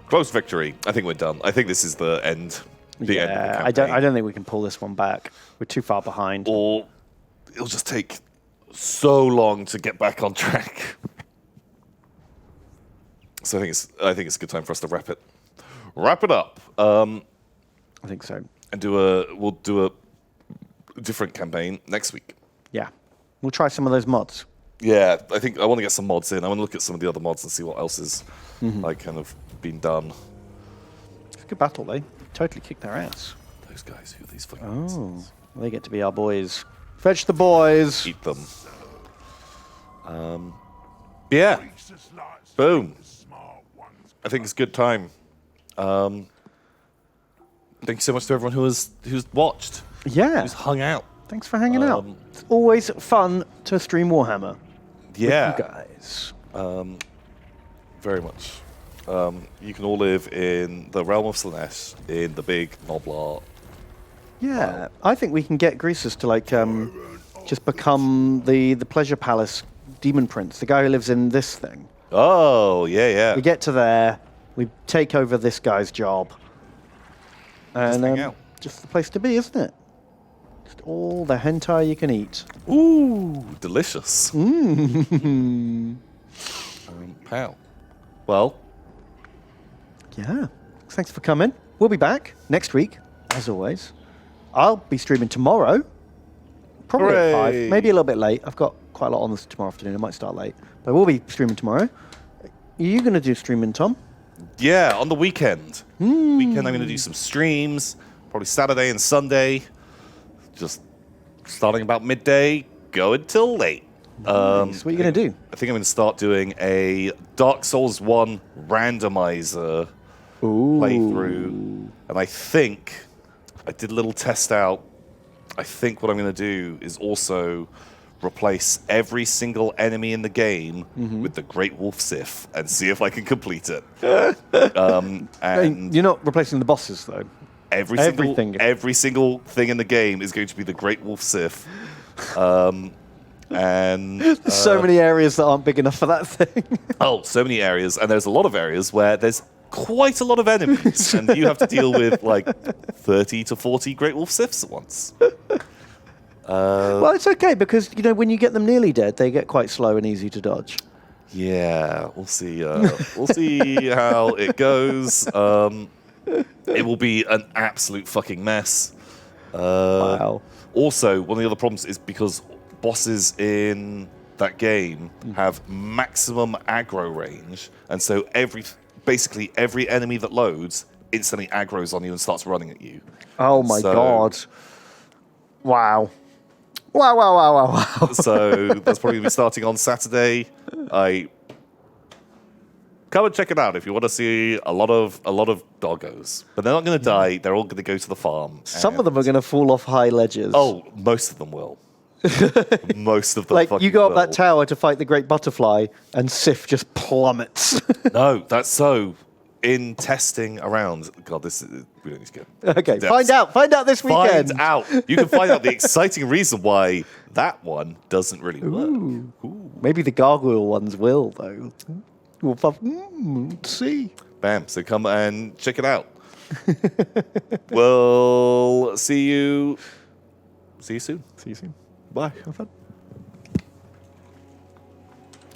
S1: Close victory. I think we're done. I think this is the end. The end of the
S2: Yeah,
S1: campaign.
S2: I don't think we can pull this one back. We're too far behind.
S1: Or it'll just take so long to get back on track. So I think it's a good time for us to wrap it up.
S2: I think so.
S1: And we'll do a different campaign next week.
S2: Yeah. We'll try some of those mods.
S1: Yeah, I think I want to get some mods in. I want to look at some of the other mods and see what else is like kind of been done.
S2: It's a good battle, though. Totally kicked their ass.
S1: Those guys, who are these fucking
S2: Oh.
S1: assholes?
S2: They get to be our boys. Fetch the boys.
S1: Eat them. Yeah,
S3: Jesus likes
S1: boom.
S3: the smart ones.
S1: I think it's a good time. Thank you so much to everyone who's watched,
S2: Yeah.
S1: who's hung out.
S2: Thanks for hanging out. It's always fun to stream Warhammer.
S1: Yeah,
S2: You guys.
S1: very much. You can all live in the realm of Slanesh in the big Noblar.
S2: Yeah. I think we can get Greasus to like just become the Pleasure Palace Demon Prince, the guy who lives in this thing.
S1: Oh, yeah.
S2: We get to there, we take over this guy's job. And
S1: hang out.
S2: just the place to be, isn't it? Just all the hentai you can eat.
S1: Ooh, delicious. Pow. Well,
S2: Yeah. Thanks for coming. We'll be back next week, as always. I'll be streaming tomorrow. Probably at 5.
S1: Hooray.
S2: Maybe a little bit late. I've got quite a lot on this tomorrow afternoon. I might start late. But we'll be streaming tomorrow. Are you going to do streaming, Tom?
S1: yeah, on the weekend. Weekend, I'm going to do some streams, probably Saturday and Sunday. Just starting about midday, going till late.
S2: Nice. What are you going to do?
S1: I think I'm going to start doing a Dark Souls 1 randomizer playthrough. And I think I did a little test out. I think what I'm going to do is also replace every single enemy in the game with the Great Wolf Sith and see if I can complete it. And
S2: You're not replacing the bosses, though.
S1: everything thing in the game is going to be the Great Wolf Sith. And
S2: So many areas that aren't big enough for that thing.
S1: oh, so many areas, and there's a lot of areas where there's quite a lot of enemies, and you have to deal with like 30 to 40 Great Wolf Siths at once.
S2: Well, it's okay because, you know, when you get them nearly dead, they get quite slow and easy to dodge.
S1: Yeah, we'll see. We'll see how it goes. It will be an absolute fucking mess.
S2: Wow.
S1: Also, one of the other problems is because bosses in that game have maximum aggro range, and so basically every enemy that loads instantly aggroes on you and starts running at you.
S2: Oh my
S1: So-
S2: god. Wow. Wow.
S1: So that's probably going to be starting on Saturday. Come and check it out if you want to see a lot of doggos. But they're not going to die. They're all going to go to the farm.
S2: Some of them are going to fall off high ledges.
S1: Oh, most of them will. Most of them.
S2: like
S1: fucking
S2: you go up
S1: will.
S2: that tower to fight the great butterfly, and Sif just plummets.
S1: No, that's so. In testing around, God, we don't need to go.
S2: Okay,
S1: Depths.
S2: find out this weekend.
S1: Find out. You can find out the exciting reason why that one doesn't really work. Ooh.
S2: Maybe the gargoyle ones will though. Let's see.
S1: Bam. So come and check it out. We'll see you soon.
S2: See you soon. Bye. Have fun.